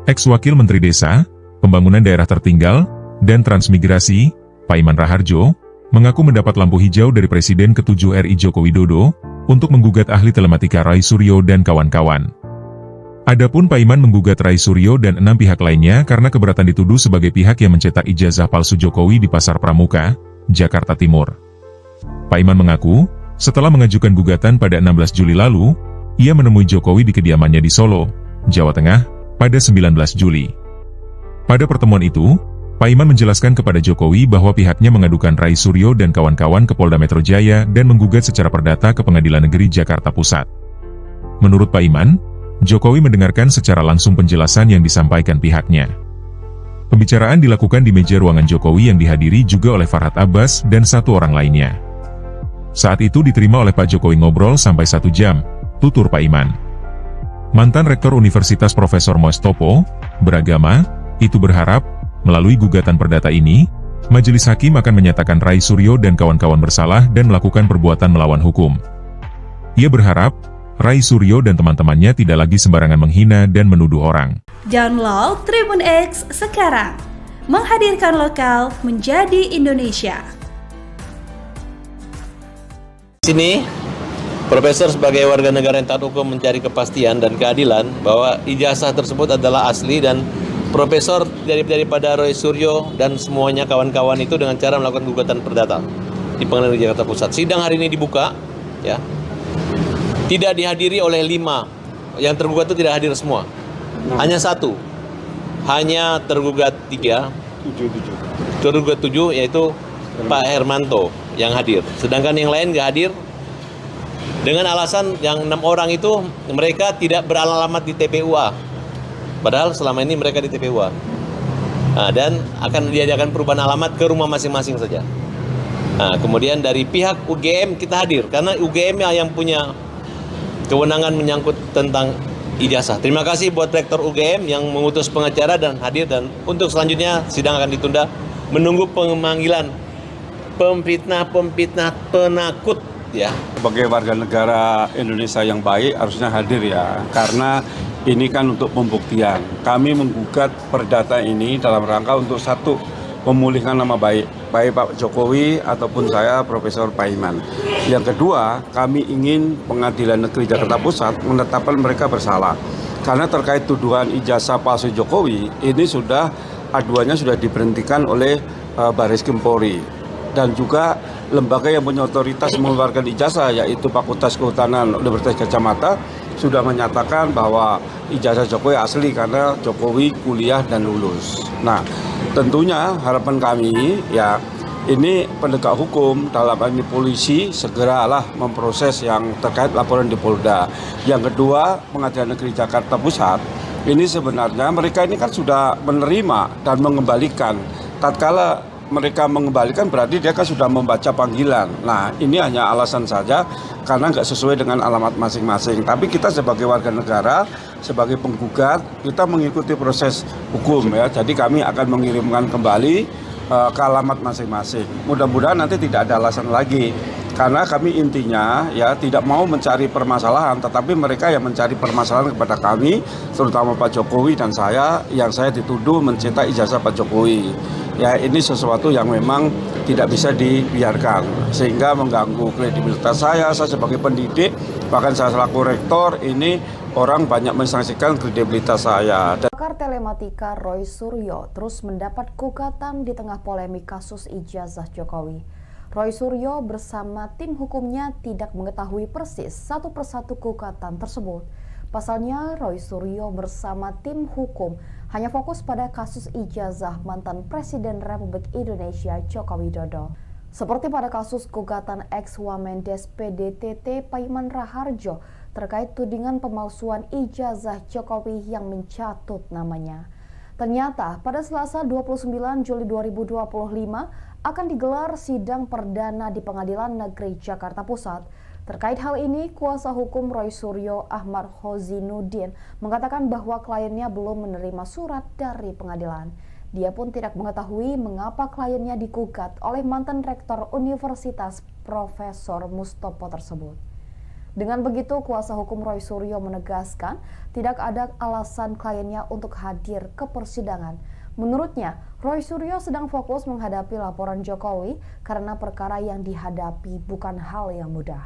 Ex-Wakil Menteri Desa, Pembangunan Daerah Tertinggal, dan Transmigrasi, Paiman Raharjo, mengaku mendapat lampu hijau dari Presiden ke-7 RI Joko Widodo untuk menggugat ahli telematika Rai Suryo dan kawan-kawan. Adapun Paiman menggugat Rai Suryo dan 6 pihak lainnya karena keberatan dituduh sebagai pihak yang mencetak ijazah palsu Jokowi di Pasar Pramuka, Jakarta Timur. Paiman mengaku, setelah mengajukan gugatan pada 16 Juli lalu, ia menemui Jokowi di kediamannya di Solo, Jawa Tengah, pada 19 Juli. Pada pertemuan itu, Paiman menjelaskan kepada Jokowi bahwa pihaknya mengadukan Rai Suryo dan kawan-kawan ke Polda Metro Jaya dan menggugat secara perdata ke Pengadilan Negeri Jakarta Pusat. Menurut Paiman, Jokowi mendengarkan secara langsung penjelasan yang disampaikan pihaknya. Pembicaraan dilakukan di meja ruangan Jokowi yang dihadiri juga oleh Farhad Abbas dan 1 orang lainnya. Saat itu diterima oleh Pak Jokowi ngobrol sampai 1 jam, tutur Paiman. Mantan Rektor Universitas Profesor Mustopo beragama, itu berharap, melalui gugatan perdata ini, Majelis Hakim akan menyatakan Rai Suryo dan kawan-kawan bersalah dan melakukan perbuatan melawan hukum. Ia berharap, Rai Suryo dan teman-temannya tidak lagi sembarangan menghina dan menuduh orang. Download Tribun X sekarang, menghadirkan lokal menjadi Indonesia. Sini, Profesor sebagai warga negara yang taat hukum mencari kepastian dan keadilan bahwa ijazah tersebut adalah asli dan Profesor daripada Rai Suryo dan semuanya kawan-kawan itu dengan cara melakukan gugatan perdata di Pengadilan Negeri Jakarta Pusat. Sidang hari ini dibuka, ya, tidak dihadiri oleh 5, yang tergugat itu tidak hadir semua, hanya 1, hanya tergugat 3, tergugat 7 yaitu Pak Hermanto yang hadir, sedangkan yang lain nggak hadir. Dengan alasan yang 6 orang itu mereka tidak beralamat di TPUA. Padahal selama ini mereka di TPUA. Nah, dan akan diadakan perubahan alamat ke rumah masing-masing saja. Nah, kemudian dari pihak UGM kita hadir. Karena UGM yang punya kewenangan menyangkut tentang ijazah. Terima kasih buat Rektor UGM yang mengutus pengacara dan hadir. Dan untuk selanjutnya sidang akan ditunda. Menunggu pemanggilan pemfitnah penakut. Ya. Sebagai warga negara Indonesia yang baik harusnya hadir ya, karena ini kan untuk pembuktian. Kami menggugat perdata ini dalam rangka untuk 1, memulihkan nama baik Pak Jokowi ataupun saya Profesor Paiman. Yang kedua, kami ingin Pengadilan Negeri Jakarta Pusat menetapkan mereka bersalah. Karena terkait tuduhan ijazah palsu Jokowi, ini aduannya sudah diberhentikan oleh Barreskrim Polri. Dan juga lembaga yang punya otoritas mengeluarkan ijazah yaitu Fakultas Kehutanan Universitas Gadjah Mada sudah menyatakan bahwa ijazah Jokowi asli karena Jokowi kuliah dan lulus. Nah, tentunya harapan kami ya ini penegak hukum dalam hal ini polisi segeralah memproses yang terkait laporan di Polda. Yang kedua, Pengadilan Negeri Jakarta Pusat ini sebenarnya mereka ini kan sudah menerima dan mengembalikan. Tatkala mereka mengembalikan berarti dia kan sudah membaca panggilan. Nah, ini hanya alasan saja karena nggak sesuai dengan alamat masing-masing. Tapi kita sebagai warga negara, sebagai penggugat, kita mengikuti proses hukum ya. Jadi kami akan mengirimkan kembali ke alamat masing-masing. Mudah-mudahan nanti tidak ada alasan lagi. Karena kami intinya ya tidak mau mencari permasalahan, tetapi mereka yang mencari permasalahan kepada kami, terutama Pak Jokowi dan saya, yang saya dituduh mencetak ijazah Pak Jokowi. Ya ini sesuatu yang memang tidak bisa dibiarkan, sehingga mengganggu kredibilitas saya sebagai pendidik, bahkan saya selaku rektor, ini orang banyak mensaksikan kredibilitas saya. Pakar telematika Rai Suryo terus mendapat gugatan di tengah polemik kasus ijazah Jokowi. Rai Suryo bersama tim hukumnya tidak mengetahui persis satu persatu gugatan tersebut. Pasalnya, Rai Suryo bersama tim hukum hanya fokus pada kasus ijazah mantan Presiden Republik Indonesia Joko Widodo. Seperti pada kasus gugatan ex-Wamendes PDTT Paiman Raharjo terkait tudingan pemalsuan ijazah Jokowi yang mencatut namanya. Ternyata pada Selasa 29 Juli 2025 akan digelar sidang perdana di Pengadilan Negeri Jakarta Pusat. Terkait hal ini, kuasa hukum Rai Suryo Ahmad Hozinuddin mengatakan bahwa kliennya belum menerima surat dari pengadilan. Dia pun tidak mengetahui mengapa kliennya digugat oleh mantan Rektor Universitas Profesor Mustopo tersebut. Dengan begitu, kuasa hukum Roy Suryo menegaskan tidak ada alasan kliennya untuk hadir ke persidangan. Menurutnya, Roy Suryo sedang fokus menghadapi laporan Jokowi karena perkara yang dihadapi bukan hal yang mudah.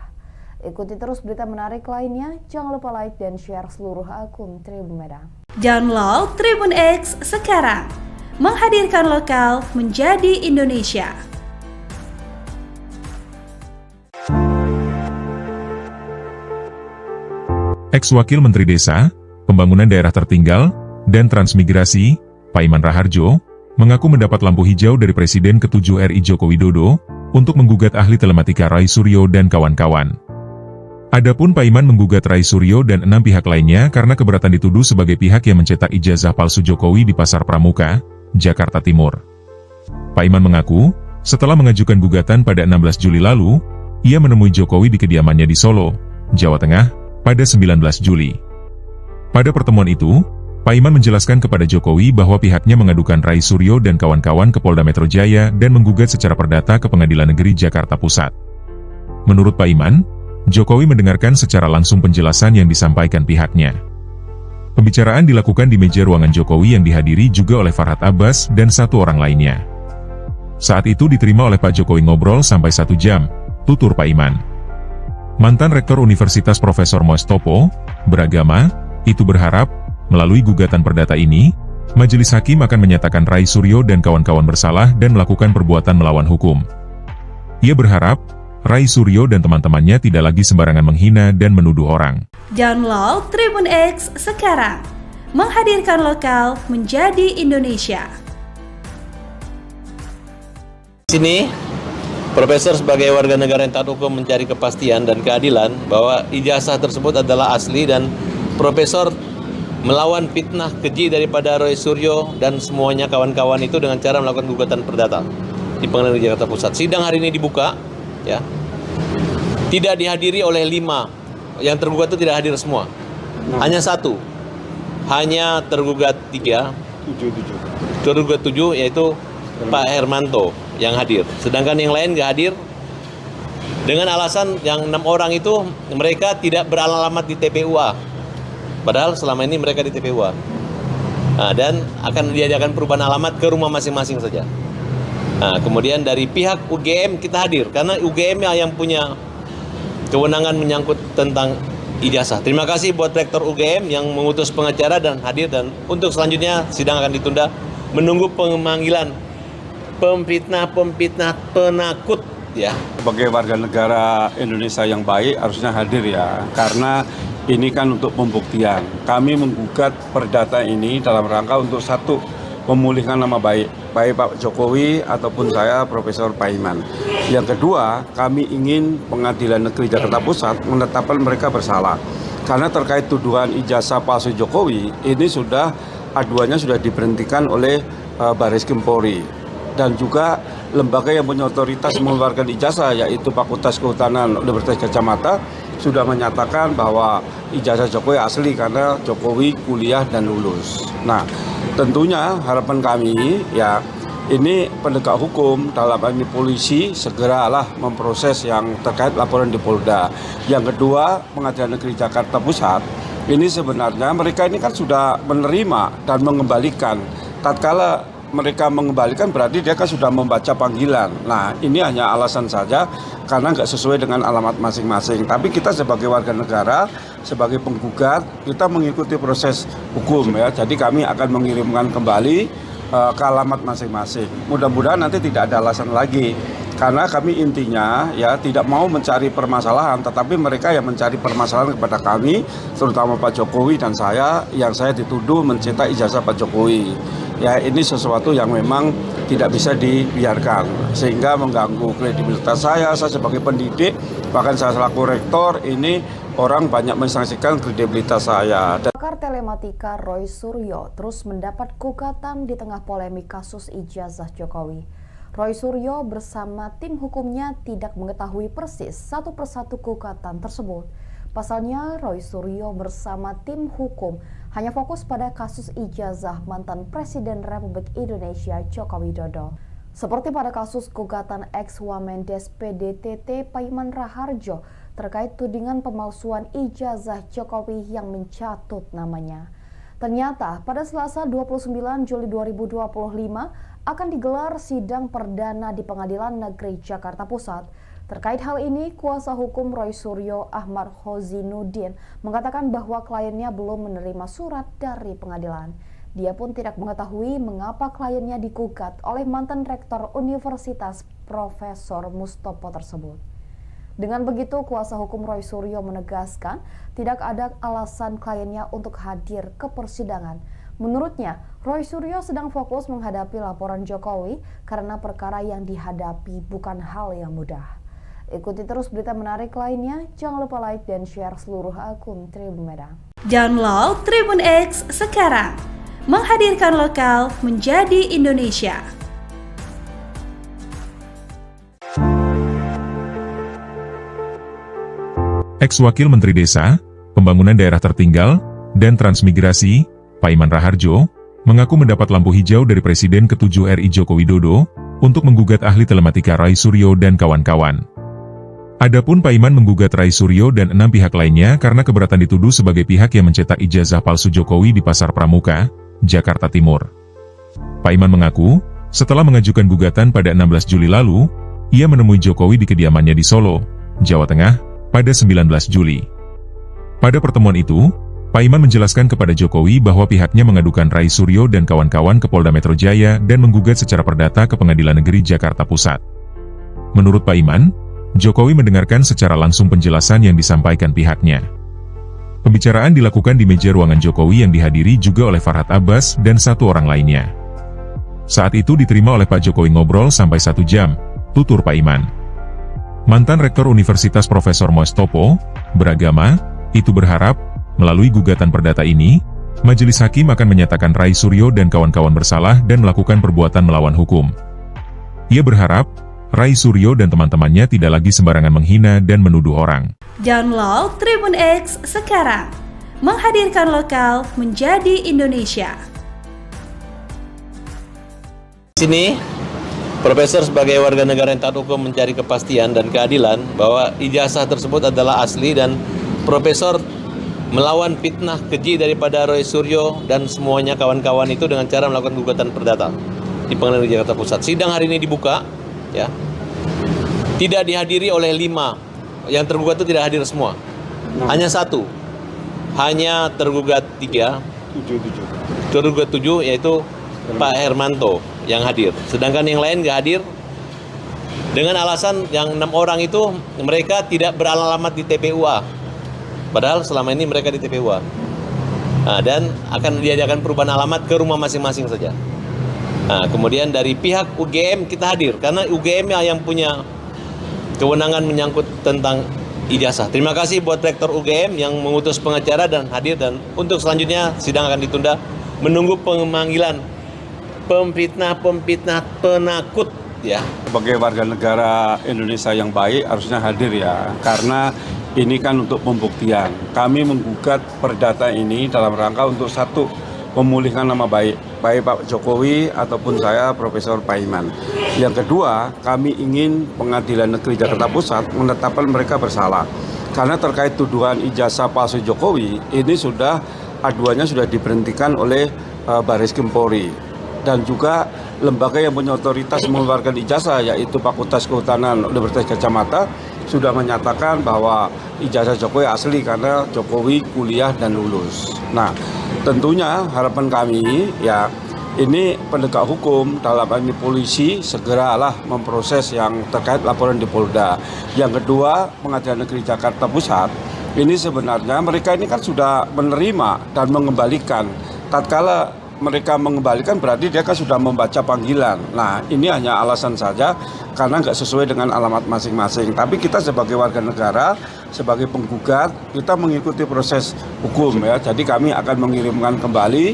Ikuti terus berita menarik lainnya, jangan lupa like dan share seluruh akun Tribun Medan. Download Tribun X sekarang, menghadirkan lokal menjadi Indonesia. Ex-Wakil Menteri Desa, Pembangunan Daerah Tertinggal, dan Transmigrasi, Paiman Raharjo, mengaku mendapat lampu hijau dari Presiden ke-7 RI Joko Widodo untuk menggugat ahli telematika Roy Suryo dan kawan-kawan. Adapun Paiman menggugat Roy Suryo dan 6 pihak lainnya karena keberatan dituduh sebagai pihak yang mencetak ijazah palsu Jokowi di Pasar Pramuka, Jakarta Timur. Paiman mengaku, setelah mengajukan gugatan pada 16 Juli lalu, ia menemui Jokowi di kediamannya di Solo, Jawa Tengah, pada 19 Juli. Pada pertemuan itu, Paiman menjelaskan kepada Jokowi bahwa pihaknya mengadukan Roy Suryo dan kawan-kawan ke Polda Metro Jaya dan menggugat secara perdata ke Pengadilan Negeri Jakarta Pusat. Menurut Paiman, Jokowi mendengarkan secara langsung penjelasan yang disampaikan pihaknya. Pembicaraan dilakukan di meja ruangan Jokowi yang dihadiri juga oleh Farhad Abbas dan 1 orang lainnya. Saat itu diterima oleh Pak Jokowi ngobrol sampai 1 jam, tutur Paiman. Mantan Rektor Universitas Profesor Mustopo, beragama, itu berharap, melalui gugatan perdata ini, Majelis Hakim akan menyatakan Roy Suryo dan kawan-kawan bersalah dan melakukan perbuatan melawan hukum. Ia berharap, Roy Suryo dan teman-temannya tidak lagi sembarangan menghina dan menuduh orang. Download Tribun X sekarang, menghadirkan lokal menjadi Indonesia. Di sini, Profesor sebagai warga negara yang taat hukum mencari kepastian dan keadilan bahwa ijazah tersebut adalah asli dan Profesor melawan fitnah keji daripada Roy Suryo dan semuanya kawan-kawan itu dengan cara melakukan gugatan perdata di Pengadilan Negeri Jakarta Pusat. Sidang hari ini dibuka, ya, tidak dihadiri oleh 5 yang tergugat itu tidak hadir semua, hanya 1, hanya tergugat 3, tergugat 7 yaitu Pak Hermanto yang hadir, sedangkan yang lain nggak hadir dengan alasan yang 6 orang itu mereka tidak beralamat di TPUA, padahal selama ini mereka di TPUA. Dan akan diadakan perubahan alamat ke rumah masing-masing saja. Kemudian dari pihak UGM kita hadir karena UGM yang punya kewenangan menyangkut tentang ijazah. Terima kasih buat Rektor UGM yang mengutus pengacara dan hadir, dan untuk selanjutnya sidang akan ditunda menunggu pemanggilan pemfitnah penakut, ya. Sebagai warga negara Indonesia yang baik harusnya hadir ya, karena ini kan untuk pembuktian. Kami menggugat perdata ini dalam rangka untuk 1, memulihkan nama baik Pak Jokowi ataupun saya Profesor Paiman. Yang kedua, kami ingin Pengadilan Negeri Jakarta Pusat menetapkan mereka bersalah. Karena terkait tuduhan ijazah palsu Jokowi, ini sudah aduannya sudah diberhentikan oleh Barreskrim Polri. Dan juga lembaga yang punya otoritas mengeluarkan ijazah yaitu Fakultas Kehutanan Universitas Gadjah Mada sudah menyatakan bahwa ijazah Jokowi asli karena Jokowi kuliah dan lulus. Nah, tentunya harapan kami ya ini penegak hukum dalam hal ini polisi segeralah memproses yang terkait laporan di Polda. Yang kedua, Pengadilan Negeri Jakarta Pusat ini sebenarnya mereka ini kan sudah menerima dan mengembalikan. Tatkala mereka mengembalikan berarti dia kan sudah membaca panggilan. Nah, ini hanya alasan saja karena nggak sesuai dengan alamat masing-masing. Tapi kita sebagai warga negara, sebagai penggugat, kita mengikuti proses hukum ya. Jadi kami akan mengirimkan kembali ke alamat masing-masing. Mudah-mudahan nanti tidak ada alasan lagi. Karena kami intinya ya tidak mau mencari permasalahan, tetapi mereka yang mencari permasalahan kepada kami, terutama Pak Jokowi dan saya, yang saya dituduh mencetak ijazah Pak Jokowi. Ya ini sesuatu yang memang tidak bisa dibiarkan sehingga mengganggu kredibilitas saya sebagai pendidik, bahkan saya selaku rektor ini orang banyak mensaksikan kredibilitas saya. Pakar telematika Roy Suryo terus mendapat gugatan di tengah polemik kasus ijazah Jokowi. Roy Suryo bersama tim hukumnya tidak mengetahui persis satu persatu gugatan tersebut. Pasalnya, Roy Suryo bersama tim hukum hanya fokus pada kasus ijazah mantan Presiden Republik Indonesia Joko Widodo. Seperti pada kasus gugatan ex-Wamendes PDTT Paiman Raharjo terkait tudingan pemalsuan ijazah Jokowi yang mencatut namanya. Ternyata pada Selasa 29 Juli 2025 akan digelar sidang perdana di Pengadilan Negeri Jakarta Pusat. Terkait hal ini, kuasa hukum Roy Suryo Ahmad Khozinuddin mengatakan bahwa kliennya belum menerima surat dari pengadilan. Dia pun tidak mengetahui mengapa kliennya digugat oleh mantan rektor Universitas Profesor Mustopo tersebut. Dengan begitu, kuasa hukum Roy Suryo menegaskan tidak ada alasan kliennya untuk hadir ke persidangan. Menurutnya, Roy Suryo sedang fokus menghadapi laporan Jokowi karena perkara yang dihadapi bukan hal yang mudah. Ikuti terus berita menarik lainnya, jangan lupa like dan share seluruh akun Tribun Medang. Download Tribun X sekarang, menghadirkan lokal menjadi Indonesia. Ex-Wakil Menteri Desa, Pembangunan Daerah Tertinggal, dan Transmigrasi, Paiman Raharjo, mengaku mendapat lampu hijau dari Presiden ke-7 RI Joko Widodo untuk menggugat ahli telematika Roy Suryo dan kawan-kawan. Adapun Paiman menggugat Roy Suryo dan 6 pihak lainnya karena keberatan dituduh sebagai pihak yang mencetak ijazah palsu Jokowi di Pasar Pramuka, Jakarta Timur. Paiman mengaku, setelah mengajukan gugatan pada 16 Juli lalu, ia menemui Jokowi di kediamannya di Solo, Jawa Tengah, pada 19 Juli. Pada pertemuan itu, Paiman menjelaskan kepada Jokowi bahwa pihaknya mengadukan Roy Suryo dan kawan-kawan ke Polda Metro Jaya dan menggugat secara perdata ke Pengadilan Negeri Jakarta Pusat. Menurut Paiman, Jokowi mendengarkan secara langsung penjelasan yang disampaikan pihaknya. Pembicaraan dilakukan di meja ruangan Jokowi yang dihadiri juga oleh Farhad Abbas dan 1 orang lainnya. Saat itu diterima oleh Pak Jokowi ngobrol sampai 1 jam, tutur Paiman. Mantan Rektor Universitas Profesor Mustopo beragama, itu berharap, melalui gugatan perdata ini, Majelis Hakim akan menyatakan Roy Suryo dan kawan-kawan bersalah dan melakukan perbuatan melawan hukum. Ia berharap, Roy Suryo dan teman-temannya tidak lagi sembarangan menghina dan menuduh orang. Download Tribun X sekarang, menghadirkan lokal menjadi Indonesia. Di sini, Profesor sebagai warga negara yang taat hukum mencari kepastian dan keadilan bahwa ijazah tersebut adalah asli dan Profesor melawan fitnah keji daripada Roy Suryo dan semuanya kawan-kawan itu dengan cara melakukan gugatan perdata di Pengadilan Negeri Jakarta Pusat. Sidang hari ini dibuka, ya, tidak dihadiri oleh 5 yang tergugat itu tidak hadir semua, hanya 1, hanya tergugat 3, tergugat 7 yaitu Pak Hermanto yang hadir, sedangkan yang lain nggak hadir dengan alasan yang 6 orang itu mereka tidak beralamat di TPUA, padahal selama ini mereka di TPUA. Nah, dan akan diadakan perubahan alamat ke rumah masing-masing saja. Nah, kemudian dari pihak UGM kita hadir karena UGM yang punya kewenangan menyangkut tentang ijazah. Terima kasih buat Rektor UGM yang mengutus pengacara dan hadir, dan untuk selanjutnya sidang akan ditunda menunggu pemanggilan pemfitnah penakut, ya. Sebagai warga negara Indonesia yang baik harusnya hadir ya, karena ini kan untuk pembuktian. Kami menggugat perdata ini dalam rangka untuk 1, memulihkan nama baik Pak Jokowi ataupun saya Profesor Paiman. Yang kedua, kami ingin Pengadilan Negeri Jakarta Pusat menetapkan mereka bersalah. Karena terkait tuduhan ijazah palsu Jokowi, ini sudah aduannya sudah diberhentikan oleh Barreskrim Polri. Dan juga lembaga yang punya otoritas mengeluarkan ijazah, yaitu Fakultas Kehutanan Universitas Gadjah Mada, sudah menyatakan bahwa ijazah Jokowi asli karena Jokowi kuliah dan lulus. Nah, tentunya harapan kami ya, ini penegak hukum dalam ini polisi segeralah memproses yang terkait laporan di Polda. Yang kedua, Pengadilan Negeri Jakarta Pusat ini sebenarnya mereka ini kan sudah menerima dan mengembalikan. Tatkala mereka mengembalikan berarti dia kan sudah membaca panggilan. Nah, ini hanya alasan saja karena nggak sesuai dengan alamat masing-masing. Tapi kita sebagai warga negara, sebagai penggugat, kita mengikuti proses hukum ya. Jadi kami akan mengirimkan kembali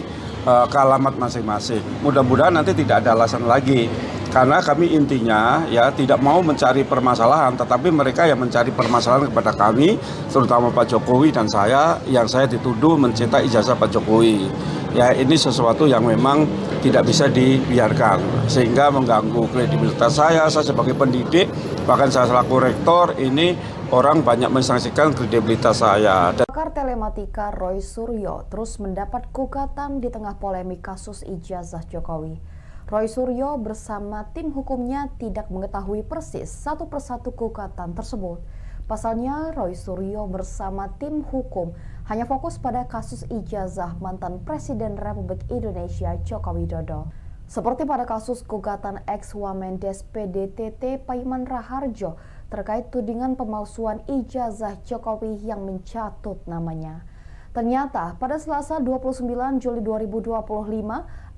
ke alamat masing-masing. Mudah-mudahan nanti tidak ada alasan lagi. Karena kami intinya ya tidak mau mencari permasalahan, tetapi mereka yang mencari permasalahan kepada kami, terutama Pak Jokowi dan saya, yang saya dituduh mencetak ijazah Pak Jokowi. Ya, ini sesuatu yang memang tidak bisa dibiarkan, sehingga mengganggu kredibilitas saya sebagai pendidik, bahkan saya selaku rektor, ini orang banyak mensanksikan kredibilitas saya. Pakar telematika Roy Suryo terus mendapat gugatan di tengah polemik kasus ijazah Jokowi. Roy Suryo bersama tim hukumnya tidak mengetahui persis satu persatu gugatan tersebut. Pasalnya, Roy Suryo bersama tim hukum hanya fokus pada kasus ijazah mantan Presiden Republik Indonesia Joko Widodo. Seperti pada kasus gugatan ex-Wamendes PDTT Paiman Raharjo terkait tudingan pemalsuan ijazah Jokowi yang mencatut namanya. Ternyata pada Selasa 29 Juli 2025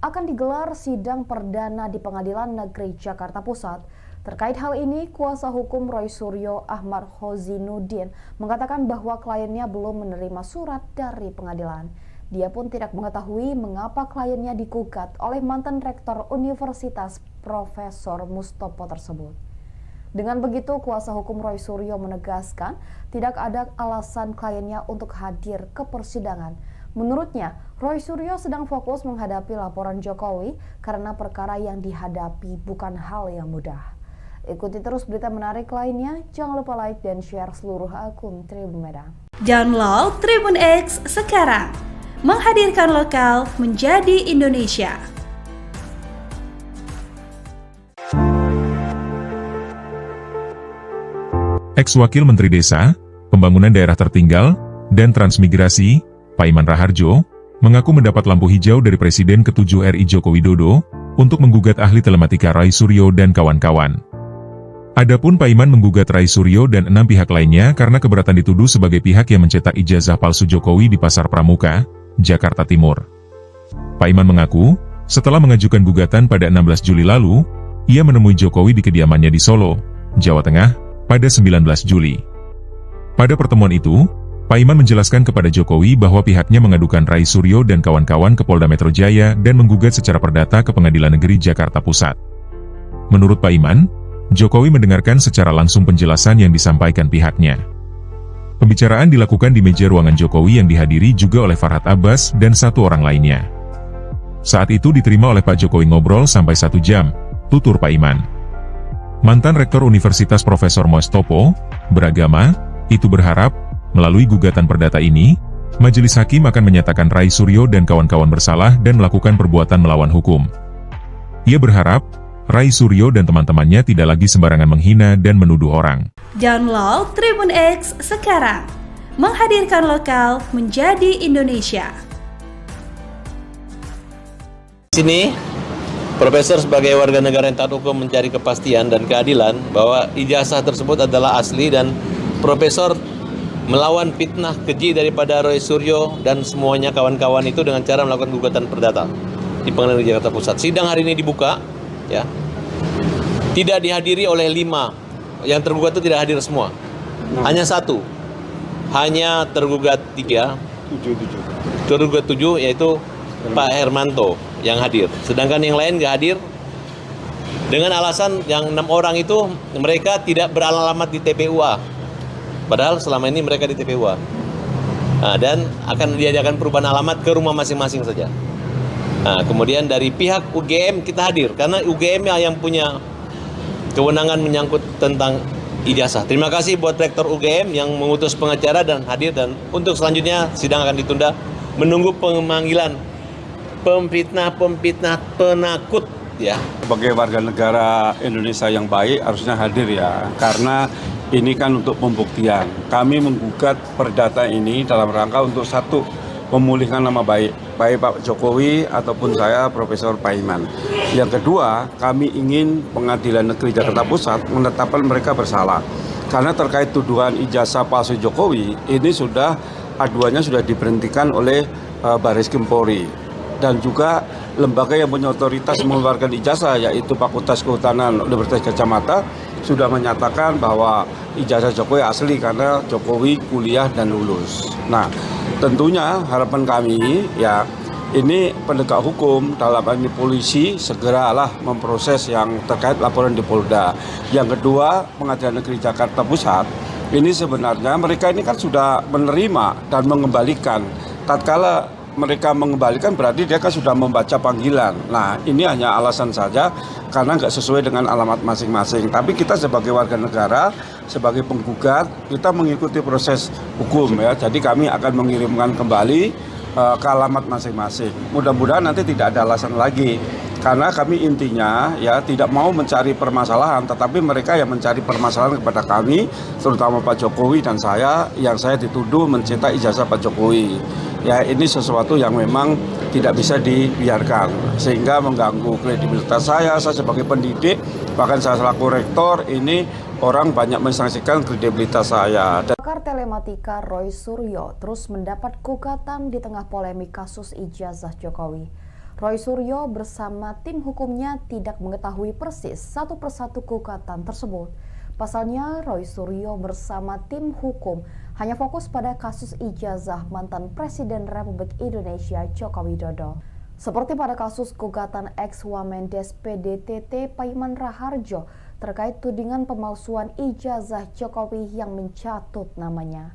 akan digelar sidang perdana di Pengadilan Negeri Jakarta Pusat. Terkait hal ini, kuasa hukum Roy Suryo Ahmad Khozinuddin mengatakan bahwa kliennya belum menerima surat dari pengadilan. Dia pun tidak mengetahui mengapa kliennya digugat oleh mantan rektor Universitas Profesor Mustopo tersebut. Dengan begitu, kuasa hukum Roy Suryo menegaskan tidak ada alasan kliennya untuk hadir ke persidangan. Menurutnya, Roy Suryo sedang fokus menghadapi laporan Jokowi karena perkara yang dihadapi bukan hal yang mudah. Ikuti terus berita menarik lainnya, jangan lupa like dan share seluruh akun Tribun Medan. Download Tribun X sekarang, menghadirkan lokal menjadi Indonesia. Ex-Wakil Menteri Desa, Pembangunan Daerah Tertinggal, dan Transmigrasi, Paiman Raharjo, mengaku mendapat lampu hijau dari Presiden ke-7 RI Joko Widodo untuk menggugat ahli telematika Roy Suryo dan kawan-kawan. Adapun Paiman menggugat Roy Suryo dan 6 pihak lainnya karena keberatan dituduh sebagai pihak yang mencetak ijazah palsu Jokowi di Pasar Pramuka, Jakarta Timur. Paiman mengaku, setelah mengajukan gugatan pada 16 Juli lalu, ia menemui Jokowi di kediamannya di Solo, Jawa Tengah, pada 19 Juli. Pada pertemuan itu, Paiman menjelaskan kepada Jokowi bahwa pihaknya mengadukan Roy Suryo dan kawan-kawan ke Polda Metro Jaya dan menggugat secara perdata ke Pengadilan Negeri Jakarta Pusat. Menurut Paiman, Jokowi mendengarkan secara langsung penjelasan yang disampaikan pihaknya. Pembicaraan dilakukan di meja ruangan Jokowi yang dihadiri juga oleh Farhad Abbas dan 1 orang lainnya. Saat itu diterima oleh Pak Jokowi ngobrol sampai 1 jam, tutur Paiman. Mantan Rektor Universitas Profesor Mustopo beragama, itu berharap, melalui gugatan perdata ini, Majelis Hakim akan menyatakan Roy Suryo dan kawan-kawan bersalah dan melakukan perbuatan melawan hukum. Ia berharap, Roy Suryo dan teman-temannya tidak lagi sembarangan menghina dan menuduh orang. Download Tribun X sekarang, menghadirkan lokal menjadi Indonesia. Di sini, Profesor sebagai warga negara yang taat hukum mencari kepastian dan keadilan bahwa ijazah tersebut adalah asli dan Profesor melawan fitnah keji daripada Roy Suryo dan semuanya kawan-kawan itu dengan cara melakukan gugatan perdata di Pengadilan Negeri Jakarta Pusat. Sidang hari ini dibuka. Ya, tidak dihadiri oleh 5 yang tergugat itu tidak hadir semua, hanya 1, hanya tergugat 3, tergugat 7 yaitu Pak Hermanto yang hadir, sedangkan yang lain nggak hadir dengan alasan yang 6 orang itu mereka tidak beralamat di TPUA, padahal selama ini mereka di TPUA, dan akan diadakan perubahan alamat ke rumah masing-masing saja. Nah, kemudian dari pihak UGM kita hadir, karena UGM yang punya kewenangan menyangkut tentang ijazah. Terima kasih buat Rektor UGM yang mengutus pengacara dan hadir, dan untuk selanjutnya sidang akan ditunda menunggu pemanggilan pemfitnah penakut ya. Sebagai warga negara Indonesia yang baik harusnya hadir ya, karena ini kan untuk pembuktian. Kami menggugat perdata ini dalam rangka untuk satu, memulihkan nama baik Pak Jokowi ataupun saya Profesor Paiman. Yang kedua, kami ingin Pengadilan Negeri Jakarta Pusat menetapkan mereka bersalah. Karena terkait tuduhan ijazah palsu Jokowi, ini aduannya sudah diberhentikan oleh Baris Krim Polri. Dan juga lembaga yang punya otoritas mengeluarkan ijazah, yaitu Fakultas Kehutanan Universitas Gadjah Mada, sudah menyatakan bahwa ijazah Jokowi asli karena Jokowi kuliah dan lulus. Nah, tentunya harapan kami ya, ini penegak hukum dalam hal ini polisi segeralah memproses yang terkait laporan di Polda. Yang kedua, Pengadilan Negeri Jakarta Pusat ini sebenarnya mereka ini kan sudah menerima dan mengembalikan tatkala mereka mengembalikan berarti dia kan sudah membaca panggilan. Nah, ini hanya alasan saja karena nggak sesuai dengan alamat masing-masing. Tapi kita sebagai warga negara, sebagai penggugat, kita mengikuti proses hukum ya. Jadi kami akan mengirimkan kembali ke alamat masing-masing. Mudah-mudahan nanti tidak ada alasan lagi. Karena kami intinya ya tidak mau mencari permasalahan, tetapi mereka yang mencari permasalahan kepada kami, terutama Pak Jokowi dan saya, yang saya dituduh mencetak ijazah Pak Jokowi. Ya ini sesuatu yang memang tidak bisa dibiarkan, sehingga mengganggu kredibilitas saya sebagai pendidik, bahkan saya selaku rektor, ini orang banyak mensanksikan kredibilitas saya. Pakar telematika Roy Suryo terus mendapat gugatan di tengah polemik kasus ijazah Jokowi. Roy Suryo bersama tim hukumnya tidak mengetahui persis satu persatu gugatan tersebut. Pasalnya, Roy Suryo bersama tim hukum hanya fokus pada kasus ijazah mantan Presiden Republik Indonesia Joko Widodo. Seperti pada kasus gugatan ex-Wamendes PDTT Paiman Raharjo terkait tudingan pemalsuan ijazah Jokowi yang mencatut namanya.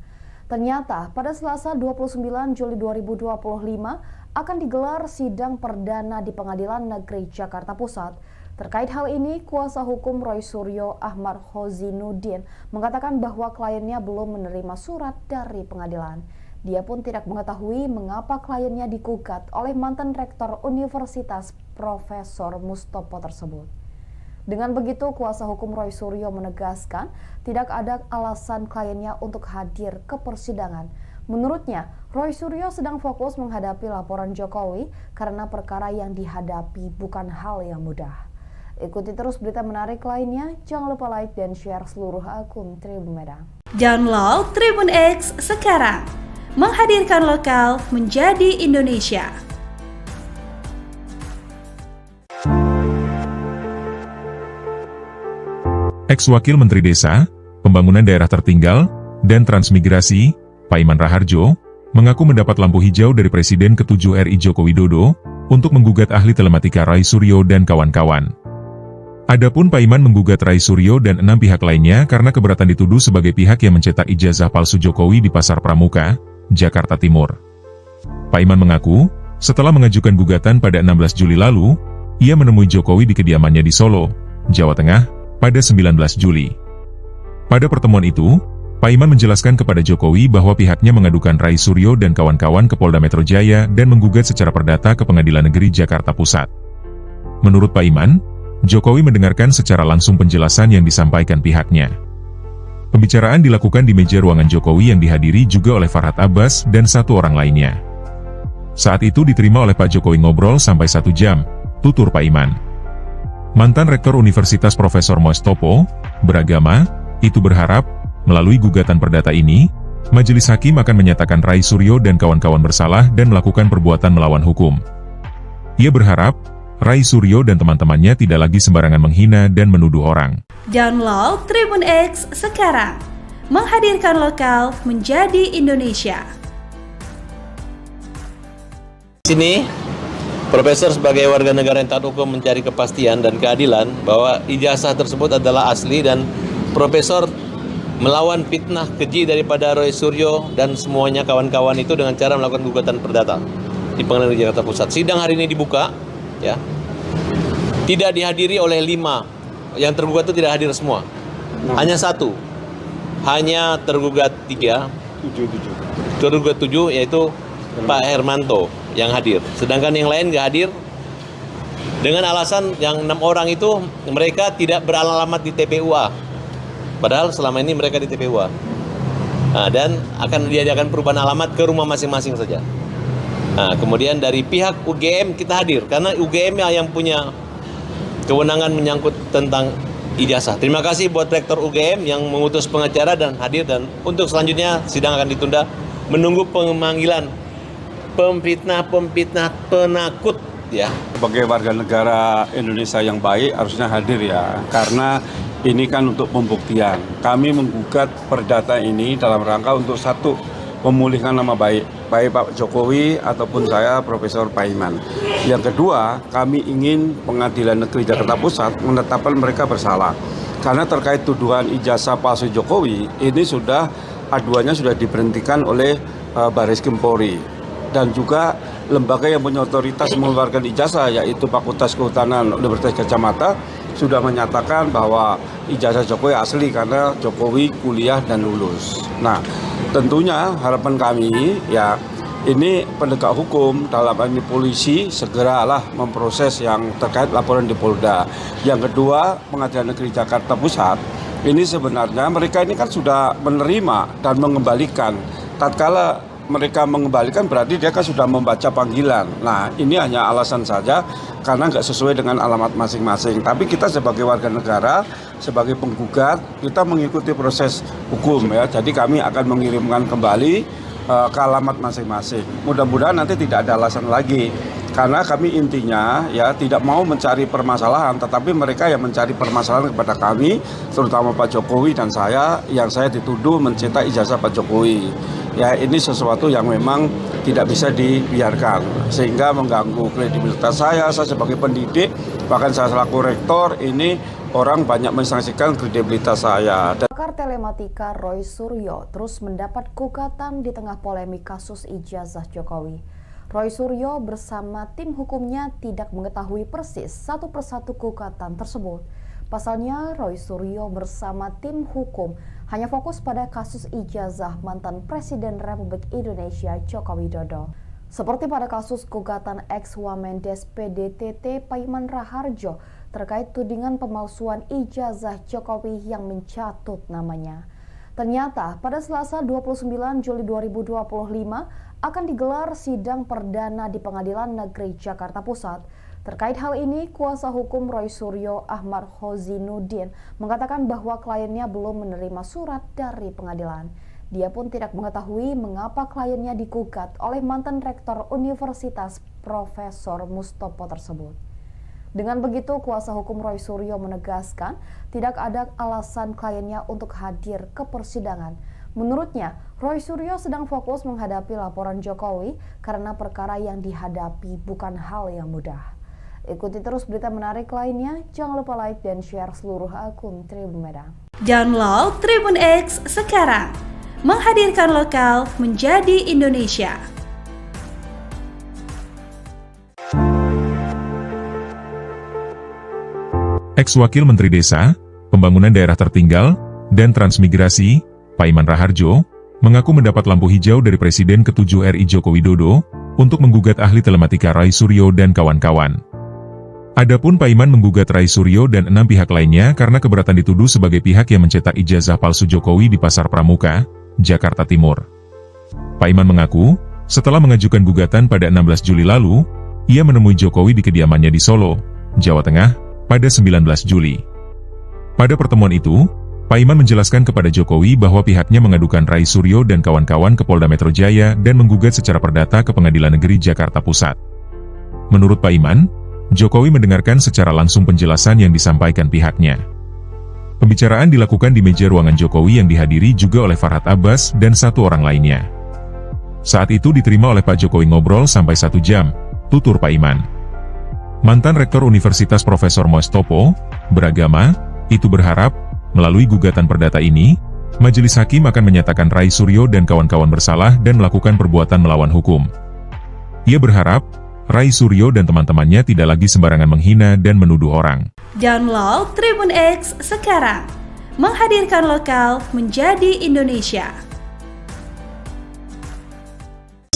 Ternyata pada Selasa 29 Juli 2025 akan digelar sidang perdana di Pengadilan Negeri Jakarta Pusat. Terkait hal ini, kuasa hukum Roy Suryo Ahmad Hozinuddin mengatakan bahwa kliennya belum menerima surat dari pengadilan. Dia pun tidak mengetahui mengapa kliennya digugat oleh mantan rektor Universitas Profesor Mustopo tersebut. Dengan begitu, kuasa hukum Roy Suryo menegaskan tidak ada alasan kliennya untuk hadir ke persidangan. Menurutnya, Roy Suryo sedang fokus menghadapi laporan Jokowi karena perkara yang dihadapi bukan hal yang mudah. Ikuti terus berita menarik lainnya, jangan lupa like dan share seluruh akun Tribun Medan. Download Tribun X sekarang, menghadirkan lokal menjadi Indonesia. Ex-Wakil Menteri Desa, Pembangunan Daerah Tertinggal, dan Transmigrasi, Paiman Raharjo, mengaku mendapat lampu hijau dari Presiden ke-7 RI Joko Widodo untuk menggugat ahli telematika Roy Suryo dan kawan-kawan. Adapun Paiman menggugat Roy Suryo dan 6 pihak lainnya karena keberatan dituduh sebagai pihak yang mencetak ijazah palsu Jokowi di Pasar Pramuka, Jakarta Timur. Paiman mengaku, setelah mengajukan gugatan pada 16 Juli lalu, ia menemui Jokowi di kediamannya di Solo, Jawa Tengah, pada 19 Juli. Pada pertemuan itu, Paiman menjelaskan kepada Jokowi bahwa pihaknya mengadukan Roy Suryo dan kawan-kawan ke Polda Metro Jaya dan menggugat secara perdata ke Pengadilan Negeri Jakarta Pusat. Menurut Paiman, Jokowi mendengarkan secara langsung penjelasan yang disampaikan pihaknya. Pembicaraan dilakukan di meja ruangan Jokowi yang dihadiri juga oleh Farhad Abbas dan 1 orang lainnya. Saat itu diterima oleh Pak Jokowi ngobrol sampai 1 jam, tutur Paiman. Mantan Rektor Universitas Profesor Mustopo beragama, itu berharap, melalui gugatan perdata ini, Majelis Hakim akan menyatakan Roy Suryo dan kawan-kawan bersalah dan melakukan perbuatan melawan hukum. Ia berharap, Roy Suryo dan teman-temannya tidak lagi sembarangan menghina dan menuduh orang. Download Tribun X sekarang, menghadirkan lokal menjadi Indonesia. Sini, Profesor sebagai warga negara yang taat hukum mencari kepastian dan keadilan bahwa ijazah tersebut adalah asli dan Profesor melawan fitnah keji daripada Roy Suryo dan semuanya kawan-kawan itu dengan cara melakukan gugatan perdata di Pengadilan Negeri Jakarta Pusat. Sidang hari ini dibuka, ya, tidak dihadiri oleh 5 yang tergugat itu tidak hadir semua, hanya 1, hanya tergugat 3, tergugat 7 yaitu Pak Hermanto yang hadir, sedangkan yang lain nggak hadir dengan alasan yang 6 orang itu mereka tidak beralamat di TPUA, padahal selama ini mereka di TPUA. Dan akan diadakan perubahan alamat ke rumah masing-masing saja. Nah, kemudian dari pihak UGM kita hadir karena UGM yang punya kewenangan menyangkut tentang ijazah. Terima kasih buat Rektor UGM yang mengutus pengacara dan hadir, dan untuk selanjutnya sidang akan ditunda menunggu pemanggilan pemfitnah penakut, ya. Sebagai warga negara Indonesia yang baik harusnya hadir ya, karena ini kan untuk pembuktian. Kami menggugat perdata ini dalam rangka untuk 1, memulihkan nama baik Pak Jokowi ataupun saya Profesor Paiman. Yang kedua, kami ingin Pengadilan Negeri Jakarta Pusat menetapkan mereka bersalah. Karena terkait tuduhan ijazah palsu Jokowi, ini aduannya sudah diberhentikan oleh Baris Krim Polri. Dan juga lembaga yang punya otoritas mengeluarkan ijazah, yaitu Fakultas Kehutanan Universitas Gadjah Mada, sudah menyatakan bahwa ijazah Jokowi asli karena Jokowi kuliah dan lulus. Nah, tentunya harapan kami ya ini penegak hukum dalam ini polisi segeralah memproses yang terkait laporan di Polda. Yang kedua, Pengadilan Negeri Jakarta Pusat ini sebenarnya mereka ini kan sudah menerima dan mengembalikan. Tatkala mereka mengembalikan berarti dia kan sudah membaca panggilan. Nah, ini hanya alasan saja karena nggak sesuai dengan alamat masing-masing. Tapi kita sebagai warga negara, sebagai penggugat, kita mengikuti proses hukum ya. Jadi kami akan mengirimkan kembali ke alamat masing-masing. Mudah-mudahan nanti tidak ada alasan lagi. Karena kami intinya ya tidak mau mencari permasalahan, tetapi mereka yang mencari permasalahan kepada kami, terutama Pak Jokowi dan saya, yang saya dituduh mencetak ijazah Pak Jokowi. Ya ini sesuatu yang memang tidak bisa dibiarkan, sehingga mengganggu kredibilitas saya sebagai pendidik, bahkan saya selaku rektor, ini orang banyak mensanksikan kredibilitas saya. Pakar telematika Roy Suryo terus mendapat gugatan di tengah polemik kasus ijazah Jokowi. Roy Suryo bersama tim hukumnya tidak mengetahui persis satu persatu gugatan tersebut. Pasalnya, Roy Suryo bersama tim hukum hanya fokus pada kasus ijazah mantan Presiden Republik Indonesia Joko Widodo. Seperti pada kasus gugatan ex-Wamendes PDTT Paiman Raharjo terkait tudingan pemalsuan ijazah Jokowi yang mencatut namanya. Ternyata pada Selasa 29 Juli 2025 akan digelar sidang perdana di Pengadilan Negeri Jakarta Pusat. Terkait hal ini, kuasa hukum Roy Suryo Ahmad Hozinuddin mengatakan bahwa kliennya belum menerima surat dari pengadilan. Dia pun tidak mengetahui mengapa kliennya digugat oleh mantan rektor Universitas Profesor Mustopo tersebut. Dengan begitu, kuasa hukum Roy Suryo menegaskan tidak ada alasan kliennya untuk hadir ke persidangan. Menurutnya, Roy Suryo sedang fokus menghadapi laporan Jokowi karena perkara yang dihadapi bukan hal yang mudah. Ikuti terus berita menarik lainnya, jangan lupa like dan share seluruh akun Tribun Medan. Download Tribun X sekarang, menghadirkan lokal menjadi Indonesia. Ex-Wakil Menteri Desa, Pembangunan Daerah Tertinggal, dan Transmigrasi, Paiman Raharjo, mengaku mendapat lampu hijau dari Presiden ke-7 RI Joko Widodo untuk menggugat ahli telematika Roy Suryo dan kawan-kawan. Adapun Paiman menggugat Roy Suryo dan 6 pihak lainnya karena keberatan dituduh sebagai pihak yang mencetak ijazah palsu Jokowi di Pasar Pramuka, Jakarta Timur. Paiman mengaku, setelah mengajukan gugatan pada 16 Juli lalu, ia menemui Jokowi di kediamannya di Solo, Jawa Tengah, pada 19 Juli. Pada pertemuan itu, Paiman menjelaskan kepada Jokowi bahwa pihaknya mengadukan Roy Suryo dan kawan-kawan ke Polda Metro Jaya dan menggugat secara perdata ke Pengadilan Negeri Jakarta Pusat. Menurut Paiman, Jokowi mendengarkan secara langsung penjelasan yang disampaikan pihaknya. Pembicaraan dilakukan di meja ruangan Jokowi yang dihadiri juga oleh Farhad Abbas dan 1 orang lainnya. Saat itu diterima oleh Pak Jokowi ngobrol sampai 1 jam, tutur Paiman. Mantan Rektor Universitas Profesor Mustopo, beragama, itu berharap, melalui gugatan perdata ini, Majelis Hakim akan menyatakan Roy Suryo dan kawan-kawan bersalah dan melakukan perbuatan melawan hukum. Ia berharap, Roy Suryo dan teman-temannya tidak lagi sembarangan menghina dan menuduh orang. Download Tribun X sekarang, menghadirkan lokal menjadi Indonesia.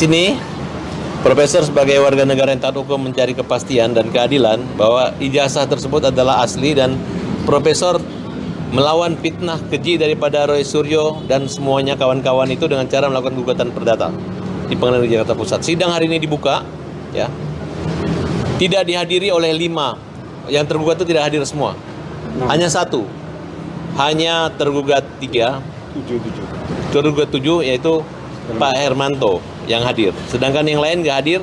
Sini, Profesor sebagai warga negara yang taat hukum mencari kepastian dan keadilan bahwa ijazah tersebut adalah asli dan Profesor melawan fitnah keji daripada Roy Suryo dan semuanya kawan-kawan itu dengan cara melakukan gugatan perdata di Pengadilan Negeri Jakarta Pusat. Sidang hari ini dibuka, ya, tidak dihadiri oleh 5 yang tergugat itu tidak hadir semua, hanya 1, hanya tergugat 3, tergugat 7 yaitu Pak Hermanto yang hadir, sedangkan yang lain nggak hadir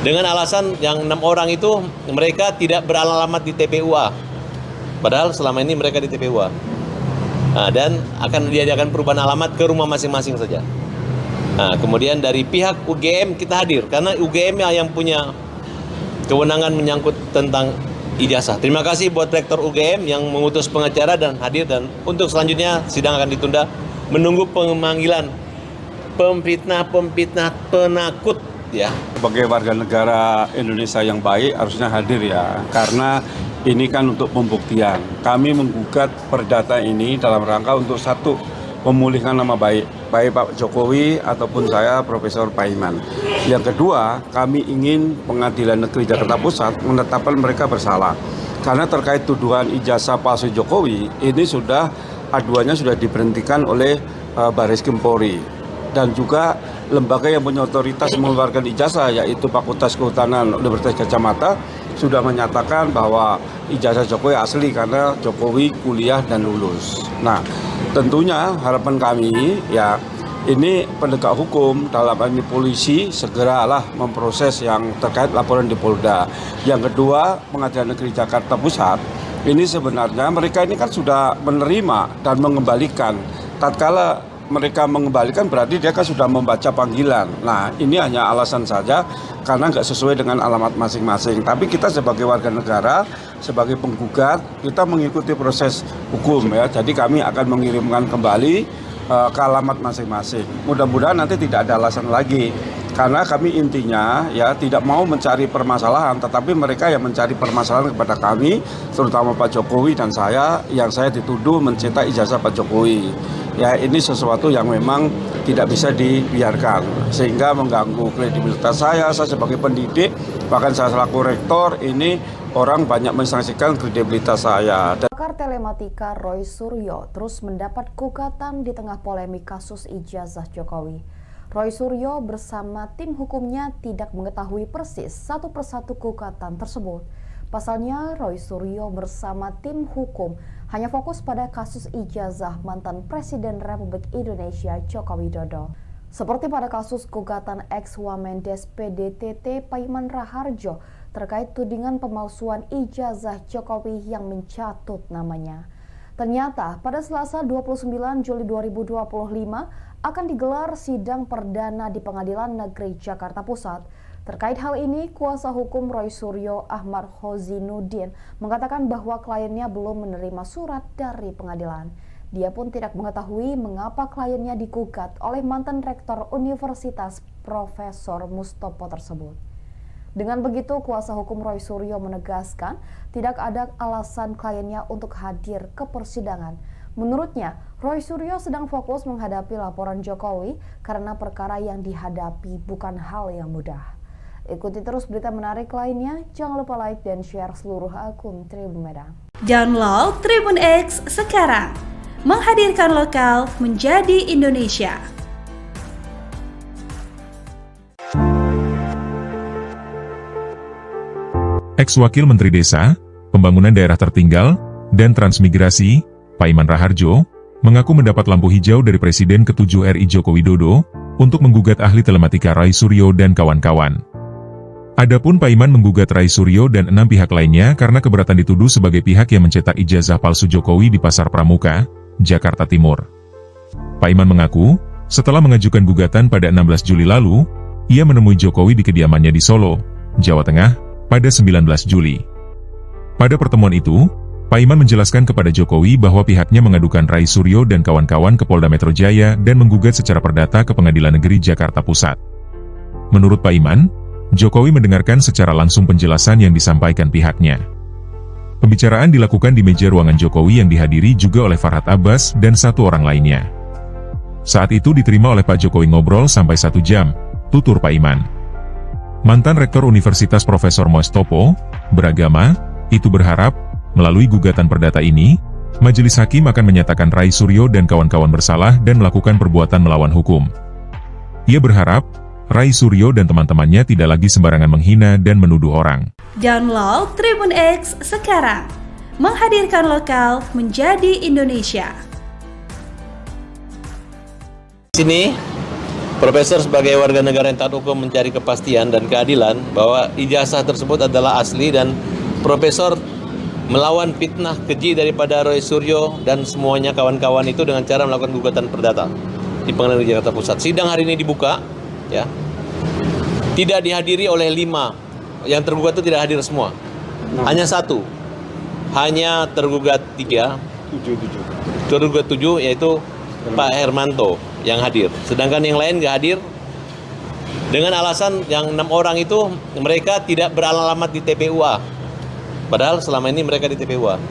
dengan alasan yang 6 orang itu mereka tidak beralamat di TPUA, padahal selama ini mereka di TPUA. Dan akan diadakan perubahan alamat ke rumah masing-masing saja. Nah, kemudian dari pihak UGM kita hadir karena UGM yang punya kewenangan menyangkut tentang ijazah. Terima kasih buat Rektor UGM yang mengutus pengacara dan hadir, dan untuk selanjutnya sidang akan ditunda menunggu pemanggilan pemfitnah penakut ya. Sebagai warga negara Indonesia yang baik harusnya hadir ya, karena ini kan untuk pembuktian. Kami menggugat perdata ini dalam rangka untuk satu, memulihkan nama baik Pak Jokowi ataupun saya Profesor Paiman. Yang kedua, kami ingin Pengadilan Negeri Jakarta Pusat menetapkan mereka bersalah. Karena terkait tuduhan ijazah palsu Jokowi, ini aduannya sudah diberhentikan oleh Bareskrim Polri. Dan juga lembaga yang punya otoritas mengeluarkan ijazah, yaitu Fakultas Kehutanan Universitas Gadjah Mada, sudah menyatakan bahwa ijazah Jokowi asli karena Jokowi kuliah dan lulus. Nah, tentunya harapan kami ya, ini penegak hukum dalam hal ini polisi segeralah memproses yang terkait laporan di Polda. Yang kedua, Pengadilan Negeri Jakarta Pusat, ini sebenarnya mereka ini kan sudah menerima dan mengembalikan. Tatkala mereka mengembalikan berarti dia kan sudah membaca panggilan. Nah, ini hanya alasan saja karena nggak sesuai dengan alamat masing-masing. Tapi kita sebagai warga negara, sebagai penggugat, kita mengikuti proses hukum ya. Jadi kami akan mengirimkan kembali ke alamat masing-masing. Mudah-mudahan nanti tidak ada alasan lagi. Karena kami intinya ya tidak mau mencari permasalahan, tetapi mereka yang mencari permasalahan kepada kami, terutama Pak Jokowi dan saya, yang saya dituduh mencetak ijazah Pak Jokowi. Ya, ini sesuatu yang memang tidak bisa dibiarkan, sehingga mengganggu kredibilitas saya sebagai pendidik, bahkan saya selaku rektor, ini orang banyak mensanksikan kredibilitas saya. Pakar telematika Roy Suryo terus mendapat gugatan di tengah polemik kasus ijazah Jokowi. Roy Suryo bersama tim hukumnya tidak mengetahui persis satu persatu gugatan tersebut. Pasalnya, Roy Suryo bersama tim hukum hanya fokus pada kasus ijazah mantan Presiden Republik Indonesia Joko Widodo. Seperti pada kasus gugatan ex-Wamendes PDTT Paiman Raharjo terkait tudingan pemalsuan ijazah Jokowi yang mencatut namanya. Ternyata pada Selasa 29 Juli 2025 akan digelar sidang perdana di Pengadilan Negeri Jakarta Pusat. Terkait hal ini, kuasa hukum Roy Suryo Ahmad Khozinuddin mengatakan bahwa kliennya belum menerima surat dari pengadilan. Dia pun tidak mengetahui mengapa kliennya digugat oleh mantan rektor Universitas Profesor Mustopo tersebut. Dengan begitu, kuasa hukum Roy Suryo menegaskan tidak ada alasan kliennya untuk hadir ke persidangan. Menurutnya, Roy Suryo sedang fokus menghadapi laporan Jokowi karena perkara yang dihadapi bukan hal yang mudah. Ikuti terus berita menarik lainnya, jangan lupa like dan share seluruh akun Tribun Medan. Download Tribun X sekarang, menghadirkan lokal menjadi Indonesia. Ex-Wakil Menteri Desa, Pembangunan Daerah Tertinggal, dan Transmigrasi, Paiman Raharjo, mengaku mendapat lampu hijau dari Presiden ke-7 RI Joko Widodo untuk menggugat ahli telematika Roy Suryo dan kawan-kawan. Adapun Paiman menggugat Roy Suryo dan 6 pihak lainnya karena keberatan dituduh sebagai pihak yang mencetak ijazah palsu Jokowi di Pasar Pramuka, Jakarta Timur. Paiman mengaku, setelah mengajukan gugatan pada 16 Juli lalu, ia menemui Jokowi di kediamannya di Solo, Jawa Tengah, pada 19 Juli. Pada pertemuan itu, Paiman menjelaskan kepada Jokowi bahwa pihaknya mengadukan Roy Suryo dan kawan-kawan ke Polda Metro Jaya dan menggugat secara perdata ke Pengadilan Negeri Jakarta Pusat. Menurut Paiman, Jokowi mendengarkan secara langsung penjelasan yang disampaikan pihaknya. Pembicaraan dilakukan di meja ruangan Jokowi yang dihadiri juga oleh Farhad Abbas dan 1 orang lainnya. Saat itu diterima oleh Pak Jokowi ngobrol sampai 1 jam, tutur Paiman. Mantan Rektor Universitas Profesor Mustopo, beragama, itu berharap, melalui gugatan perdata ini, Majelis Hakim akan menyatakan Roy Suryo dan kawan-kawan bersalah dan melakukan perbuatan melawan hukum. Ia berharap, Roy Suryo dan teman-temannya tidak lagi sembarangan menghina dan menuduh orang. Download Tribun X sekarang, menghadirkan lokal menjadi Indonesia. Di sini, Profesor sebagai warga negara yang taat hukum mencari kepastian dan keadilan bahwa ijazah tersebut adalah asli dan Profesor melawan fitnah keji daripada Roy Suryo dan semuanya kawan-kawan itu dengan cara melakukan gugatan perdata di Pengadilan Negeri Jakarta Pusat. Sidang hari ini dibuka, ya, tidak dihadiri oleh 5 yang tergugat itu tidak hadir semua, hanya 1, hanya tergugat 3, tergugat 7 yaitu Pak Hermanto yang hadir, sedangkan yang lain nggak hadir dengan alasan yang 6 orang itu mereka tidak beralamat di TPUA, padahal selama ini mereka di TPUA.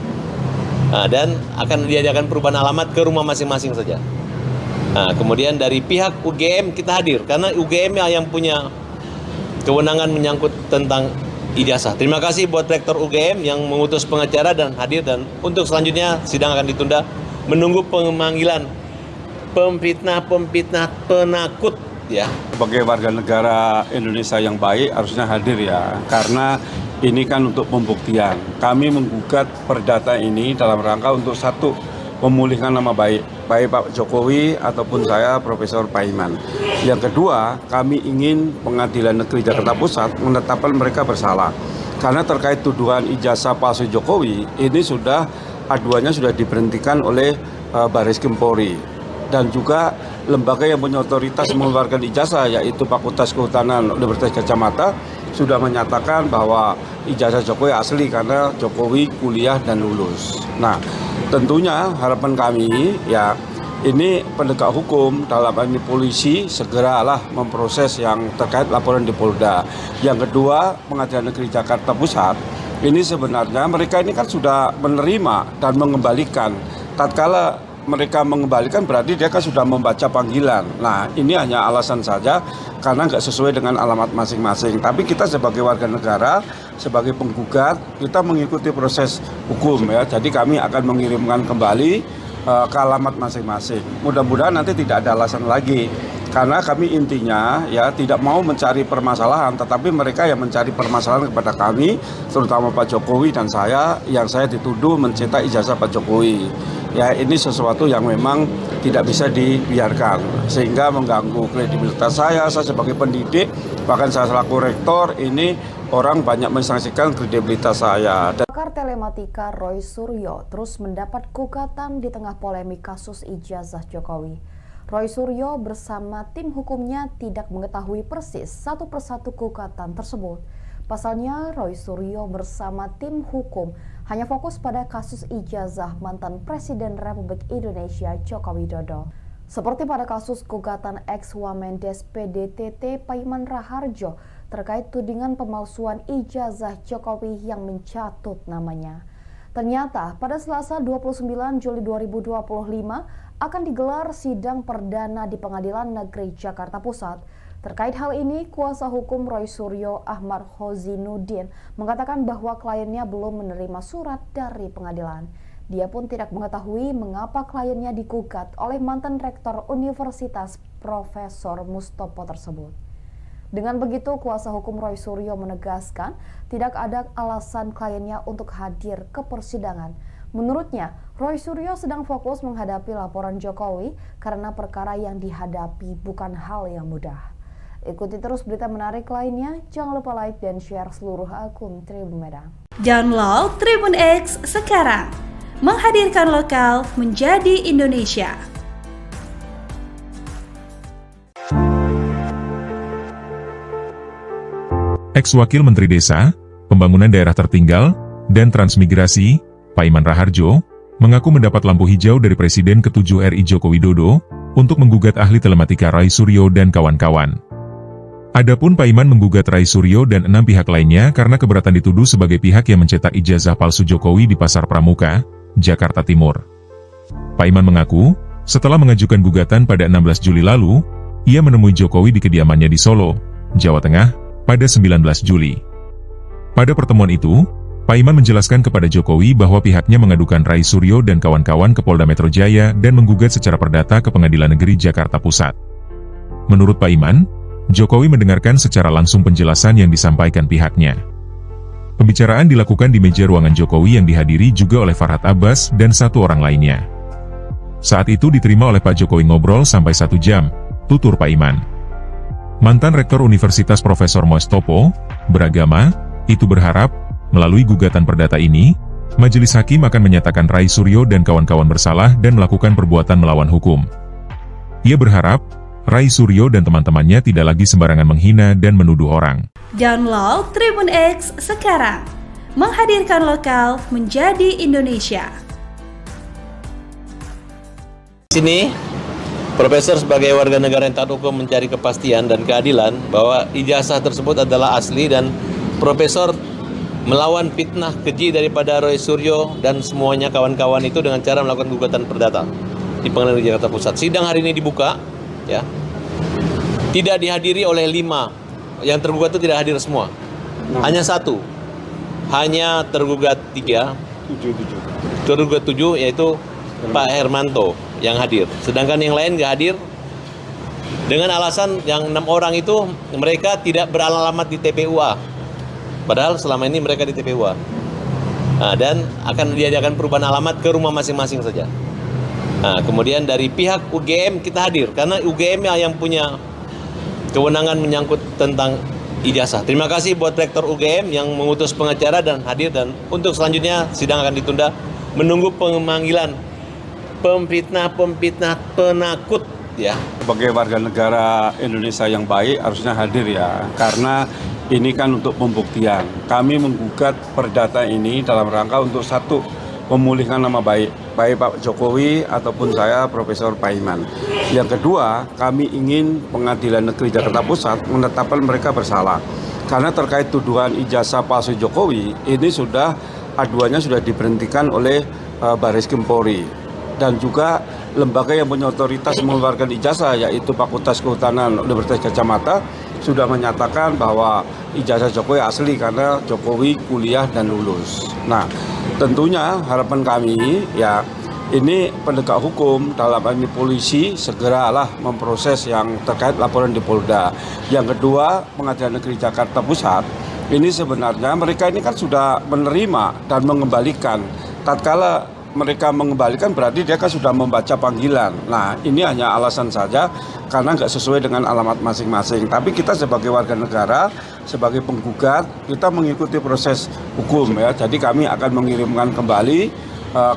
Nah, dan akan diadakan perubahan alamat ke rumah masing-masing saja. Nah, kemudian dari pihak UGM kita hadir karena UGM yang punya kewenangan menyangkut tentang ijazah. Terima kasih buat Rektor UGM yang mengutus pengacara dan hadir, dan untuk selanjutnya sidang akan ditunda menunggu pemanggilan pemfitnah penakut ya. Sebagai warga negara Indonesia yang baik harusnya hadir ya, karena ini kan untuk pembuktian. Kami menggugat perdata ini dalam rangka untuk satu, memulihkan nama baik Pak Jokowi ataupun saya Profesor Paiman. Yang kedua, kami ingin Pengadilan Negeri Jakarta Pusat menetapkan mereka bersalah. Karena terkait tuduhan ijazah palsu Jokowi, ini sudah aduannya sudah diberhentikan oleh Barreskrim Polri. Dan juga lembaga yang punya otoritas mengeluarkan ijazah, yaitu Fakultas Kehutanan Universitas Gadjah Mada, sudah menyatakan bahwa ijazah Jokowi asli karena Jokowi kuliah dan lulus. Nah, tentunya harapan kami ya, ini penegak hukum dalam hal ini polisi segeralah memproses yang terkait laporan di Polda. Yang kedua, Pengadilan Negeri Jakarta Pusat ini sebenarnya mereka ini kan sudah menerima dan mengembalikan. Tatkala mereka mengembalikan berarti dia kan sudah membaca panggilan. Nah, ini hanya alasan saja karena nggak sesuai dengan alamat masing-masing. Tapi kita sebagai warga negara, sebagai penggugat, kita mengikuti proses hukum ya. Jadi kami akan mengirimkan kembali ke alamat masing-masing. Mudah-mudahan nanti tidak ada alasan lagi. Karena kami intinya ya tidak mau mencari permasalahan, tetapi mereka yang mencari permasalahan kepada kami, terutama Pak Jokowi dan saya, yang saya dituduh mencetak ijazah Pak Jokowi. Ya, ini sesuatu yang memang tidak bisa dibiarkan, sehingga mengganggu kredibilitas saya sebagai pendidik, bahkan saya selaku rektor, ini orang banyak mensanksikan kredibilitas saya. Pakar telematika Roy Suryo terus mendapat gugatan di tengah polemik kasus ijazah Jokowi. Roy Suryo bersama tim hukumnya tidak mengetahui persis satu persatu gugatan tersebut. Pasalnya, Roy Suryo bersama tim hukum hanya fokus pada kasus ijazah mantan Presiden Republik Indonesia Joko Widodo. Seperti pada kasus gugatan ex-Wamendes PDTT Paiman Raharjo terkait tudingan pemalsuan ijazah Jokowi yang mencatut namanya. Ternyata pada Selasa 29 Juli 2025 akan digelar sidang perdana di Pengadilan Negeri Jakarta Pusat. Terkait hal ini, kuasa hukum Roy Suryo Ahmad Khozinuddin mengatakan bahwa kliennya belum menerima surat dari pengadilan. Dia pun tidak mengetahui mengapa kliennya digugat oleh mantan rektor Universitas Profesor Mustopo tersebut. Dengan begitu, kuasa hukum Roy Suryo menegaskan tidak ada alasan kliennya untuk hadir ke persidangan. Menurutnya, Roy Suryo sedang fokus menghadapi laporan Jokowi karena perkara yang dihadapi bukan hal yang mudah. Ikuti terus berita menarik lainnya, jangan lupa like dan share seluruh akun Tribun Medan. Download Tribun X sekarang, menghadirkan lokal menjadi Indonesia. Ex-Wakil Menteri Desa, Pembangunan Daerah Tertinggal, dan Transmigrasi, Paiman Raharjo, mengaku mendapat lampu hijau dari Presiden ke-7 RI Joko Widodo untuk menggugat ahli telematika Roy Suryo dan kawan-kawan. Adapun Paiman menggugat Roy Suryo dan 6 pihak lainnya karena keberatan dituduh sebagai pihak yang mencetak ijazah palsu Jokowi di Pasar Pramuka, Jakarta Timur. Paiman mengaku, setelah mengajukan gugatan pada 16 Juli lalu, ia menemui Jokowi di kediamannya di Solo, Jawa Tengah, pada 19 Juli. Pada pertemuan itu, Paiman menjelaskan kepada Jokowi bahwa pihaknya mengadukan Roy Suryo dan kawan-kawan ke Polda Metro Jaya dan menggugat secara perdata ke Pengadilan Negeri Jakarta Pusat. Menurut Paiman, Jokowi mendengarkan secara langsung penjelasan yang disampaikan pihaknya. Pembicaraan dilakukan di meja ruangan Jokowi yang dihadiri juga oleh Farhad Abbas dan 1 orang lainnya. Saat itu diterima oleh Pak Jokowi ngobrol sampai 1 jam, tutur Paiman. Mantan Rektor Universitas Profesor Mustopo beragama, itu berharap, melalui gugatan perdata ini, Majelis Hakim akan menyatakan Roy Suryo dan kawan-kawan bersalah dan melakukan perbuatan melawan hukum. Ia berharap, Roy Suryo dan teman-temannya tidak lagi sembarangan menghina dan menuduh orang. Download Tribun X sekarang, menghadirkan lokal menjadi Indonesia. Sini, Profesor sebagai warga negara yang taat hukum mencari kepastian dan keadilan bahwa ijazah tersebut adalah asli dan Profesor melawan fitnah keji daripada Roy Suryo dan semuanya kawan-kawan itu dengan cara melakukan gugatan perdata di Pengadilan Negeri Jakarta Pusat. Sidang hari ini dibuka, ya, tidak dihadiri oleh 5 yang tergugat itu, tidak hadir semua, hanya 1, hanya tergugat 3, tergugat 7 yaitu Pak Hermanto yang hadir, sedangkan yang lain nggak hadir dengan alasan yang 6 orang itu mereka tidak beralamat di TPUA, padahal selama ini mereka di TPUA. Nah, dan akan diadakan perubahan alamat ke rumah masing-masing saja. Nah, kemudian dari pihak UGM kita hadir karena UGM yang punya kewenangan menyangkut tentang ijazah. Terima kasih buat Rektor UGM yang mengutus pengacara dan hadir, dan untuk selanjutnya sidang akan ditunda menunggu pemanggilan pemfitnah penakut, ya. Sebagai warga negara Indonesia yang baik harusnya hadir ya, karena ini kan untuk pembuktian. Kami menggugat perdata ini dalam rangka untuk satu, memulihkan nama baik Pak Jokowi ataupun saya Profesor Paiman. Yang kedua, kami ingin Pengadilan Negeri Jakarta Pusat menetapkan mereka bersalah. Karena terkait tuduhan ijazah palsu Jokowi, ini aduannya sudah diberhentikan oleh Barreskrim Polri. Dan juga lembaga yang punya otoritas mengeluarkan ijazah, yaitu Fakultas Kehutanan Universitas Gadjah Mada, sudah menyatakan bahwa ijazah Jokowi asli karena Jokowi kuliah dan lulus. Nah, tentunya harapan kami ya, ini penegak hukum dalam ini polisi segeralah memproses yang terkait laporan di Polda. Yang kedua, Pengadilan Negeri Jakarta Pusat ini sebenarnya mereka ini kan sudah menerima dan mengembalikan. Tatkala mereka mengembalikan berarti dia kan sudah membaca panggilan. Nah, ini hanya alasan saja karena nggak sesuai dengan alamat masing-masing. Tapi kita sebagai warga negara, sebagai penggugat, kita mengikuti proses hukum ya. Jadi kami akan mengirimkan kembali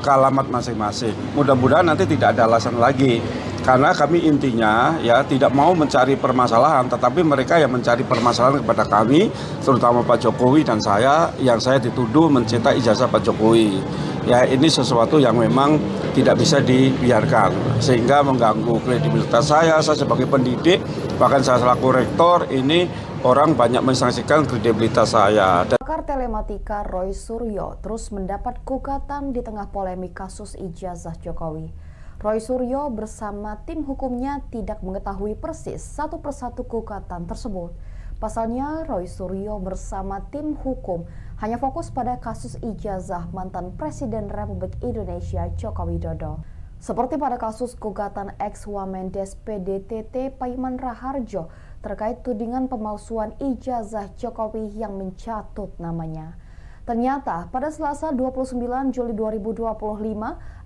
ke alamat masing-masing. Mudah-mudahan nanti tidak ada alasan lagi. Karena kami intinya ya tidak mau mencari permasalahan, tetapi mereka yang mencari permasalahan kepada kami, terutama Pak Jokowi dan saya, yang saya dituduh mencetak ijazah Pak Jokowi. Ya, ini sesuatu yang memang tidak bisa dibiarkan, sehingga mengganggu kredibilitas saya sebagai pendidik, bahkan saya selaku rektor, ini orang banyak mensanksikan kredibilitas saya. Pakar telematika Roy Suryo terus mendapat gugatan di tengah polemik kasus ijazah Jokowi. Roy Suryo bersama tim hukumnya tidak mengetahui persis satu persatu gugatan tersebut. Pasalnya, Roy Suryo bersama tim hukum hanya fokus pada kasus ijazah mantan Presiden Republik Indonesia Joko Widodo. Seperti pada kasus gugatan ex-Wamendes PDTT Paiman Raharjo terkait tudingan pemalsuan ijazah Jokowi yang mencatut namanya. Ternyata pada Selasa 29 Juli 2025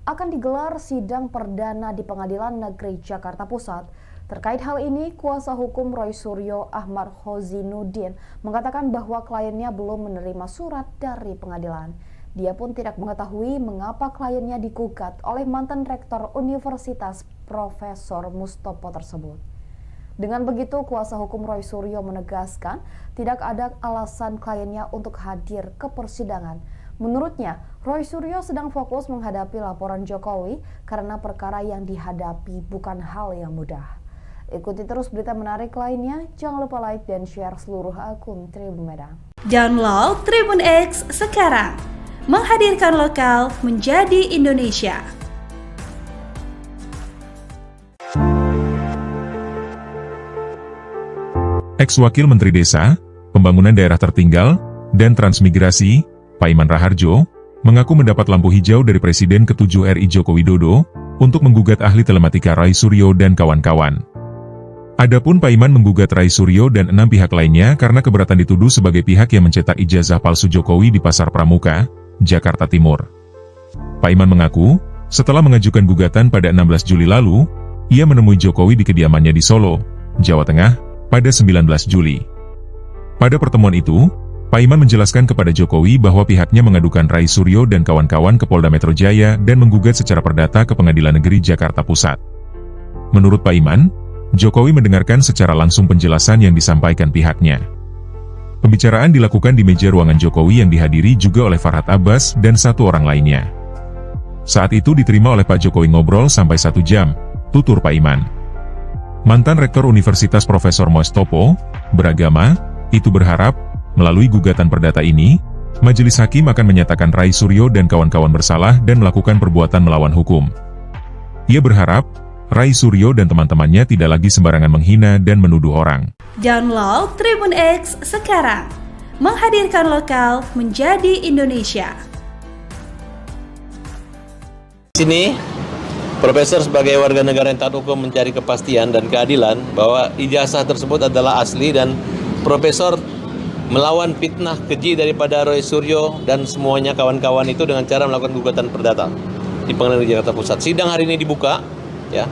akan digelar sidang perdana di Pengadilan Negeri Jakarta Pusat. Terkait hal ini, kuasa hukum Roy Suryo Ahmad Khozinuddin mengatakan bahwa kliennya belum menerima surat dari pengadilan. Dia pun tidak mengetahui mengapa kliennya digugat oleh mantan rektor Universitas Profesor Mustopo tersebut. Dengan begitu, kuasa hukum Roy Suryo menegaskan tidak ada alasan kliennya untuk hadir ke persidangan. Menurutnya, Roy Suryo sedang fokus menghadapi laporan Jokowi karena perkara yang dihadapi bukan hal yang mudah. Ikuti terus berita menarik lainnya, jangan lupa like dan share seluruh akun Tribun Medan. Download Tribun X sekarang, menghadirkan lokal menjadi Indonesia. Ex-Wakil Menteri Desa, Pembangunan Daerah Tertinggal, dan Transmigrasi, Paiman Raharjo, mengaku mendapat lampu hijau dari Presiden ke-7 RI Joko Widodo untuk menggugat ahli telematika Roy Suryo dan kawan-kawan. Adapun Paiman menggugat Roy Suryo dan 6 pihak lainnya karena keberatan dituduh sebagai pihak yang mencetak ijazah palsu Jokowi di Pasar Pramuka, Jakarta Timur. Paiman mengaku, setelah mengajukan gugatan pada 16 Juli lalu, ia menemui Jokowi di kediamannya di Solo, Jawa Tengah, pada 19 Juli. Pada pertemuan itu, Paiman menjelaskan kepada Jokowi bahwa pihaknya mengadukan Roy Suryo dan kawan-kawan ke Polda Metro Jaya dan menggugat secara perdata ke Pengadilan Negeri Jakarta Pusat. Menurut Paiman, Jokowi mendengarkan secara langsung penjelasan yang disampaikan pihaknya. Pembicaraan dilakukan di meja ruangan Jokowi yang dihadiri juga oleh Farhad Abbas dan 1 orang lainnya. Saat itu diterima oleh Pak Jokowi ngobrol sampai 1 jam, tutur Paiman. Mantan Rektor Universitas Profesor Mustopo, beragama, itu berharap, melalui gugatan perdata ini, Majelis Hakim akan menyatakan Rai Suryo dan kawan-kawan bersalah dan melakukan perbuatan melawan hukum. Ia berharap, Rai Suryo dan teman-temannya tidak lagi sembarangan menghina dan menuduh orang. Download Tribun X sekarang, menghadirkan lokal menjadi Indonesia. Di sini, Profesor sebagai warga negara yang taat hukum mencari kepastian dan keadilan bahwa ijazah tersebut adalah asli dan Profesor melawan fitnah keji daripada Roy Suryo dan semuanya kawan-kawan itu dengan cara melakukan gugatan perdata di Pengadilan Negeri Jakarta Pusat. Sidang hari ini dibuka, ya,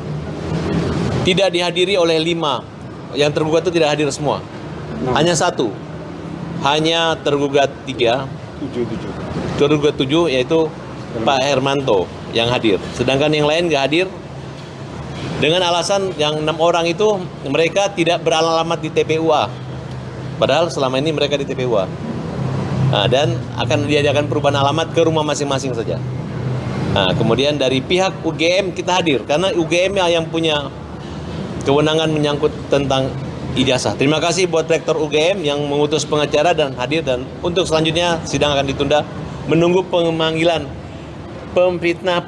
tidak dihadiri oleh 5, yang tergugat itu tidak hadir semua, hanya 1, hanya tergugat 3, tergugat 7 yaitu Pak Hermanto yang hadir, sedangkan yang lain nggak hadir dengan alasan yang 6 orang itu mereka tidak beralamat di TPUA, padahal selama ini mereka di TPUA. Nah, dan akan diadakan perubahan alamat ke rumah masing-masing saja. Nah, kemudian dari pihak UGM kita hadir karena UGM yang punya kewenangan menyangkut tentang ijazah. Terima kasih buat Rektor UGM yang mengutus pengacara dan hadir, dan untuk selanjutnya sidang akan ditunda menunggu pemanggilan pemfitnah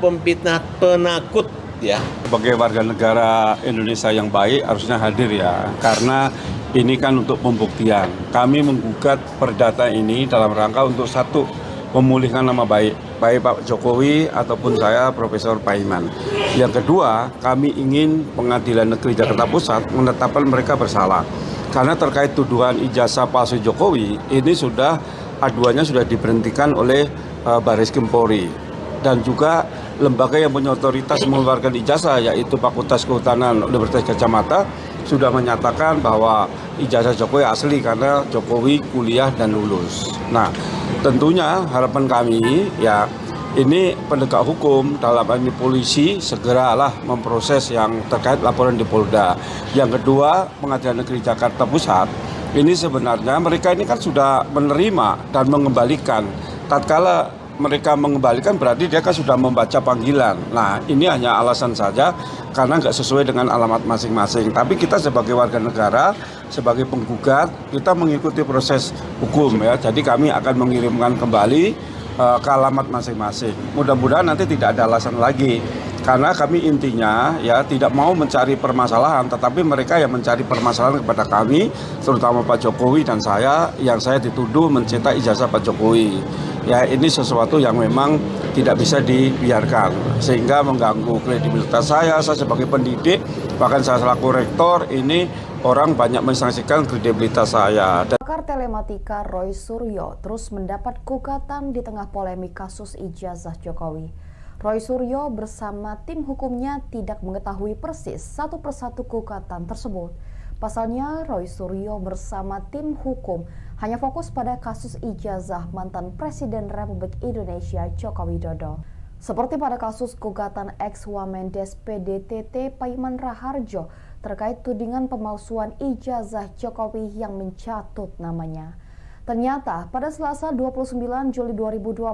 penakut, ya. Sebagai warga negara Indonesia yang baik harusnya hadir ya, karena ini kan untuk pembuktian. Kami menggugat perdata ini dalam rangka untuk satu, memulihkan nama baik Pak Jokowi ataupun saya Profesor Paiman. Yang kedua, kami ingin Pengadilan Negeri Jakarta Pusat menetapkan mereka bersalah. Karena terkait tuduhan ijazah palsu Jokowi, ini sudah aduannya sudah diberhentikan oleh Bareskrim Polri. Dan juga lembaga yang punya otoritas mengeluarkan ijazah, yaitu Fakultas Kehutanan Universitas Gadjah Mada, sudah menyatakan bahwa ijazah Jokowi asli karena Jokowi kuliah dan lulus. Nah, tentunya harapan kami ya, ini penegak hukum dalam hal ini polisi segeralah memproses yang terkait laporan di Polda. Yang kedua, Pengadilan Negeri Jakarta Pusat ini sebenarnya mereka ini kan sudah menerima dan mengembalikan. Tatkala mereka mengembalikan berarti dia kan sudah membaca panggilan. Nah, ini hanya alasan saja karena nggak sesuai dengan alamat masing-masing. Tapi kita sebagai warga negara, sebagai penggugat, kita mengikuti proses hukum ya. Jadi kami akan mengirimkan kembali ke alamat masing-masing. Mudah-mudahan nanti tidak ada alasan lagi. Karena kami intinya ya tidak mau mencari permasalahan, tetapi mereka yang mencari permasalahan kepada kami, terutama Pak Jokowi dan saya, yang saya dituduh mencetak ijazah Pak Jokowi. Ya, ini sesuatu yang memang tidak bisa dibiarkan, sehingga mengganggu kredibilitas saya sebagai pendidik, bahkan saya selaku rektor, ini orang banyak mensanksikan kredibilitas saya. Pakar telematika Roy Suryo terus mendapat gugatan di tengah polemik kasus ijazah Jokowi. Roy Suryo bersama tim hukumnya tidak mengetahui persis satu persatu gugatan tersebut. Pasalnya, Roy Suryo bersama tim hukum hanya fokus pada kasus ijazah mantan Presiden Republik Indonesia Joko Widodo. Seperti pada kasus gugatan ex-Wamendes PDTT Paiman Raharjo terkait tudingan pemalsuan ijazah Jokowi yang mencatut namanya. Ternyata pada Selasa 29 Juli 2025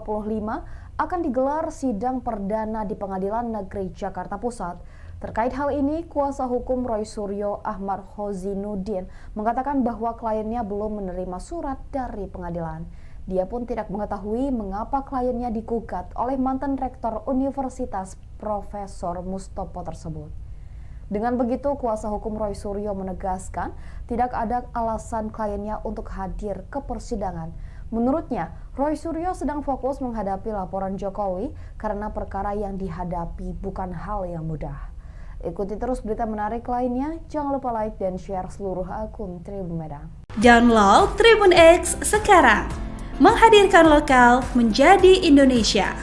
akan digelar sidang perdana di Pengadilan Negeri Jakarta Pusat. Terkait hal ini, kuasa hukum Roy Suryo Ahmad Hozinuddin mengatakan bahwa kliennya belum menerima surat dari pengadilan. Dia pun tidak mengetahui mengapa kliennya digugat oleh mantan Rektor Universitas Profesor Mustopo tersebut. Dengan begitu, kuasa hukum Roy Suryo menegaskan tidak ada alasan kliennya untuk hadir ke persidangan. Menurutnya, Roy Suryo sedang fokus menghadapi laporan Jokowi karena perkara yang dihadapi bukan hal yang mudah. Ikuti terus berita menarik lainnya, jangan lupa like dan share seluruh akun Tribun Medan. Download Tribun X sekarang, menghadirkan lokal menjadi Indonesia.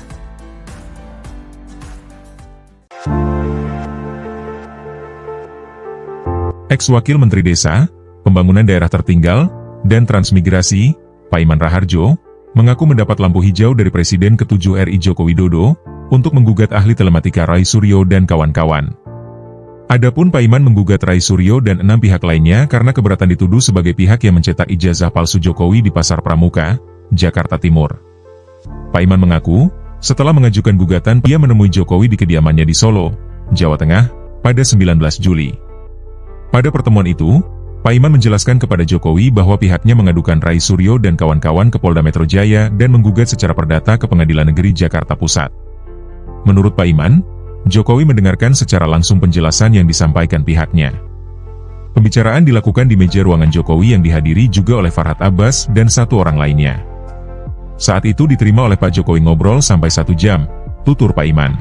Ex-Wakil Menteri Desa, Pembangunan Daerah Tertinggal, dan Transmigrasi, Paiman Raharjo, mengaku mendapat lampu hijau dari Presiden ke-7 RI Joko Widodo untuk menggugat ahli telematika Rai Suryo dan kawan-kawan. Adapun Paiman menggugat Rai Suryo dan 6 pihak lainnya karena keberatan dituduh sebagai pihak yang mencetak ijazah palsu Jokowi di Pasar Pramuka, Jakarta Timur. Paiman mengaku, setelah mengajukan gugatan, ia menemui Jokowi di kediamannya di Solo, Jawa Tengah, pada 19 Juli. Pada pertemuan itu, Paiman menjelaskan kepada Jokowi bahwa pihaknya mengadukan Rai Suryo dan kawan-kawan ke Polda Metro Jaya dan menggugat secara perdata ke Pengadilan Negeri Jakarta Pusat. Menurut Paiman, Jokowi mendengarkan secara langsung penjelasan yang disampaikan pihaknya. Pembicaraan dilakukan di meja ruangan Jokowi yang dihadiri juga oleh Farhad Abbas dan satu orang lainnya. Saat itu diterima oleh Pak Jokowi ngobrol sampai 1 jam, tutur Paiman.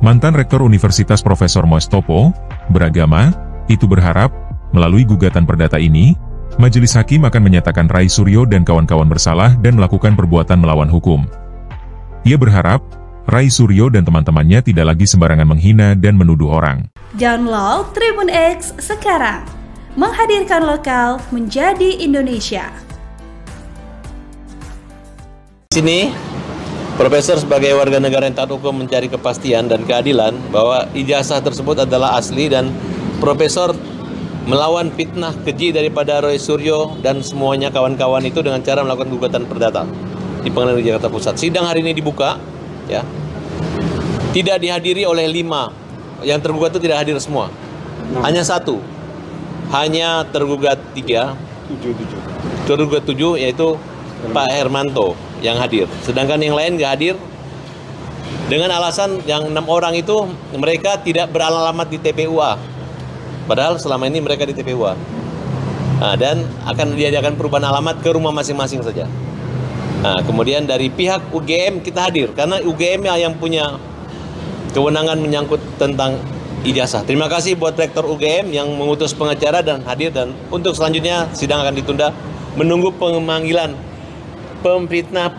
Mantan Rektor Universitas Profesor Mustopo beragama, itu berharap, melalui gugatan perdata ini, Majelis Hakim akan menyatakan Rai Suryo dan kawan-kawan bersalah dan melakukan perbuatan melawan hukum. Ia berharap, Rai Suryo dan teman-temannya tidak lagi sembarangan menghina dan menuduh orang. Download Tribun X sekarang, menghadirkan lokal menjadi Indonesia. Di sini, Profesor sebagai warga negara yang taat hukum mencari kepastian dan keadilan bahwa ijazah tersebut adalah asli dan Profesor melawan fitnah keji daripada Roy Suryo dan semuanya kawan-kawan itu dengan cara melakukan gugatan perdata di Pengadilan Negeri Jakarta Pusat. Sidang hari ini dibuka, ya, tidak dihadiri oleh 5, yang tergugat itu tidak hadir semua, hanya 1, hanya tergugat 3, tergugat 7 yaitu Pak Hermanto yang hadir, sedangkan yang lain nggak hadir dengan alasan yang 6 orang itu mereka tidak beralamat di TPUA, padahal selama ini mereka di TPUA. Dan akan diadakan perubahan alamat ke rumah masing-masing saja. Kemudian dari pihak UGM kita hadir karena UGM yang punya kewenangan menyangkut tentang ijazah. Terima kasih buat Rektor UGM yang mengutus pengacara dan hadir, dan untuk selanjutnya sidang akan ditunda menunggu pemanggilan pemfitnah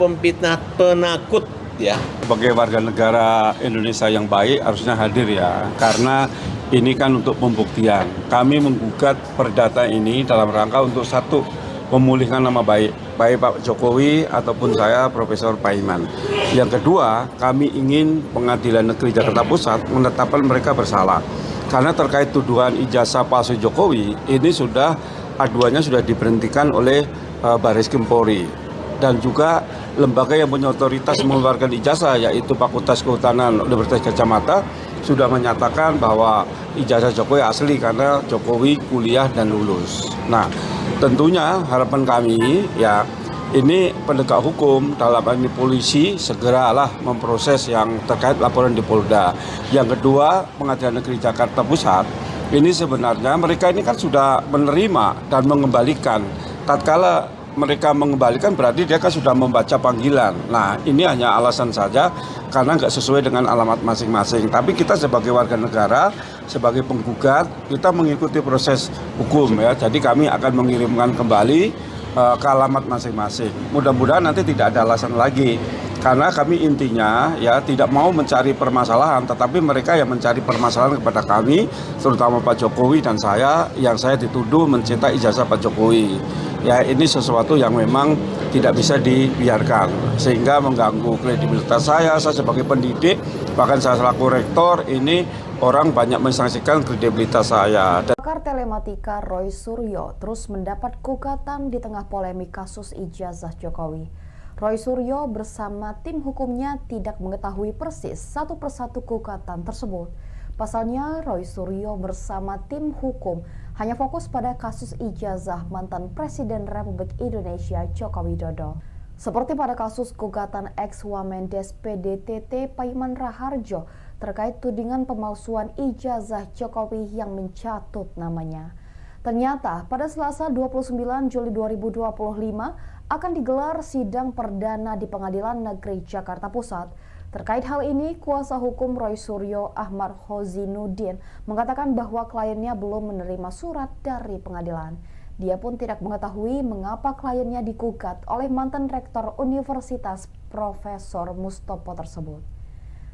penakut, ya. Sebagai warga negara Indonesia yang baik harusnya hadir ya, karena ini kan untuk pembuktian. Kami menggugat perdata ini dalam rangka untuk satu, memulihkan nama baik Pak Jokowi ataupun saya Profesor Paiman. Yang kedua, kami ingin Pengadilan Negeri Jakarta Pusat menetapkan mereka bersalah. Karena terkait tuduhan ijazah palsu Jokowi, ini aduannya sudah diberhentikan oleh Bareskrim Polri. Dan juga lembaga yang punya otoritas mengeluarkan ijazah, yaitu Fakultas Kehutanan Universitas Gadjah Mada, sudah menyatakan bahwa ijazah Jokowi asli karena Jokowi kuliah dan lulus. Nah, tentunya harapan kami ya, ini penegak hukum dalam hal ini polisi segeralah memproses yang terkait laporan di Polda. Yang kedua, Pengadilan Negeri Jakarta Pusat ini sebenarnya mereka ini kan sudah menerima dan mengembalikan. Tatkala mereka mengembalikan berarti dia kan sudah membaca panggilan. Nah, ini hanya alasan saja karena nggak sesuai dengan alamat masing-masing. Tapi kita sebagai warga negara, sebagai penggugat, kita mengikuti proses hukum ya. Jadi kami akan mengirimkan kembali ke alamat masing-masing. Mudah-mudahan nanti tidak ada alasan lagi. Karena kami intinya ya tidak mau mencari permasalahan, tetapi mereka yang mencari permasalahan kepada kami, terutama Pak Jokowi dan saya, yang saya dituduh mencetak ijazah Pak Jokowi. Ya, ini sesuatu yang memang tidak bisa dibiarkan, sehingga mengganggu kredibilitas saya sebagai pendidik, bahkan saya selaku rektor, ini orang banyak mensanksikan kredibilitas saya. Pakar telematika Roy Suryo terus mendapat gugatan di tengah polemik kasus ijazah Jokowi. Roy Suryo bersama tim hukumnya tidak mengetahui persis satu persatu gugatan tersebut. Pasalnya, Roy Suryo bersama tim hukum hanya fokus pada kasus ijazah mantan Presiden Republik Indonesia Joko Widodo. Seperti pada kasus gugatan ex-Wamendes PDTT Paiman Raharjo terkait tudingan pemalsuan ijazah Jokowi yang mencatut namanya. Ternyata pada Selasa 29 Juli 2025 akan digelar sidang perdana di Pengadilan Negeri Jakarta Pusat. Terkait hal ini, kuasa hukum Roy Suryo Ahmad Hozinuddin mengatakan bahwa kliennya belum menerima surat dari pengadilan. Dia pun tidak mengetahui mengapa kliennya digugat oleh mantan Rektor Universitas Profesor Mustopo tersebut.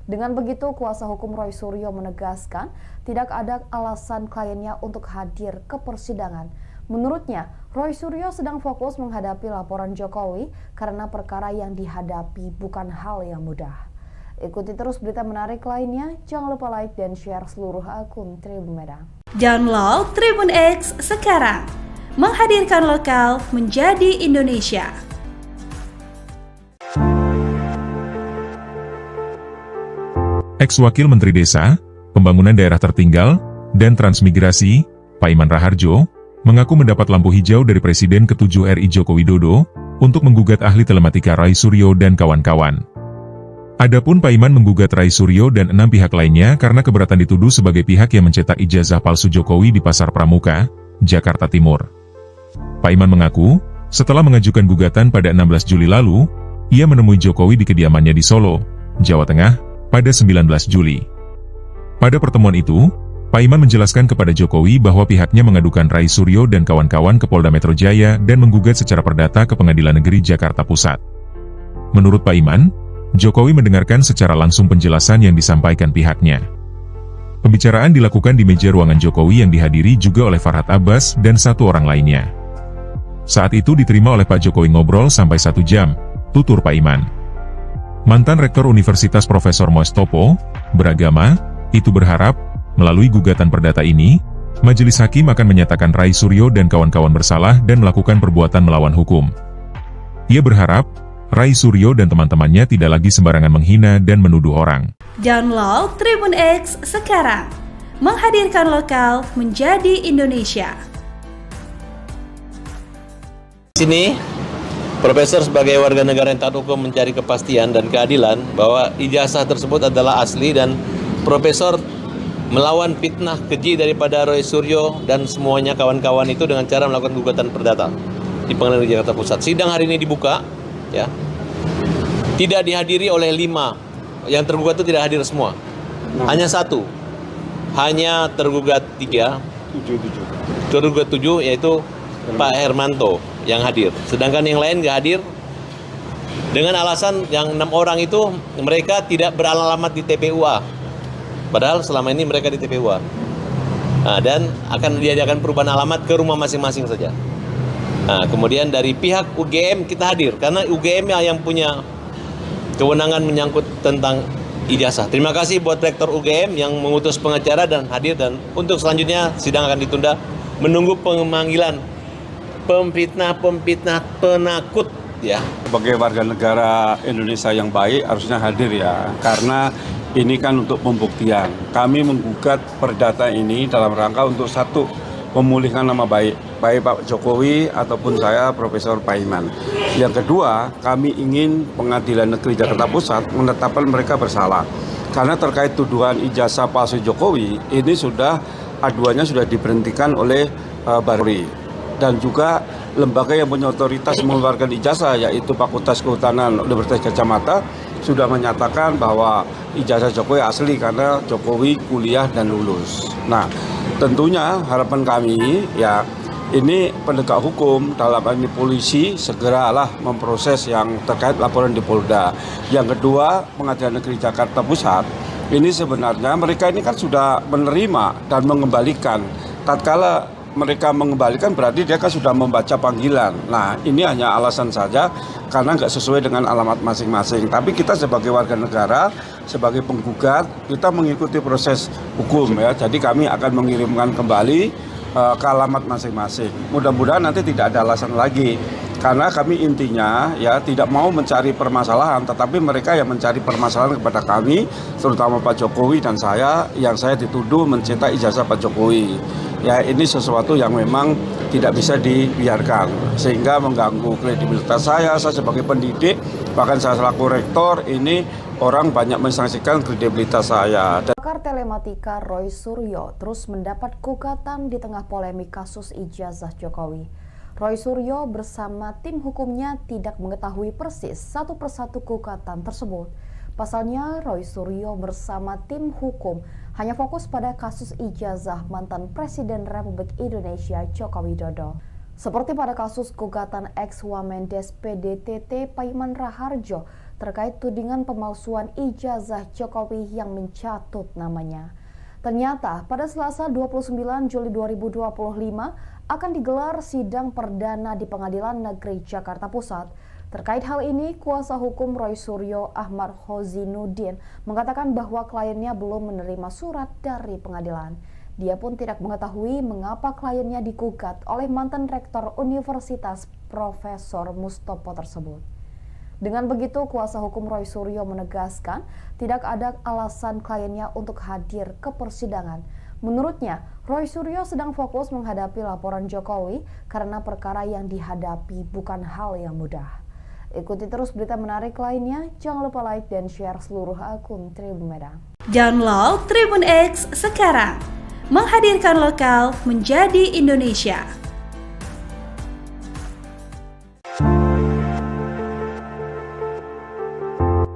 Dengan begitu, kuasa hukum Roy Suryo menegaskan tidak ada alasan kliennya untuk hadir ke persidangan. Menurutnya, Roy Suryo sedang fokus menghadapi laporan Jokowi karena perkara yang dihadapi bukan hal yang mudah. Ikuti terus berita menarik lainnya, jangan lupa like dan share seluruh akun Tribun Medan. Download Tribun X sekarang, menghadirkan lokal menjadi Indonesia. Ex-Wakil Menteri Desa, Pembangunan Daerah Tertinggal, dan Transmigrasi, Paiman Raharjo, mengaku mendapat lampu hijau dari Presiden ke-7 RI Joko Widodo untuk menggugat ahli telematika Roy Suryo dan kawan-kawan. Adapun Paiman menggugat Roy Suryo dan 6 pihak lainnya karena keberatan dituduh sebagai pihak yang mencetak ijazah palsu Jokowi di Pasar Pramuka, Jakarta Timur. Paiman mengaku, setelah mengajukan gugatan pada 16 Juli lalu, ia menemui Jokowi di kediamannya di Solo, Jawa Tengah, pada 19 Juli. Pada pertemuan itu, Paiman menjelaskan kepada Jokowi bahwa pihaknya mengadukan Roy Suryo dan kawan-kawan ke Polda Metro Jaya dan menggugat secara perdata ke Pengadilan Negeri Jakarta Pusat. Menurut Paiman, Jokowi mendengarkan secara langsung penjelasan yang disampaikan pihaknya. Pembicaraan dilakukan di meja ruangan Jokowi yang dihadiri juga oleh Farhad Abbas dan 1 orang lainnya. Saat itu diterima oleh Pak Jokowi ngobrol sampai 1 jam, tutur Paiman. Mantan Rektor Universitas Profesor Mustopo, beragama, itu berharap, melalui gugatan perdata ini, Majelis Hakim akan menyatakan Roy Suryo dan kawan-kawan bersalah dan melakukan perbuatan melawan hukum. Ia berharap, Roy Suryo dan teman-temannya tidak lagi sembarangan menghina dan menuduh orang. Download Tribun X sekarang, menghadirkan lokal menjadi Indonesia. Di sini, Profesor sebagai warga negara yang taat hukum mencari kepastian dan keadilan bahwa ijazah tersebut adalah asli dan Profesor melawan fitnah keji daripada Roy Suryo dan semuanya kawan-kawan itu dengan cara melakukan gugatan perdata di Pengadilan Negeri Jakarta Pusat. Sidang hari ini dibuka, ya, tidak dihadiri oleh 5, yang tergugat itu tidak hadir semua, hanya 1, hanya tergugat 3, tergugat 7 yaitu Pak Hermanto yang hadir, sedangkan yang lain nggak hadir dengan alasan yang 6 orang itu mereka tidak beralamat di TPUA. Padahal selama ini mereka di TPUA. Nah, dan akan diadakan perubahan alamat ke rumah masing-masing saja. Nah, kemudian dari pihak UGM kita hadir, karena UGM yang punya kewenangan menyangkut tentang ijazah. Terima kasih buat Rektor UGM yang mengutus pengacara dan hadir, dan untuk selanjutnya sidang akan ditunda menunggu pemanggilan pemfitnah penakut, ya. Sebagai warga negara Indonesia yang baik harusnya hadir ya, karena ini kan untuk pembuktian. Kami menggugat perdata ini dalam rangka untuk 1, memulihkan nama baik Pak Jokowi ataupun saya Profesor Paiman. Yang kedua, kami ingin Pengadilan Negeri Jakarta Pusat menetapkan mereka bersalah. Karena terkait tuduhan ijazah palsu Jokowi, ini sudah aduannya sudah diberhentikan oleh Barri. Dan juga lembaga yang punya otoritas mengeluarkan ijazah, yaitu Fakultas Kehutanan Universitas Gadjah Mada, sudah menyatakan bahwa ijazah Jokowi asli karena Jokowi kuliah dan lulus. Nah, tentunya harapan kami ya, ini penegak hukum dalam hal ini polisi segeralah memproses yang terkait laporan di Polda. Yang kedua, Pengadilan Negeri Jakarta Pusat ini sebenarnya mereka ini kan sudah menerima dan mengembalikan. Tatkala mereka mengembalikan berarti dia kan sudah membaca panggilan. Nah, ini hanya alasan saja karena nggak sesuai dengan alamat masing-masing. Tapi kita sebagai warga negara, sebagai penggugat, kita mengikuti proses hukum ya. Jadi kami akan mengirimkan kembali ke alamat masing-masing. Mudah-mudahan nanti tidak ada alasan lagi. Karena kami intinya ya tidak mau mencari permasalahan, tetapi mereka yang mencari permasalahan kepada kami, terutama Pak Jokowi dan saya, yang saya dituduh mencetak ijazah Pak Jokowi. Ya, ini sesuatu yang memang tidak bisa dibiarkan, sehingga mengganggu kredibilitas saya sebagai pendidik, bahkan saya selaku rektor, ini orang banyak mensanksikan kredibilitas saya. Pakar telematika Roy Suryo terus mendapat gugatan di tengah polemik kasus ijazah Jokowi. Roy Suryo bersama tim hukumnya tidak mengetahui persis satu persatu gugatan tersebut. Pasalnya, Roy Suryo bersama tim hukum hanya fokus pada kasus ijazah mantan Presiden Republik Indonesia Joko Widodo. Seperti pada kasus gugatan ex-Wamendes PDTT Paiman Raharjo terkait tudingan pemalsuan ijazah Jokowi yang mencatut namanya. Ternyata pada Selasa 29 Juli 2025 akan digelar sidang perdana di Pengadilan Negeri Jakarta Pusat. Terkait hal ini, kuasa hukum Roy Suryo Ahmad Hozinuddin mengatakan bahwa kliennya belum menerima surat dari pengadilan. Dia pun tidak mengetahui mengapa kliennya digugat oleh mantan rektor Universitas Profesor Mustopo tersebut. Dengan begitu, kuasa hukum Roy Suryo menegaskan tidak ada alasan kliennya untuk hadir ke persidangan. Menurutnya, Roy Suryo sedang fokus menghadapi laporan Jokowi karena perkara yang dihadapi bukan hal yang mudah. Ikuti terus berita menarik lainnya, jangan lupa like dan share seluruh akun Tribun Medan. Download Tribun X sekarang, menghadirkan lokal menjadi Indonesia.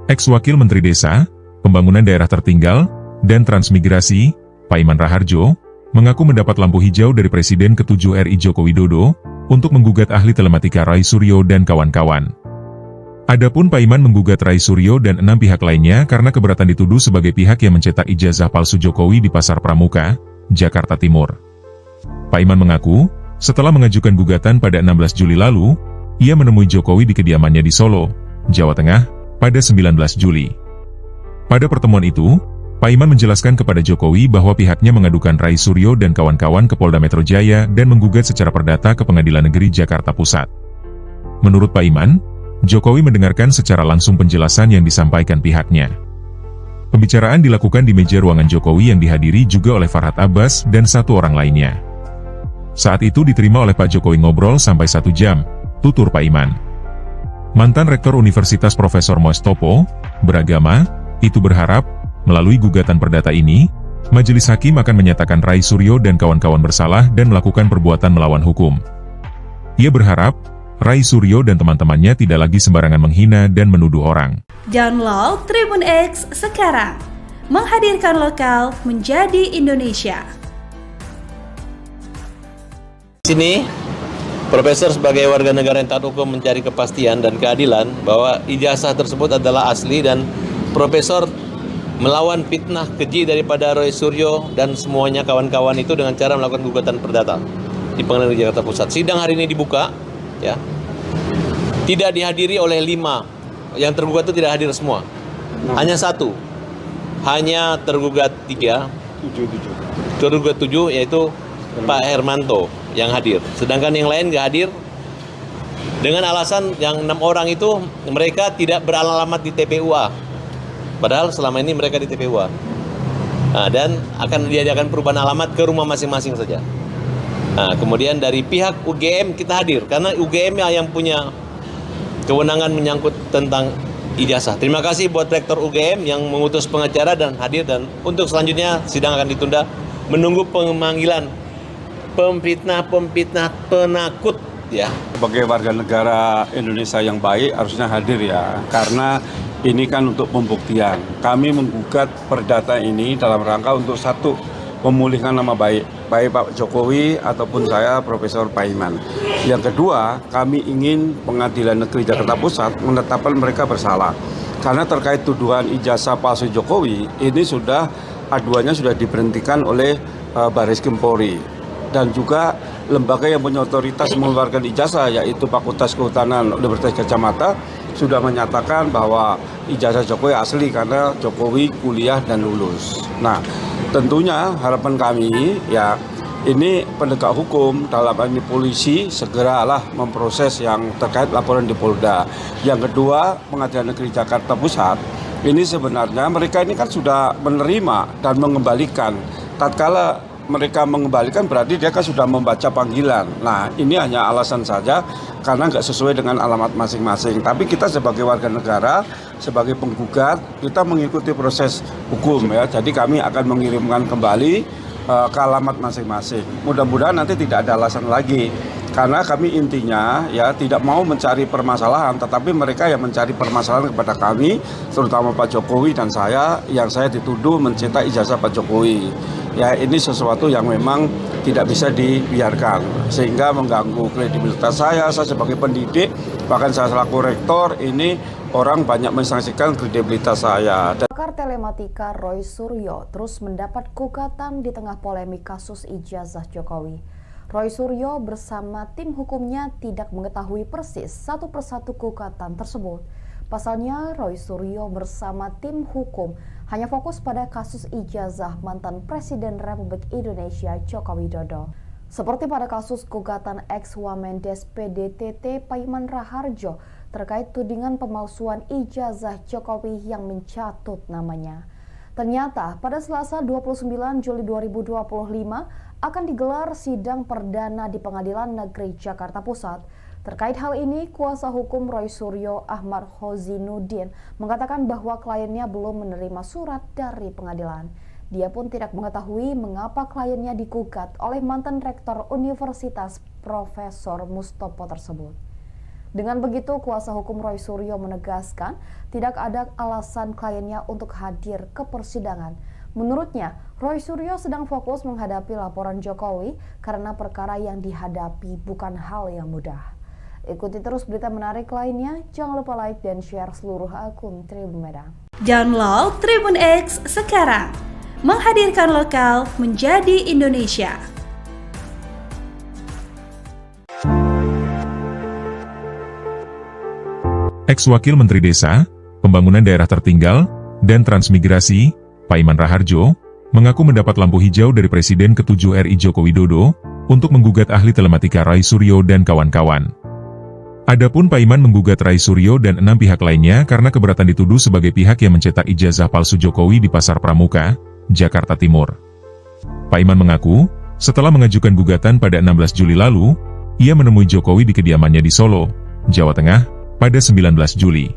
Ex-Wakil Menteri Desa, Pembangunan Daerah Tertinggal, dan Transmigrasi, Paiman Raharjo, mengaku mendapat lampu hijau dari Presiden ke-7 RI Joko Widodo untuk menggugat ahli telematika Roy Suryo dan kawan-kawan. Adapun Paiman menggugat Roy Suryo dan 6 pihak lainnya karena keberatan dituduh sebagai pihak yang mencetak ijazah palsu Jokowi di Pasar Pramuka, Jakarta Timur. Paiman mengaku, setelah mengajukan gugatan pada 16 Juli lalu, ia menemui Jokowi di kediamannya di Solo, Jawa Tengah, pada 19 Juli. Pada pertemuan itu, Paiman menjelaskan kepada Jokowi bahwa pihaknya mengadukan Roy Suryo dan kawan-kawan ke Polda Metro Jaya dan menggugat secara perdata ke Pengadilan Negeri Jakarta Pusat. Menurut Paiman, Jokowi mendengarkan secara langsung penjelasan yang disampaikan pihaknya. Pembicaraan dilakukan di meja ruangan Jokowi yang dihadiri juga oleh Farhad Abbas dan 1 orang lainnya. Saat itu diterima oleh Pak Jokowi ngobrol sampai 1 jam, tutur Paiman. Mantan Rektor Universitas Profesor Mustopo, beragama, itu berharap, melalui gugatan perdata ini, Majelis Hakim akan menyatakan Roy Suryo dan kawan-kawan bersalah dan melakukan perbuatan melawan hukum. Ia berharap, Roy Suryo dan teman-temannya tidak lagi sembarangan menghina dan menuduh orang. Download Tribun X sekarang, menghadirkan lokal menjadi Indonesia. Di sini, Profesor sebagai warga negara yang taat hukum mencari kepastian dan keadilan bahwa ijazah tersebut adalah asli dan Profesor melawan fitnah keji daripada Roy Suryo dan semuanya kawan-kawan itu dengan cara melakukan gugatan perdata di Pengadilan Negeri Jakarta Pusat. Sidang hari ini dibuka, ya, tidak dihadiri oleh 5 yang tergugat itu tidak hadir semua, hanya 1, hanya tergugat 3, tergugat 7 yaitu Pak Hermanto yang hadir, sedangkan yang lain nggak hadir dengan alasan yang 6 orang itu mereka tidak beralamat di TPUA, padahal selama ini mereka di TPUA. Nah, dan akan diadakan perubahan alamat ke rumah masing-masing saja. Nah, kemudian dari pihak UGM kita hadir, karena UGM yang punya kewenangan menyangkut tentang ijazah. Terima kasih buat Rektor UGM yang mengutus pengacara dan hadir, dan untuk selanjutnya sidang akan ditunda menunggu pemanggilan pemfitnah penakut, ya. Sebagai warga negara Indonesia yang baik harusnya hadir ya, karena ini kan untuk pembuktian. Kami menggugat perdata ini dalam rangka untuk satu, memulihkan nama baik Pak Jokowi ataupun saya Profesor Paiman. Yang kedua, kami ingin Pengadilan Negeri Jakarta Pusat menetapkan mereka bersalah. Karena terkait tuduhan ijazah palsu Jokowi, ini aduannya sudah diberhentikan oleh Bareskrim Polri. Dan juga lembaga yang punya otoritas mengeluarkan ijazah, yaitu Fakultas Kehutanan Universitas Gadjah Mada, sudah menyatakan bahwa ijazah Jokowi asli karena Jokowi kuliah dan lulus. Nah, tentunya harapan kami ya, ini penegak hukum dalam hal ini polisi segeralah memproses yang terkait laporan di Polda. Yang kedua, Pengadilan Negeri Jakarta Pusat ini sebenarnya mereka ini kan sudah menerima dan mengembalikan. Tatkala mereka mengembalikan berarti dia kan sudah membaca panggilan. Nah, ini hanya alasan saja karena nggak sesuai dengan alamat masing-masing. Tapi kita sebagai warga negara, sebagai penggugat, kita mengikuti proses hukum ya. Jadi kami akan mengirimkan kembali ke alamat masing-masing. Mudah-mudahan nanti tidak ada alasan lagi. Karena kami intinya ya tidak mau mencari permasalahan, tetapi mereka yang mencari permasalahan kepada kami, terutama Pak Jokowi dan saya, yang saya dituduh mencetak ijazah Pak Jokowi. Ya, ini sesuatu yang memang tidak bisa dibiarkan, sehingga mengganggu kredibilitas saya sebagai pendidik, bahkan saya selaku rektor, ini orang banyak mensanksikan kredibilitas saya. Pakar telematika Roy Suryo terus mendapat gugatan di tengah polemik kasus ijazah Jokowi. Roy Suryo bersama tim hukumnya tidak mengetahui persis satu persatu gugatan tersebut. Pasalnya, Roy Suryo bersama tim hukum hanya fokus pada kasus ijazah mantan Presiden Republik Indonesia Joko Widodo. Seperti pada kasus gugatan ex-Wamendes PDTT Paiman Raharjo terkait tudingan pemalsuan ijazah Jokowi yang mencatut namanya. Ternyata pada Selasa 29 Juli 2025 akan digelar sidang perdana di Pengadilan Negeri Jakarta Pusat. Terkait hal ini, kuasa hukum Roy Suryo Ahmad Khozinuddin mengatakan bahwa kliennya belum menerima surat dari pengadilan. Dia pun tidak mengetahui mengapa kliennya digugat oleh mantan rektor Universitas Profesor Mustopo tersebut. Dengan begitu, kuasa hukum Roy Suryo menegaskan tidak ada alasan kliennya untuk hadir ke persidangan. Menurutnya, Roy Suryo sedang fokus menghadapi laporan Jokowi karena perkara yang dihadapi bukan hal yang mudah. Ikuti terus berita menarik lainnya, jangan lupa like dan share seluruh akun Tribun Medan. Download Tribun X sekarang, menghadirkan lokal menjadi Indonesia. Ex-Wakil Menteri Desa, Pembangunan Daerah Tertinggal, dan Transmigrasi, Paiman Raharjo, mengaku mendapat lampu hijau dari Presiden ke-7 RI Joko Widodo untuk menggugat ahli telematika Roy Suryo dan kawan-kawan. Adapun Paiman menggugat Roy Suryo dan 6 pihak lainnya karena keberatan dituduh sebagai pihak yang mencetak ijazah palsu Jokowi di Pasar Pramuka, Jakarta Timur. Paiman mengaku, setelah mengajukan gugatan pada 16 Juli lalu, ia menemui Jokowi di kediamannya di Solo, Jawa Tengah, pada 19 Juli.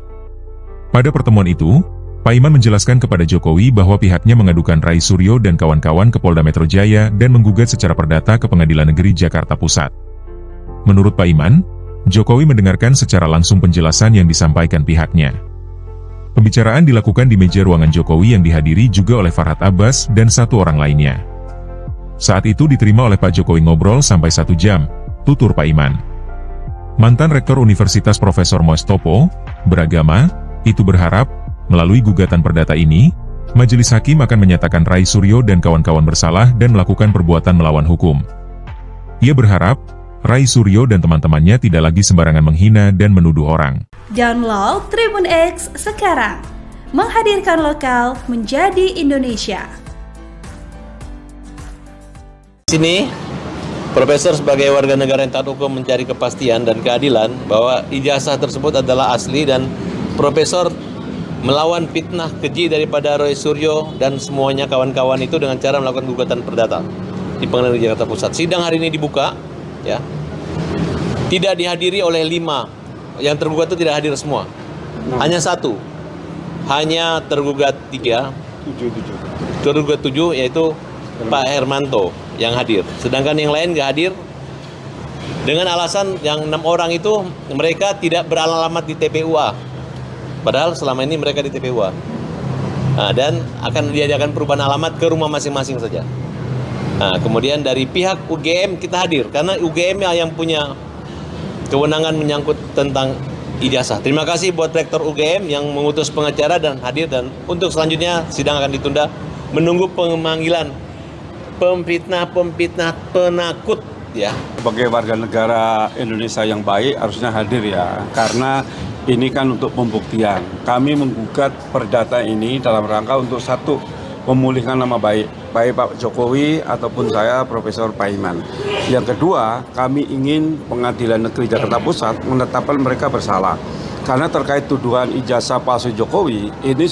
Pada pertemuan itu, Paiman menjelaskan kepada Jokowi bahwa pihaknya mengadukan Roy Suryo dan kawan-kawan ke Polda Metro Jaya dan menggugat secara perdata ke Pengadilan Negeri Jakarta Pusat. Menurut Paiman, Jokowi mendengarkan secara langsung penjelasan yang disampaikan pihaknya. Pembicaraan dilakukan di meja ruangan Jokowi yang dihadiri juga oleh Farhad Abbas dan 1 orang lainnya. Saat itu diterima oleh Pak Jokowi ngobrol sampai 1 jam, tutur Paiman. Mantan Rektor Universitas Profesor Mustopo beragama, itu berharap, melalui gugatan perdata ini, Majelis Hakim akan menyatakan Roy Suryo dan kawan-kawan bersalah dan melakukan perbuatan melawan hukum. Ia berharap, Roy Suryo dan teman-temannya tidak lagi sembarangan menghina dan menuduh orang. Download Tribun X sekarang, menghadirkan lokal menjadi Indonesia. Sini, Profesor sebagai warga negara yang taat hukum mencari kepastian dan keadilan bahwa ijazah tersebut adalah asli dan Profesor melawan fitnah keji daripada Roy Suryo dan semuanya kawan-kawan itu dengan cara melakukan gugatan perdata di Pengadilan Negeri Jakarta Pusat. Sidang hari ini dibuka, ya, tidak dihadiri oleh 5 yang tergugat itu tidak hadir semua, hanya 1, hanya tergugat 3, tergugat 7 yaitu Pak Hermanto yang hadir, sedangkan yang lain nggak hadir dengan alasan yang 6 orang itu mereka tidak beralamat di TPUA, padahal selama ini mereka di TPUA. Dan akan diadakan perubahan alamat ke rumah masing-masing saja. Kemudian dari pihak UGM kita hadir karena UGM yang punya kewenangan menyangkut tentang ijazah. Terima kasih buat Rektor UGM yang mengutus pengacara dan hadir, dan untuk selanjutnya sidang akan ditunda menunggu pemanggilan pemfitnah penakut, ya. Sebagai warga negara Indonesia yang baik harusnya hadir ya, karena ini kan untuk pembuktian. Kami menggugat perdata ini dalam rangka untuk 1, memulihkan nama baik Pak Jokowi ataupun saya Profesor Paiman. Yang kedua, kami ingin Pengadilan Negeri Jakarta Pusat menetapkan mereka bersalah. Karena terkait tuduhan ijazah palsu Jokowi, ini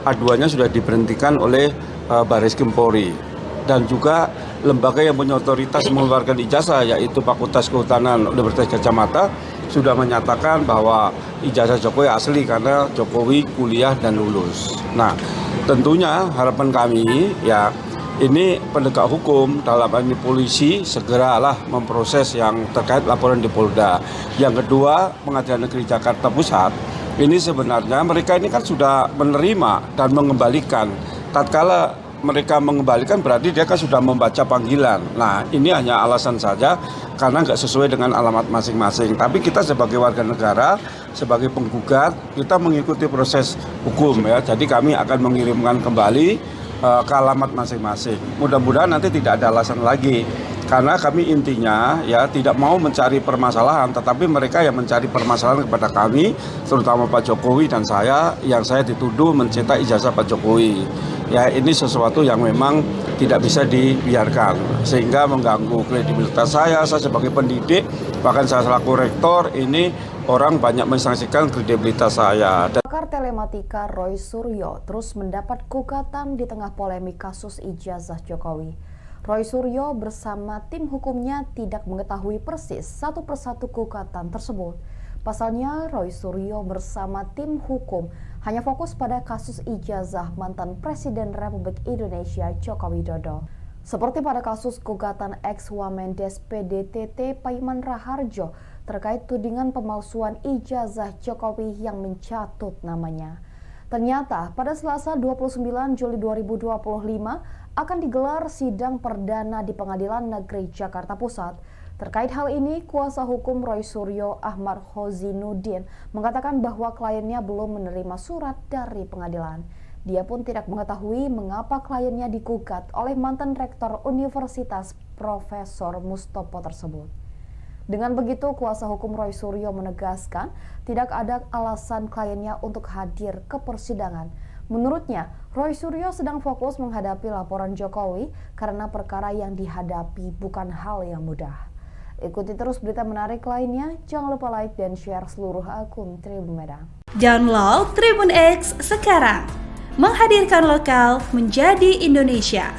aduannya sudah diberhentikan oleh Bareskrim Polri. Dan juga lembaga yang punya otoritas mengeluarkan ijazah, yaitu Fakultas Kehutanan Universitas Gadjah Mada, sudah menyatakan bahwa ijazah Jokowi asli karena Jokowi kuliah dan lulus. Nah, tentunya harapan kami ya, ini penegak hukum dalam hal ini polisi segeralah memproses yang terkait laporan di Polda. Yang kedua, Pengadilan Negeri Jakarta Pusat ini sebenarnya mereka ini kan sudah menerima dan mengembalikan. Tatkala mereka mengembalikan berarti dia kan sudah membaca panggilan. Nah, ini hanya alasan saja karena nggak sesuai dengan alamat masing-masing. Tapi kita sebagai warga negara, sebagai penggugat, kita mengikuti proses hukum ya. Jadi kami akan mengirimkan kembali ke alamat masing-masing. Mudah-mudahan nanti tidak ada alasan lagi. Karena kami intinya ya tidak mau mencari permasalahan, tetapi mereka yang mencari permasalahan kepada kami, terutama Pak Jokowi dan saya, yang saya dituduh mencetak ijazah Pak Jokowi. Ya, ini sesuatu yang memang tidak bisa dibiarkan, sehingga mengganggu kredibilitas saya sebagai pendidik, bahkan saya selaku rektor, ini orang banyak mensaksikan kredibilitas saya. Pakar Pakar telematika Roy Suryo terus mendapat gugatan di tengah polemik kasus ijazah Jokowi. Roy Suryo bersama tim hukumnya tidak mengetahui persis satu persatu gugatan tersebut. Pasalnya, Roy Suryo bersama tim hukum hanya fokus pada kasus ijazah mantan Presiden Republik Indonesia Joko Widodo. Seperti pada kasus gugatan ex-Wamendes PDTT Paiman Raharjo terkait tudingan pemalsuan ijazah Jokowi yang mencatut namanya. Ternyata pada Selasa 29 Juli 2025 akan digelar sidang perdana di Pengadilan Negeri Jakarta Pusat. Terkait hal ini, kuasa hukum Roy Suryo Ahmad Khozinuddin mengatakan bahwa kliennya belum menerima surat dari pengadilan. Dia pun tidak mengetahui mengapa kliennya digugat oleh mantan rektor Universitas Profesor Mustopo tersebut. Dengan begitu, kuasa hukum Roy Suryo menegaskan tidak ada alasan kliennya untuk hadir ke persidangan. Menurutnya, Roy Suryo sedang fokus menghadapi laporan Jokowi karena perkara yang dihadapi bukan hal yang mudah. Ikuti terus berita menarik lainnya, jangan lupa like dan share seluruh akun Tribun Medan. Download Tribun X sekarang, menghadirkan lokal menjadi Indonesia.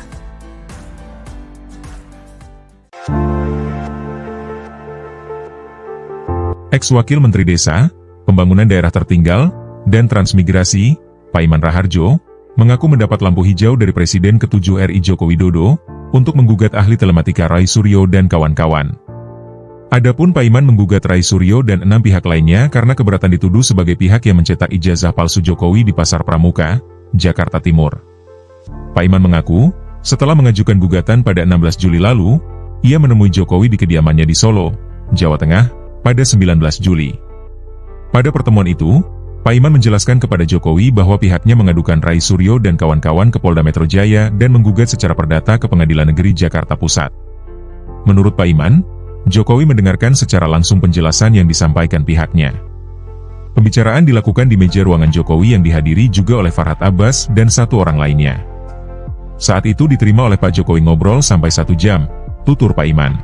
Ex-Wakil Menteri Desa, Pembangunan Daerah Tertinggal, dan Transmigrasi, Paiman Raharjo, mengaku mendapat lampu hijau dari Presiden ke-7 RI Joko Widodo untuk menggugat ahli telematika Roy Suryo dan kawan-kawan. Adapun Paiman menggugat Roy Suryo dan 6 pihak lainnya karena keberatan dituduh sebagai pihak yang mencetak ijazah palsu Jokowi di Pasar Pramuka, Jakarta Timur. Paiman mengaku, setelah mengajukan gugatan pada 16 Juli lalu, ia menemui Jokowi di kediamannya di Solo, Jawa Tengah, pada 19 Juli. Pada pertemuan itu, Paiman menjelaskan kepada Jokowi bahwa pihaknya mengadukan Roy Suryo dan kawan-kawan ke Polda Metro Jaya dan menggugat secara perdata ke Pengadilan Negeri Jakarta Pusat. Menurut Paiman, Jokowi mendengarkan secara langsung penjelasan yang disampaikan pihaknya. Pembicaraan dilakukan di meja ruangan Jokowi yang dihadiri juga oleh Farhad Abbas dan 1 orang lainnya. Saat itu diterima oleh Pak Jokowi ngobrol sampai 1 jam, tutur Paiman.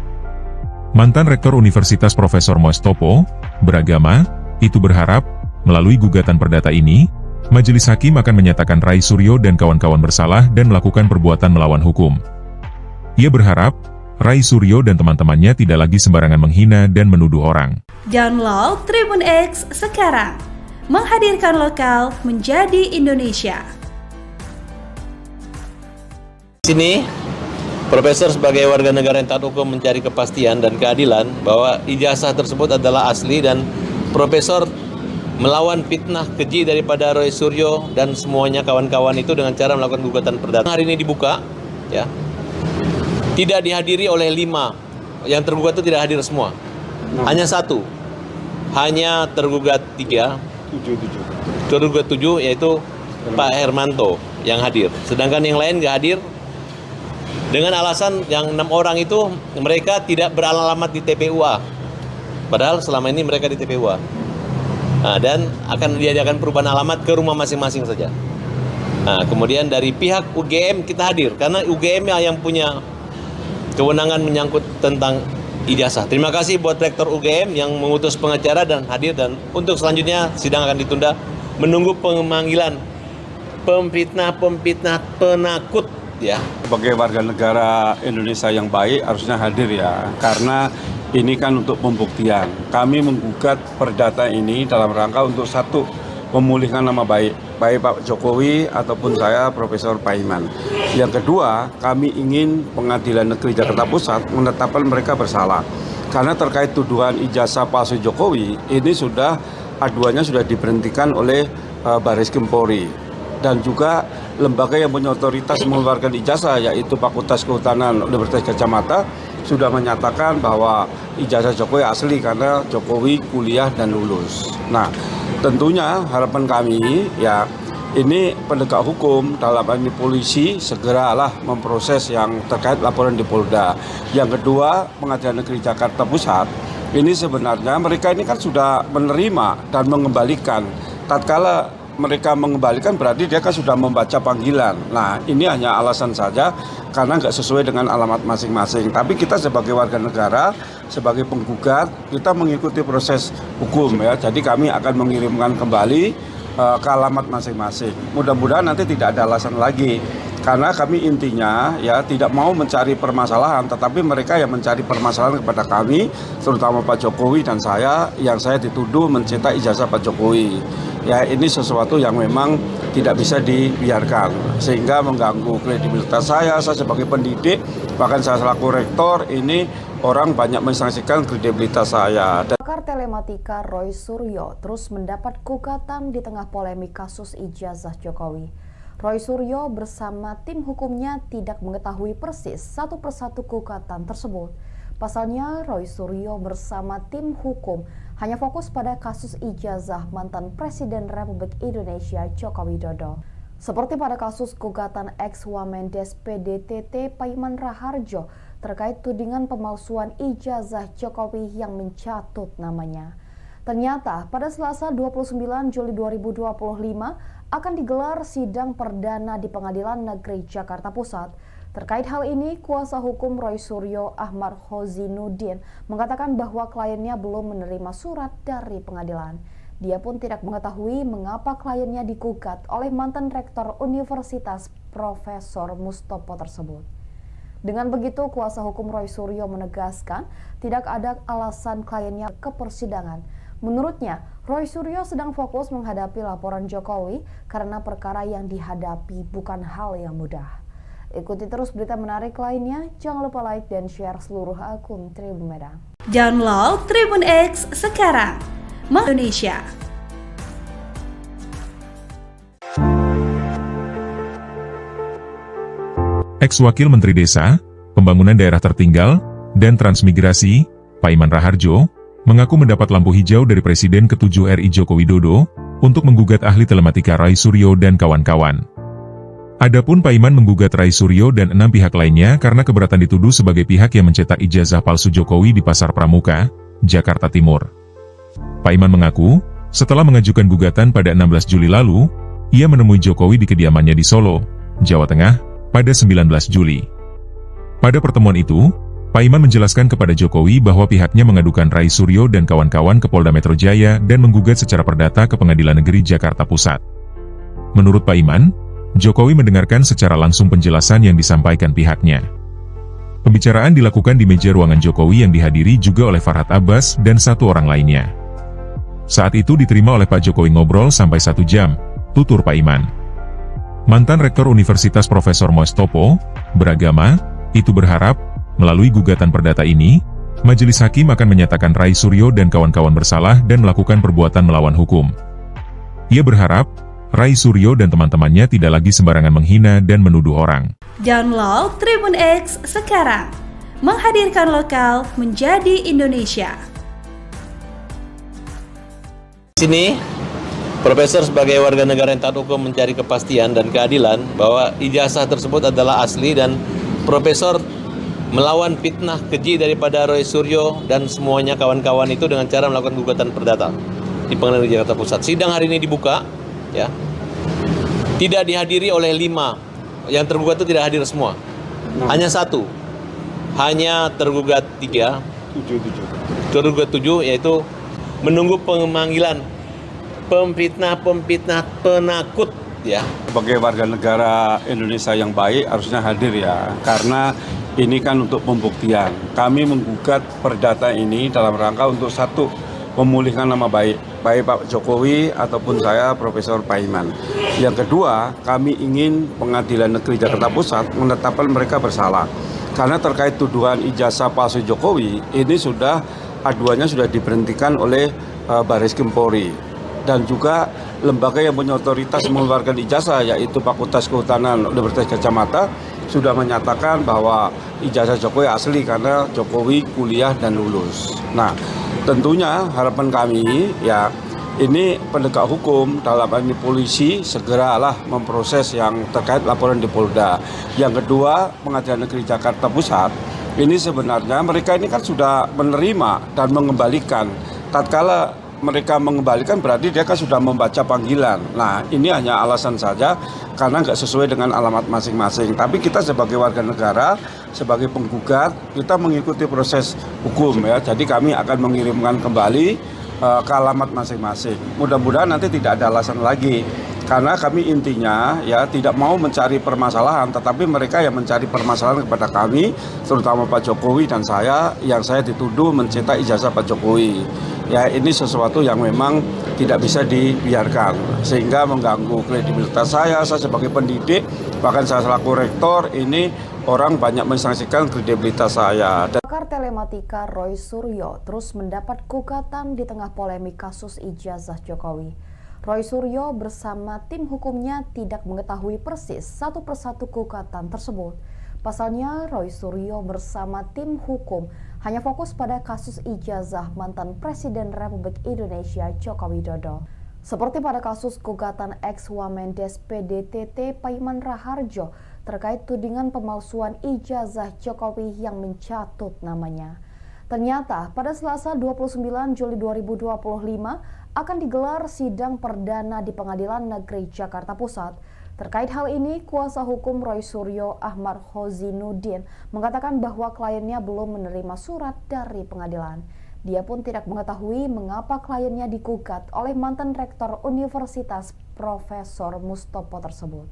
Mantan Rektor Universitas Profesor Mustopo, beragama, itu berharap, melalui gugatan perdata ini, Majelis Hakim akan menyatakan Roy Suryo dan kawan-kawan bersalah dan melakukan perbuatan melawan hukum. Ia berharap, Roy Suryo dan teman-temannya tidak lagi sembarangan menghina dan menuduh orang. Download Tribun X sekarang, menghadirkan lokal menjadi Indonesia. Sini, Profesor sebagai warga negara yang taat hukum mencari kepastian dan keadilan bahwa ijazah tersebut adalah asli dan Profesor melawan fitnah keji daripada Roy Suryo dan semuanya kawan-kawan itu dengan cara melakukan gugatan perdata. Hari ini dibuka, ya, tidak dihadiri oleh 5, yang tergugat itu tidak hadir semua, hanya 1, hanya tergugat 3, tergugat 7 yaitu Pak Hermanto yang hadir, sedangkan yang lain nggak hadir. Dengan alasan yang 6 orang itu mereka tidak beralamat di TPUA. Padahal selama ini mereka di TPUA. Nah, dan akan diadakan perubahan alamat ke rumah masing-masing saja. Nah, kemudian dari pihak UGM kita hadir. Karena UGM yang punya kewenangan menyangkut tentang ijazah. Terima kasih buat Rektor UGM yang mengutus pengacara dan hadir. Dan untuk selanjutnya sidang akan ditunda. Menunggu pemanggilan pemfitnah penakut. Ya. Sebagai warga negara Indonesia yang baik harusnya hadir ya, karena ini kan untuk pembuktian. Kami menggugat perdata ini dalam rangka untuk 1, memulihkan nama baik Pak Jokowi ataupun saya Profesor Paiman. Yang kedua, kami ingin Pengadilan Negeri Jakarta Pusat menetapkan mereka bersalah. Karena terkait tuduhan ijazah palsu Jokowi, ini aduannya sudah diberhentikan oleh Bareskrim Polri. Dan juga lembaga yang punya otoritas mengeluarkan ijazah yaitu Fakultas Kehutanan Universitas Gadjah Mada sudah menyatakan bahwa ijazah Jokowi asli karena Jokowi kuliah dan lulus. Nah, tentunya harapan kami ya ini penegak hukum dalam hal ini polisi segeralah memproses yang terkait laporan di Polda. Yang kedua, Pengadilan Negeri Jakarta Pusat ini sebenarnya mereka ini kan sudah menerima dan mengembalikan. Tatkala mereka mengembalikan berarti dia kan sudah membaca panggilan. Nah, ini hanya alasan saja karena nggak sesuai dengan alamat masing-masing. Tapi kita sebagai warga negara, sebagai penggugat, kita mengikuti proses hukum ya. Jadi kami akan mengirimkan kembali ke alamat masing-masing. Mudah-mudahan nanti tidak ada alasan lagi. Karena kami intinya ya tidak mau mencari permasalahan, tetapi mereka yang mencari permasalahan kepada kami, terutama Pak Jokowi dan saya, yang saya dituduh mencetak ijazah Pak Jokowi. Ya ini sesuatu yang memang tidak bisa dibiarkan, sehingga mengganggu kredibilitas saya sebagai pendidik, bahkan saya selaku rektor, ini orang banyak mensaksikan kredibilitas saya. Pakar telematika Roy Suryo terus mendapat gugatan di tengah polemik kasus ijazah Jokowi. Roy Suryo bersama tim hukumnya tidak mengetahui persis satu persatu gugatan tersebut. Pasalnya, Roy Suryo bersama tim hukum hanya fokus pada kasus ijazah mantan Presiden Republik Indonesia Joko Widodo. Seperti pada kasus gugatan ex-Wamendes PDTT Paiman Raharjo terkait tudingan pemalsuan ijazah Jokowi yang mencatut namanya. Ternyata pada Selasa 29 Juli 2025 akan digelar sidang perdana di Pengadilan Negeri Jakarta Pusat. Terkait hal ini, kuasa hukum Roy Suryo Ahmad Khozinuddin mengatakan bahwa kliennya belum menerima surat dari pengadilan. Dia pun tidak mengetahui mengapa kliennya digugat oleh mantan rektor Universitas Profesor Mustopo tersebut. Dengan begitu, kuasa hukum Roy Suryo menegaskan tidak ada alasan kliennya ke persidangan. Menurutnya, Roy Suryo sedang fokus menghadapi laporan Jokowi karena perkara yang dihadapi bukan hal yang mudah. Ikuti terus berita menarik lainnya, jangan lupa like dan share seluruh akun Tribun Medan. Download Tribun X sekarang, Indonesia. Ex-Wakil Menteri Desa, Pembangunan Daerah Tertinggal, dan Transmigrasi, Paiman Raharjo, mengaku mendapat lampu hijau dari Presiden ke-7 RI Joko Widodo untuk menggugat ahli telematika Roy Suryo dan kawan-kawan. Adapun Paiman menggugat Roy Suryo dan 6 pihak lainnya karena keberatan dituduh sebagai pihak yang mencetak ijazah palsu Jokowi di Pasar Pramuka, Jakarta Timur. Paiman mengaku, setelah mengajukan gugatan pada 16 Juli lalu, ia menemui Jokowi di kediamannya di Solo, Jawa Tengah, pada 19 Juli. Pada pertemuan itu, Paiman menjelaskan kepada Jokowi bahwa pihaknya mengadukan Roy Suryo dan kawan-kawan ke Polda Metro Jaya dan menggugat secara perdata ke Pengadilan Negeri Jakarta Pusat. Menurut Paiman, Jokowi mendengarkan secara langsung penjelasan yang disampaikan pihaknya. Pembicaraan dilakukan di meja ruangan Jokowi yang dihadiri juga oleh Farhad Abbas dan 1 orang lainnya. Saat itu diterima oleh Pak Jokowi ngobrol sampai 1 jam, tutur Paiman. Mantan Rektor Universitas Profesor Mustopo beragama, itu berharap, melalui gugatan perdata ini, Majelis Hakim akan menyatakan Roy Suryo dan kawan-kawan bersalah dan melakukan perbuatan melawan hukum. Ia berharap, Roy Suryo dan teman-temannya tidak lagi sembarangan menghina dan menuduh orang. Download Tribun X sekarang, menghadirkan lokal menjadi Indonesia. Di sini, Profesor sebagai warga negara yang taat hukum mencari kepastian dan keadilan bahwa ijazah tersebut adalah asli dan Profesor melawan fitnah keji daripada Roy Suryo dan semuanya kawan-kawan itu dengan cara melakukan gugatan perdata di Pengadilan Negeri Jakarta Pusat. Sidang hari ini dibuka, ya, tidak dihadiri oleh 5 yang tergugat itu tidak hadir semua, hanya 1, hanya tergugat 3, tergugat 7, yaitu menunggu pemanggilan pemfitnah penakut, ya. Sebagai warga negara Indonesia yang baik harusnya hadir ya, karena ini kan untuk pembuktian. Kami menggugat perdata ini dalam rangka untuk 1, memulihkan nama baik Pak Jokowi ataupun saya Profesor Paiman. Yang kedua, kami ingin Pengadilan Negeri Jakarta Pusat menetapkan mereka bersalah. Karena terkait tuduhan ijazah palsu Jokowi, ini sudah aduannya sudah diberhentikan oleh Bareskrim Polri. Dan juga lembaga yang punya otoritas mengeluarkan ijazah, yaitu Fakultas Kehutanan Universitas Gadjah Mada, sudah menyatakan bahwa ijazah Jokowi asli karena Jokowi kuliah dan lulus. Nah, tentunya harapan kami ya ini penegak hukum dalam hal ini polisi segeralah memproses yang terkait laporan di Polda. Yang kedua, Pengadilan Negeri Jakarta Pusat ini sebenarnya mereka ini kan sudah menerima dan mengembalikan. Tatkala mereka mengembalikan berarti dia kan sudah membaca panggilan. Nah, ini hanya alasan saja karena nggak sesuai dengan alamat masing-masing. Tapi kita sebagai warga negara, sebagai penggugat, kita mengikuti proses hukum ya. Jadi kami akan mengirimkan kembali ke alamat masing-masing. Mudah-mudahan nanti tidak ada alasan lagi. Karena kami intinya ya tidak mau mencari permasalahan, tetapi mereka yang mencari permasalahan kepada kami, terutama Pak Jokowi dan saya, yang saya dituduh mencetak ijazah Pak Jokowi. Ya ini sesuatu yang memang tidak bisa dibiarkan, sehingga mengganggu kredibilitas saya sebagai pendidik, bahkan saya selaku rektor, ini orang banyak mensanksikan kredibilitas saya. Pakar telematika Roy Suryo terus mendapat gugatan di tengah polemik kasus ijazah Jokowi. Roy Suryo bersama tim hukumnya tidak mengetahui persis satu persatu gugatan tersebut. Pasalnya, Roy Suryo bersama tim hukum hanya fokus pada kasus ijazah mantan Presiden Republik Indonesia Joko Widodo. Seperti pada kasus gugatan ex-Wamendes PDTT Paiman Raharjo terkait tudingan pemalsuan ijazah Jokowi yang mencatut namanya. Ternyata pada Selasa 29 Juli 2025 akan digelar sidang perdana di Pengadilan Negeri Jakarta Pusat. Terkait hal ini, kuasa hukum Roy Suryo Ahmad Hozinuddin mengatakan bahwa kliennya belum menerima surat dari pengadilan. Dia pun tidak mengetahui mengapa kliennya digugat oleh mantan rektor Universitas Profesor Mustopo tersebut.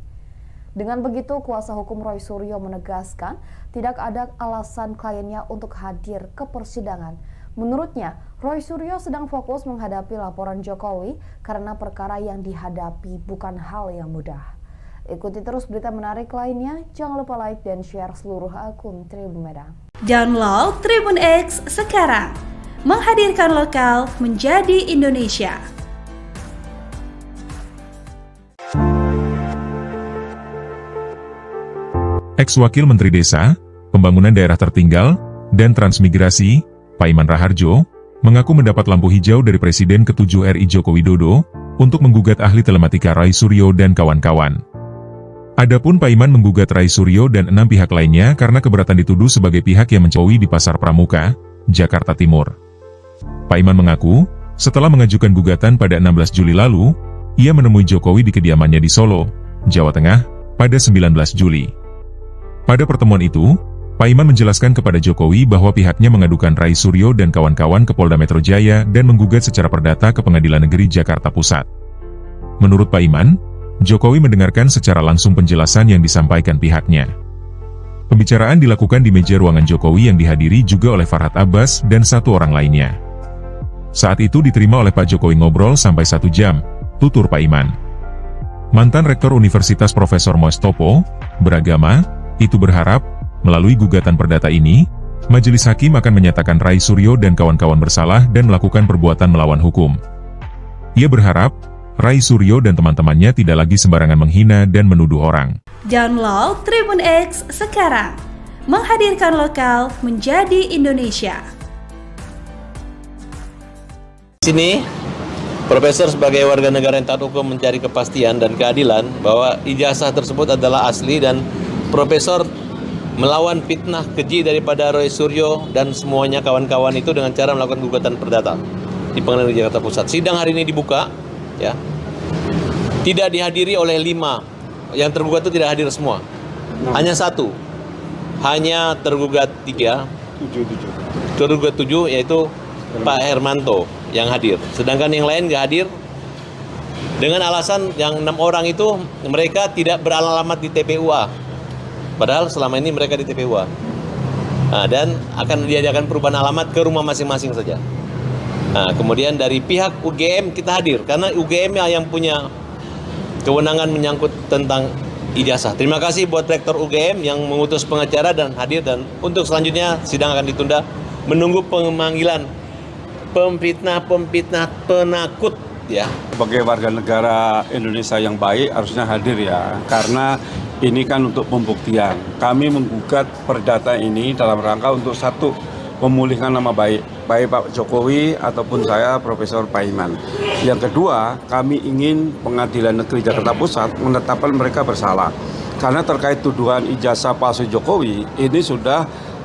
Dengan begitu, kuasa hukum Roy Suryo menegaskan tidak ada alasan kliennya untuk hadir ke persidangan. Menurutnya, Roy Suryo sedang fokus menghadapi laporan Jokowi karena perkara yang dihadapi bukan hal yang mudah. Ikuti terus berita menarik lainnya, jangan lupa like dan share seluruh akun Tribun Medan. Download Tribun X sekarang, menghadirkan lokal menjadi Indonesia. Ex-Wakil Menteri Desa, Pembangunan Daerah Tertinggal, dan Transmigrasi, Paiman Raharjo, mengaku mendapat lampu hijau dari Presiden ke-7 RI Joko Widodo untuk menggugat ahli telematika Roy Suryo dan kawan-kawan. Adapun Paiman menggugat Roy Suryo dan 6 pihak lainnya karena keberatan dituduh sebagai pihak yang mencowi di Pasar Pramuka, Jakarta Timur. Paiman mengaku, setelah mengajukan gugatan pada 16 Juli lalu, ia menemui Jokowi di kediamannya di Solo, Jawa Tengah, pada 19 Juli. Pada pertemuan itu, Paiman menjelaskan kepada Jokowi bahwa pihaknya mengadukan Roy Suryo dan kawan-kawan ke Polda Metro Jaya dan menggugat secara perdata ke Pengadilan Negeri Jakarta Pusat. Menurut Paiman, Jokowi mendengarkan secara langsung penjelasan yang disampaikan pihaknya. Pembicaraan dilakukan di meja ruangan Jokowi yang dihadiri juga oleh Farhad Abbas dan 1 orang lainnya. Saat itu diterima oleh Pak Jokowi ngobrol sampai 1 jam, tutur Paiman. Mantan Rektor Universitas Profesor Mustopo beragama, itu berharap, melalui gugatan perdata ini, Majelis Hakim akan menyatakan Roy Suryo dan kawan-kawan bersalah dan melakukan perbuatan melawan hukum. Ia berharap, Roy Suryo dan teman-temannya tidak lagi sembarangan menghina dan menuduh orang. Download Tribun X sekarang, menghadirkan lokal menjadi Indonesia. Di sini, Profesor sebagai warga negara yang taat hukum mencari kepastian dan keadilan bahwa ijazah tersebut adalah asli dan Profesor melawan fitnah keji daripada Roy Suryo dan semuanya kawan-kawan itu dengan cara melakukan gugatan perdata di Pengadilan Negeri Jakarta Pusat. Sidang hari ini dibuka, ya, tidak dihadiri oleh 5, yang tergugat itu tidak hadir semua, hanya 1, hanya tergugat 3, tergugat 7 yaitu Pak Hermanto yang hadir, sedangkan yang lain nggak hadir dengan alasan yang 6 orang itu mereka tidak beralamat di TPUA. Padahal selama ini mereka di TPUA. Dan akan diadakan perubahan alamat ke rumah masing-masing saja. Kemudian dari pihak UGM kita hadir, karena UGM yang punya kewenangan menyangkut tentang ijazah. Terima kasih buat Rektor UGM yang mengutus pengacara dan hadir, dan untuk selanjutnya sidang akan ditunda menunggu pemanggilan pemfitnah penakut, ya. Sebagai warga negara Indonesia yang baik harusnya hadir ya, karena ini kan untuk pembuktian. Kami menggugat perdata ini dalam rangka untuk 1, memulihkan nama baik Pak Jokowi ataupun saya Profesor Paiman. Yang kedua, kami ingin Pengadilan Negeri Jakarta Pusat menetapkan mereka bersalah. Karena terkait tuduhan ijazah palsu Jokowi, ini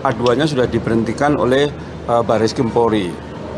aduannya sudah diberhentikan oleh Bareskrim Polri.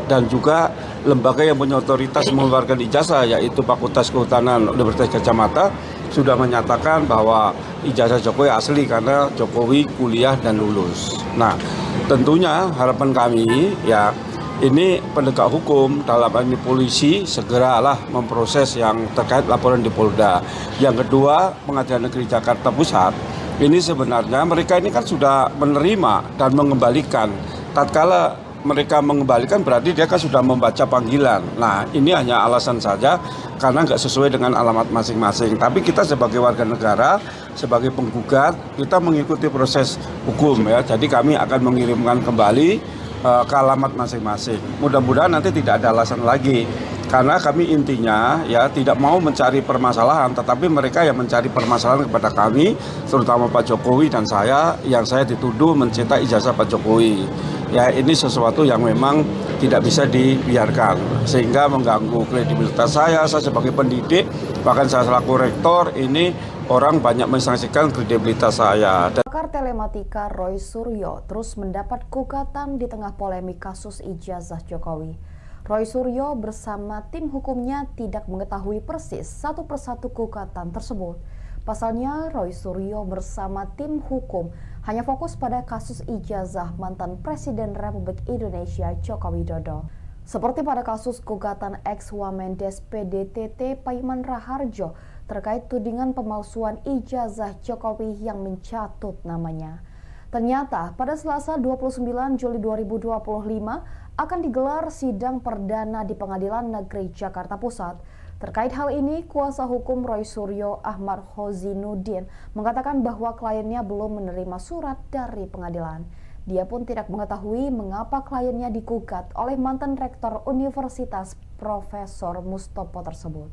Dan juga lembaga yang punya otoritas mengeluarkan ijazah, yaitu Fakultas Kehutanan Universitas Gadjah Mada, sudah menyatakan bahwa ijazah Jokowi asli karena Jokowi kuliah dan lulus. Nah, tentunya harapan kami ya ini penegak hukum dalam hal ini polisi segeralah memproses yang terkait laporan di Polda. Yang kedua, Pengadilan Negeri Jakarta Pusat ini sebenarnya mereka ini kan sudah menerima dan mengembalikan. Tatkala mereka mengembalikan berarti dia kan sudah membaca panggilan. Nah, ini hanya alasan saja karena nggak sesuai dengan alamat masing-masing. Tapi kita sebagai warga negara, sebagai penggugat, kita mengikuti proses hukum ya. Jadi kami akan mengirimkan kembali ke alamat masing-masing. Mudah-mudahan nanti tidak ada alasan lagi. Karena kami intinya ya tidak mau mencari permasalahan, tetapi mereka yang mencari permasalahan kepada kami, terutama Pak Jokowi dan saya, yang saya dituduh mencetak ijazah Pak Jokowi. Ya ini sesuatu yang memang tidak bisa dibiarkan, sehingga mengganggu kredibilitas saya sebagai pendidik, bahkan saya selaku rektor, ini orang banyak mensaksikan kredibilitas saya. Pakar telematika Roy Suryo terus mendapat gugatan di tengah polemik kasus ijazah Jokowi. Roy Suryo bersama tim hukumnya tidak mengetahui persis satu persatu gugatan tersebut. Pasalnya, Roy Suryo bersama tim hukum hanya fokus pada kasus ijazah mantan Presiden Republik Indonesia Joko Widodo. Seperti pada kasus gugatan ex-Wamendes PDTT Paiman Raharjo terkait tudingan pemalsuan ijazah Jokowi yang mencatut namanya. Ternyata pada Selasa 29 Juli 2025 akan digelar sidang perdana di Pengadilan Negeri Jakarta Pusat. Terkait hal ini, kuasa hukum Roy Suryo Ahmad Hozinuddin mengatakan bahwa kliennya belum menerima surat dari pengadilan. Dia pun tidak mengetahui mengapa kliennya digugat oleh mantan rektor Universitas Profesor Mustopo tersebut.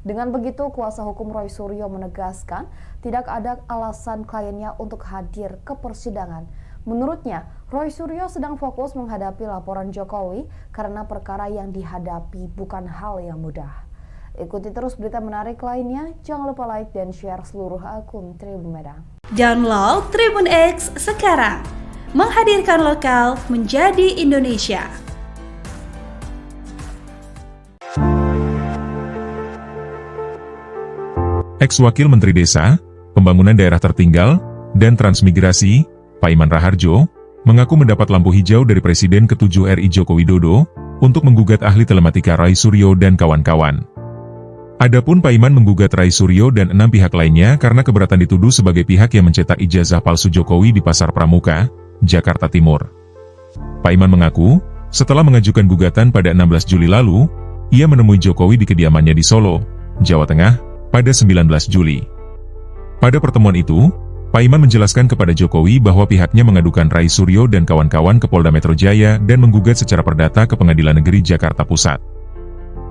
Dengan begitu, kuasa hukum Roy Suryo menegaskan tidak ada alasan kliennya untuk hadir ke persidangan. Menurutnya, Roy Suryo sedang fokus menghadapi laporan Jokowi karena perkara yang dihadapi bukan hal yang mudah. Ikuti terus berita menarik lainnya, jangan lupa like dan share seluruh akun Tribun Medan. Download Tribun X sekarang, menghadirkan lokal menjadi Indonesia. Ex-Wakil Menteri Desa, Pembangunan Daerah Tertinggal, dan Transmigrasi, Paiman Raharjo, mengaku mendapat lampu hijau dari Presiden ke-7 RI Joko Widodo untuk menggugat ahli telematika Roy Suryo dan kawan-kawan. Adapun Paiman menggugat Roy Suryo dan 6 pihak lainnya karena keberatan dituduh sebagai pihak yang mencetak ijazah palsu Jokowi di Pasar Pramuka, Jakarta Timur. Paiman mengaku, setelah mengajukan gugatan pada 16 Juli lalu, ia menemui Jokowi di kediamannya di Solo, Jawa Tengah, pada 19 Juli. Pada pertemuan itu, Paiman menjelaskan kepada Jokowi bahwa pihaknya mengadukan Roy Suryo dan kawan-kawan ke Polda Metro Jaya dan menggugat secara perdata ke Pengadilan Negeri Jakarta Pusat.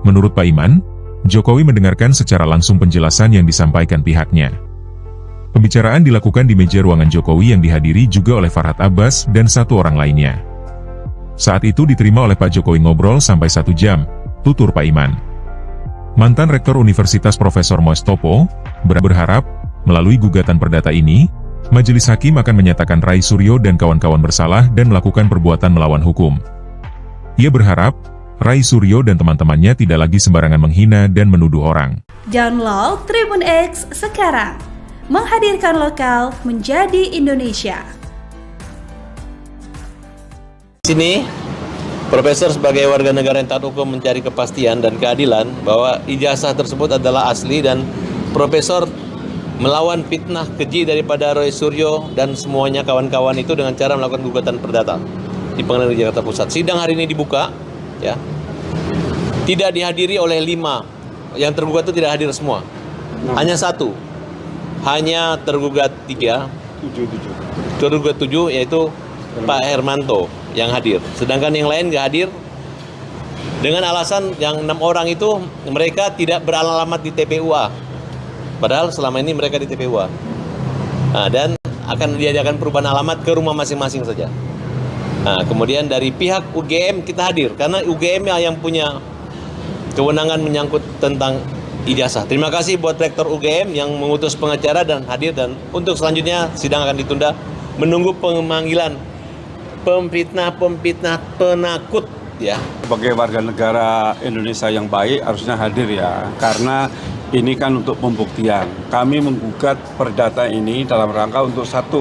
Menurut Paiman, Jokowi mendengarkan secara langsung penjelasan yang disampaikan pihaknya. Pembicaraan dilakukan di meja ruangan Jokowi yang dihadiri juga oleh Farhad Abbas dan 1 orang lainnya. Saat itu diterima oleh Pak Jokowi ngobrol sampai 1 jam, tutur Paiman. Mantan Rektor Universitas Profesor Mustopo berharap, melalui gugatan perdata ini, Majelis Hakim akan menyatakan Roy Suryo dan kawan-kawan bersalah dan melakukan perbuatan melawan hukum. Ia berharap, Roy Suryo dan teman-temannya tidak lagi sembarangan menghina dan menuduh orang. Download Tribun X sekarang, menghadirkan lokal menjadi Indonesia. Di sini, Profesor sebagai warga negara yang taat hukum mencari kepastian dan keadilan bahwa ijazah tersebut adalah asli dan Profesor melawan fitnah keji daripada Roy Suryo dan semuanya kawan-kawan itu dengan cara melakukan gugatan perdata di Pengadilan Negeri Jakarta Pusat. Sidang hari ini dibuka, ya, tidak dihadiri oleh 5 yang tergugat itu tidak hadir semua, hanya 1, hanya tergugat 3, tergugat 7 yaitu Pak Hermanto yang hadir, sedangkan yang lain nggak hadir dengan alasan yang 6 orang itu mereka tidak beralamat di TPUA, padahal selama ini mereka di TPUA. Nah, dan akan diadakan perubahan alamat ke rumah masing-masing saja. Nah, kemudian dari pihak UGM kita hadir karena UGM yang punya kewenangan menyangkut tentang ijazah. Terima kasih buat Rektor UGM yang mengutus pengacara dan hadir, dan untuk selanjutnya sidang akan ditunda menunggu pemanggilan pemfitnah penakut, ya. Sebagai warga negara Indonesia yang baik harusnya hadir ya, karena ini kan untuk pembuktian. Kami menggugat perdata ini dalam rangka untuk 1,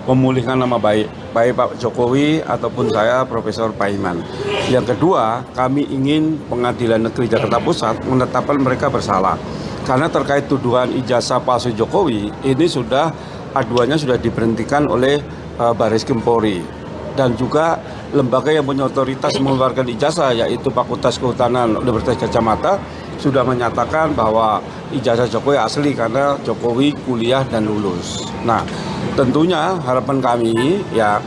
memulihkan nama baik Pak Jokowi ataupun saya Profesor Paiman. Yang kedua, kami ingin Pengadilan Negeri Jakarta Pusat menetapkan mereka bersalah. Karena terkait tuduhan ijazah palsu Jokowi, ini aduannya sudah diberhentikan oleh Barreskrim Polri. Dan juga lembaga yang punya otoritas mengeluarkan ijazah, yaitu Fakultas Kehutanan Universitas Gadjah Mada, sudah menyatakan bahwa ijazah Jokowi asli karena Jokowi kuliah dan lulus. Nah, tentunya harapan kami ya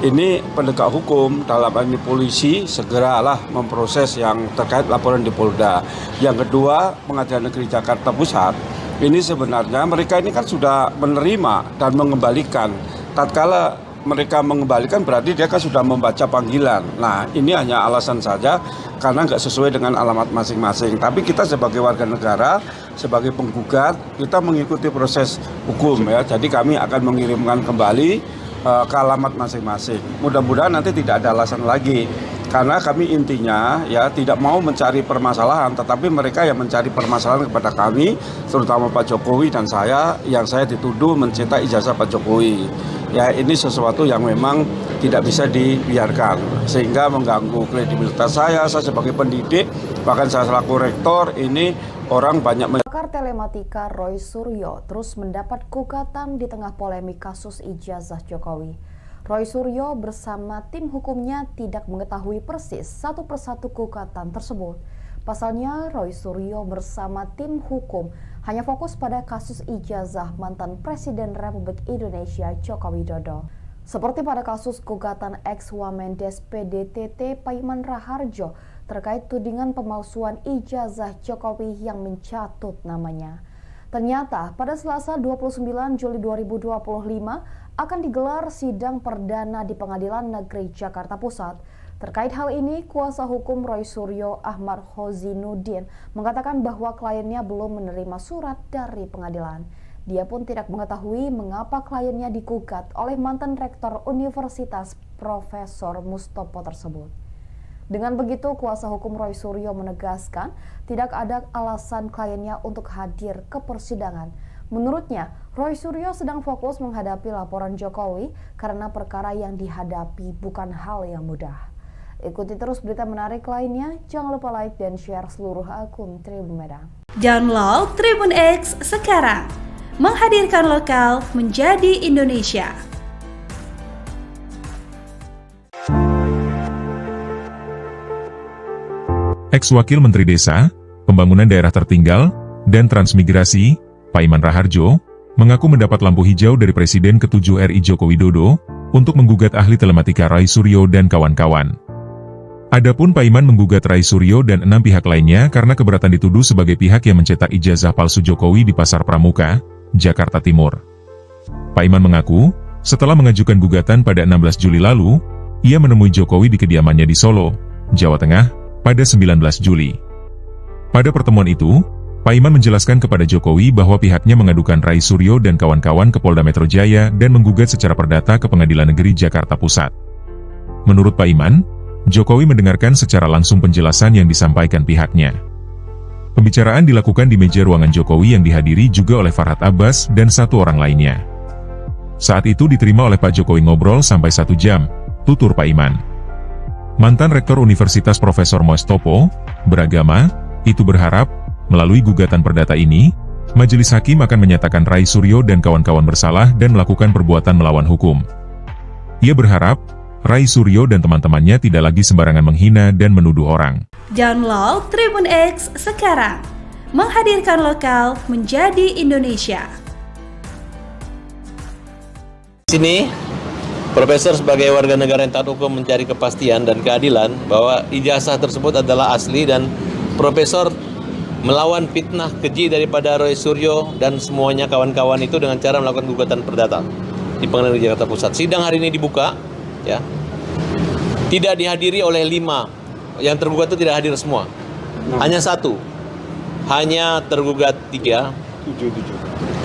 ini penegak hukum dalam hal ini polisi segeralah memproses yang terkait laporan di Polda. Yang kedua, Pengadilan Negeri Jakarta Pusat ini sebenarnya mereka ini kan sudah menerima dan mengembalikan. Tatkala mereka mengembalikan berarti dia kan sudah membaca panggilan. Nah, ini hanya alasan saja karena nggak sesuai dengan alamat masing-masing. Tapi kita sebagai warga negara, sebagai penggugat, kita mengikuti proses hukum ya. Jadi kami akan mengirimkan kembali ke alamat masing-masing. Mudah-mudahan nanti tidak ada alasan lagi. Karena kami intinya ya tidak mau mencari permasalahan, tetapi mereka yang mencari permasalahan kepada kami, terutama Pak Jokowi dan saya, yang saya dituduh mencetak ijazah Pak Jokowi. Ya ini sesuatu yang memang tidak bisa dibiarkan, sehingga mengganggu kredibilitas saya sebagai pendidik, bahkan saya selaku rektor, ini orang banyak Pakar telematika Roy Suryo terus mendapat gugatan di tengah polemik kasus ijazah Jokowi. Roy Suryo bersama tim hukumnya tidak mengetahui persis satu persatu gugatan tersebut. Pasalnya, Roy Suryo bersama tim hukum hanya fokus pada kasus ijazah mantan Presiden Republik Indonesia Joko Widodo. Seperti pada kasus gugatan ex-Wamendes PDTT Paiman Raharjo terkait tudingan pemalsuan ijazah Jokowi yang mencatut namanya. Ternyata pada Selasa 29 Juli 2025 akan digelar sidang perdana di Pengadilan Negeri Jakarta Pusat. Terkait hal ini, kuasa hukum Roy Suryo Ahmad Khozinuddin mengatakan bahwa kliennya belum menerima surat dari pengadilan. Dia pun tidak mengetahui mengapa kliennya digugat oleh mantan rektor Universitas Profesor Mustopo tersebut. Dengan begitu, kuasa hukum Roy Suryo menegaskan tidak ada alasan kliennya untuk hadir ke persidangan. Menurutnya, Roy Suryo sedang fokus menghadapi laporan Jokowi karena perkara yang dihadapi bukan hal yang mudah. Ikuti terus berita menarik lainnya, jangan lupa like dan share seluruh akun Tribun Medan. Download Tribun X sekarang, menghadirkan lokal menjadi Indonesia. Ex-Wakil Menteri Desa, Pembangunan Daerah Tertinggal, dan Transmigrasi, Paiman Raharjo, mengaku mendapat lampu hijau dari Presiden ke-7 RI Joko Widodo untuk menggugat ahli telematika Roy Suryo dan kawan-kawan. Adapun Paiman menggugat Roy Suryo dan 6 pihak lainnya karena keberatan dituduh sebagai pihak yang mencetak ijazah palsu Jokowi di Pasar Pramuka, Jakarta Timur. Paiman mengaku, setelah mengajukan gugatan pada 16 Juli lalu, ia menemui Jokowi di kediamannya di Solo, Jawa Tengah, pada 19 Juli. Pada pertemuan itu, Paiman menjelaskan kepada Jokowi bahwa pihaknya mengadukan Roy Suryo dan kawan-kawan ke Polda Metro Jaya dan menggugat secara perdata ke Pengadilan Negeri Jakarta Pusat. Menurut Paiman, Jokowi mendengarkan secara langsung penjelasan yang disampaikan pihaknya. Pembicaraan dilakukan di meja ruangan Jokowi yang dihadiri juga oleh Farhad Abbas dan 1 orang lainnya. Saat itu diterima oleh Pak Jokowi ngobrol sampai 1 jam, tutur Paiman. Mantan Rektor Universitas Profesor Mustopo beragama, itu berharap, melalui gugatan perdata ini, Majelis Hakim akan menyatakan Roy Suryo dan kawan-kawan bersalah dan melakukan perbuatan melawan hukum. Ia berharap, Roy Suryo dan teman-temannya tidak lagi sembarangan menghina dan menuduh orang. Download Tribun X sekarang, menghadirkan lokal menjadi Indonesia. Di sini, Profesor sebagai warga negara yang taat hukum mencari kepastian dan keadilan bahwa ijazah tersebut adalah asli dan Profesor melawan fitnah keji daripada Roy Suryo dan semuanya kawan-kawan itu dengan cara melakukan gugatan perdata di Pengadilan Negeri Jakarta Pusat. Sidang hari ini dibuka, ya, tidak dihadiri oleh 5 yang tergugat itu tidak hadir semua, hanya 1, hanya tergugat 3,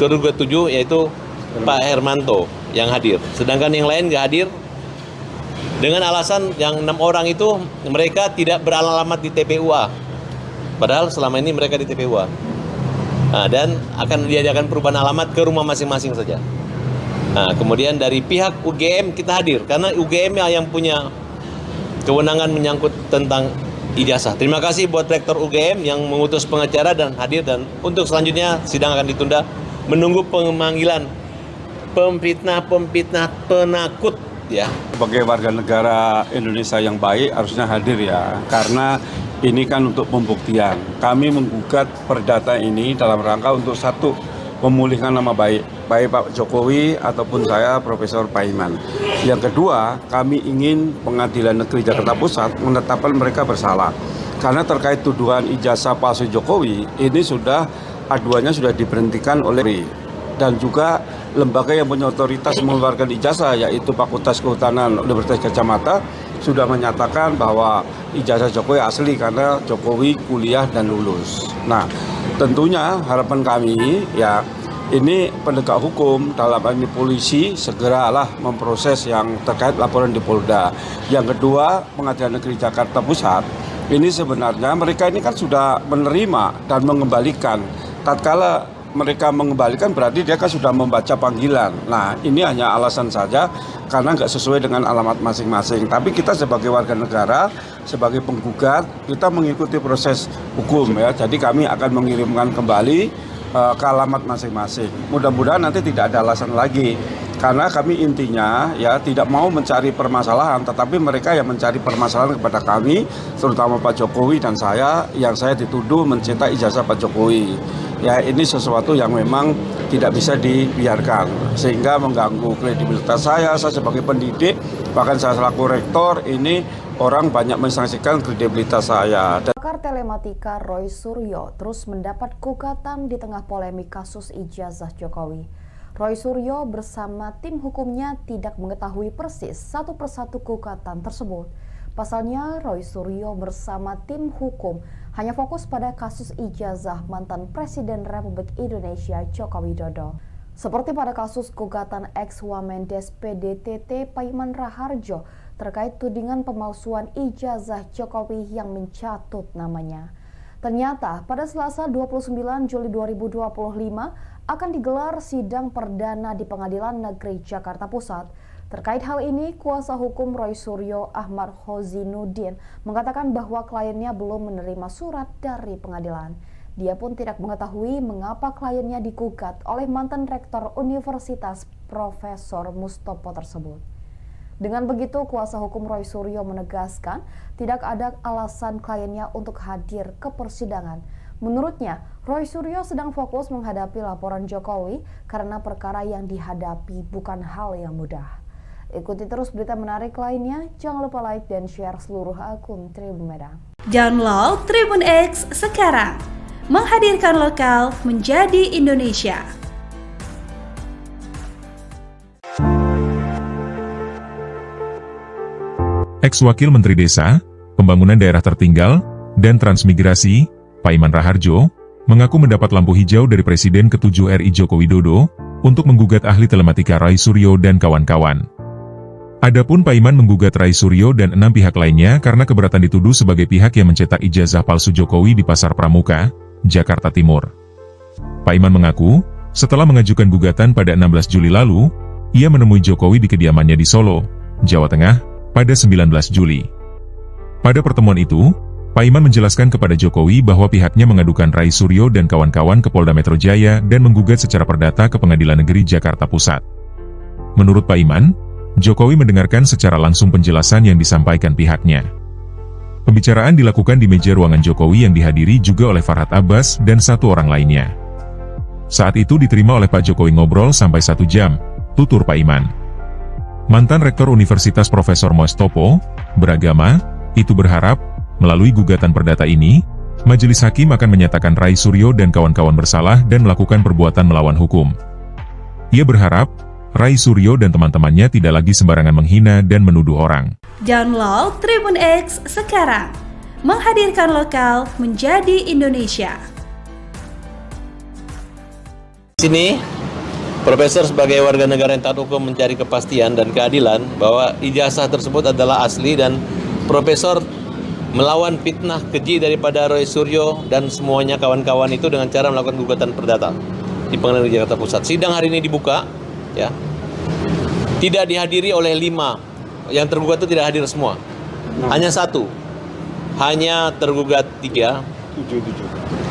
tergugat 7 yaitu Pak Hermanto yang hadir, sedangkan yang lain nggak hadir dengan alasan yang 6 orang itu mereka tidak beralamat di TPUA, padahal selama ini mereka di TPUA, dan akan diadakan perubahan alamat ke rumah masing-masing saja. Nah, kemudian dari pihak UGM kita hadir karena UGM yang punya kewenangan menyangkut tentang ijazah. Terima kasih buat Rektor UGM yang mengutus pengacara dan hadir, dan untuk selanjutnya sidang akan ditunda menunggu pemanggilan pemfitnah penakut ya. Sebagai warga negara Indonesia yang baik harusnya hadir ya, karena ini kan untuk pembuktian. Kami menggugat perdata ini dalam rangka untuk satu, memulihkan nama baik Pak Jokowi ataupun saya Profesor Paiman. Yang kedua, kami ingin Pengadilan Negeri Jakarta Pusat menetapkan mereka bersalah. Karena terkait tuduhan ijazah palsu Jokowi, ini aduannya sudah diberhentikan oleh dan juga lembaga yang punya otoritas mengeluarkan ijazah, yaitu Fakultas Kehutanan Universitas Gadjah Mada, sudah menyatakan bahwa ijazah Jokowi asli karena Jokowi kuliah dan lulus. Nah, tentunya harapan kami ya, ini penegak hukum dalam hal ini polisi segeralah memproses yang terkait laporan di Polda. Yang kedua, Pengadilan Negeri Jakarta Pusat ini sebenarnya mereka ini kan sudah menerima dan mengembalikan. Tatkala mereka mengembalikan berarti dia kan sudah membaca panggilan. Nah, ini hanya alasan saja karena nggak sesuai dengan alamat masing-masing. Tapi kita sebagai warga negara, sebagai penggugat, kita mengikuti proses hukum ya. Jadi kami akan mengirimkan kembali ke alamat masing-masing. Mudah-mudahan nanti tidak ada alasan lagi. Karena kami intinya ya tidak mau mencari permasalahan, tetapi mereka yang mencari permasalahan kepada kami, terutama Pak Jokowi dan saya, yang saya dituduh mencetak ijazah Pak Jokowi. Ya, ini sesuatu yang memang tidak bisa dibiarkan, sehingga mengganggu kredibilitas saya sebagai pendidik, bahkan saya selaku rektor, ini orang banyak mensanksikan kredibilitas saya. Pakar telematika Roy Suryo terus mendapat gugatan di tengah polemik kasus ijazah Jokowi. Roy Suryo bersama tim hukumnya tidak mengetahui persis satu persatu gugatan tersebut. Pasalnya, Roy Suryo bersama tim hukum hanya fokus pada kasus ijazah mantan Presiden Republik Indonesia Joko Widodo. Seperti pada kasus gugatan ex-Wamendes PDTT Paiman Raharjo terkait tudingan pemalsuan ijazah Jokowi yang mencatut namanya. Ternyata pada Selasa 29 Juli 2025 akan digelar sidang perdana di Pengadilan Negeri Jakarta Pusat. Terkait hal ini, kuasa hukum Roy Suryo Ahmad Khozinuddin mengatakan bahwa kliennya belum menerima surat dari pengadilan. Dia pun tidak mengetahui mengapa kliennya digugat oleh mantan rektor Universitas Profesor Mustopo tersebut. Dengan begitu, kuasa hukum Roy Suryo menegaskan tidak ada alasan kliennya untuk hadir ke persidangan. Menurutnya, Roy Suryo sedang fokus menghadapi laporan Jokowi karena perkara yang dihadapi bukan hal yang mudah. Ikuti terus berita menarik lainnya, jangan lupa like dan share seluruh akun Tribun Medan. Download Tribun X sekarang, menghadirkan lokal menjadi Indonesia. Ex-Wakil Menteri Desa, Pembangunan Daerah Tertinggal, dan Transmigrasi, Paiman Raharjo, mengaku mendapat lampu hijau dari Presiden ke-7 RI Joko Widodo untuk menggugat ahli telematika Roy Suryo dan kawan-kawan. Adapun Paiman menggugat Roy Suryo dan 6 pihak lainnya karena keberatan dituduh sebagai pihak yang mencetak ijazah palsu Jokowi di Pasar Pramuka, Jakarta Timur. Paiman mengaku, setelah mengajukan gugatan pada 16 Juli lalu, ia menemui Jokowi di kediamannya di Solo, Jawa Tengah, pada 19 Juli. Pada pertemuan itu, Paiman menjelaskan kepada Jokowi bahwa pihaknya mengadukan Roy Suryo dan kawan-kawan ke Polda Metro Jaya dan menggugat secara perdata ke Pengadilan Negeri Jakarta Pusat. Menurut Paiman, Jokowi mendengarkan secara langsung penjelasan yang disampaikan pihaknya. Pembicaraan dilakukan di meja ruangan Jokowi yang dihadiri juga oleh Farhad Abbas dan 1 orang lainnya. Saat itu diterima oleh Pak Jokowi ngobrol sampai 1 jam, tutur Paiman. Mantan Rektor Universitas Profesor Mustopo beragama, itu berharap, melalui gugatan perdata ini, Majelis Hakim akan menyatakan Roy Suryo dan kawan-kawan bersalah dan melakukan perbuatan melawan hukum. Ia berharap, Roy Suryo dan teman-temannya tidak lagi sembarangan menghina dan menuduh orang. Download Tribun X sekarang, menghadirkan lokal menjadi Indonesia. Di sini, Profesor sebagai warga negara yang taat hukum mencari kepastian dan keadilan bahwa ijazah tersebut adalah asli, dan Profesor melawan fitnah keji daripada Roy Suryo dan semuanya kawan-kawan itu dengan cara melakukan gugatan perdata di Pengadilan Negeri Jakarta Pusat. Sidang hari ini dibuka, ya. tidak dihadiri oleh 5. Yang tergugat itu tidak hadir semua. Hanya 1. Hanya tergugat 3.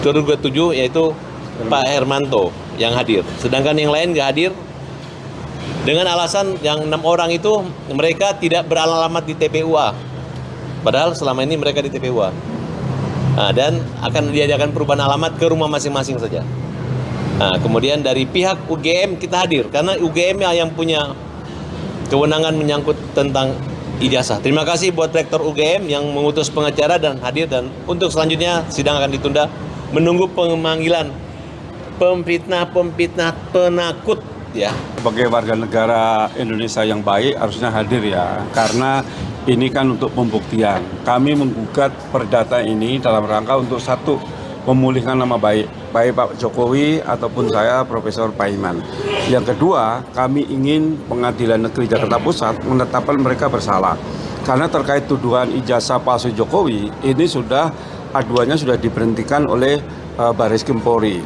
Tergugat 7 yaitu Pak Hermanto yang hadir. Sedangkan yang lain nggak hadir dengan alasan yang 6 orang itu mereka tidak beralamat di TPUA. Padahal selama ini mereka di TPUA. Nah, dan akan diadakan perubahan alamat ke rumah masing-masing saja. Nah, kemudian dari pihak UGM kita hadir karena UGM yang punya kewenangan menyangkut tentang ijazah. Terima kasih buat Rektor UGM yang mengutus pengacara dan hadir, dan untuk selanjutnya sidang akan ditunda menunggu pemanggilan pemfitnah penakut ya. Sebagai warga negara Indonesia yang baik harusnya hadir ya, karena ini kan untuk pembuktian. Kami menggugat perdata ini dalam rangka untuk satu, memulihkan nama baik Pak Jokowi ataupun saya Profesor Paiman. Yang kedua, kami ingin Pengadilan Negeri Jakarta Pusat menetapkan mereka bersalah. Karena terkait tuduhan ijazah palsu Jokowi, ini sudah aduannya sudah diberhentikan oleh Bareskrim Polri.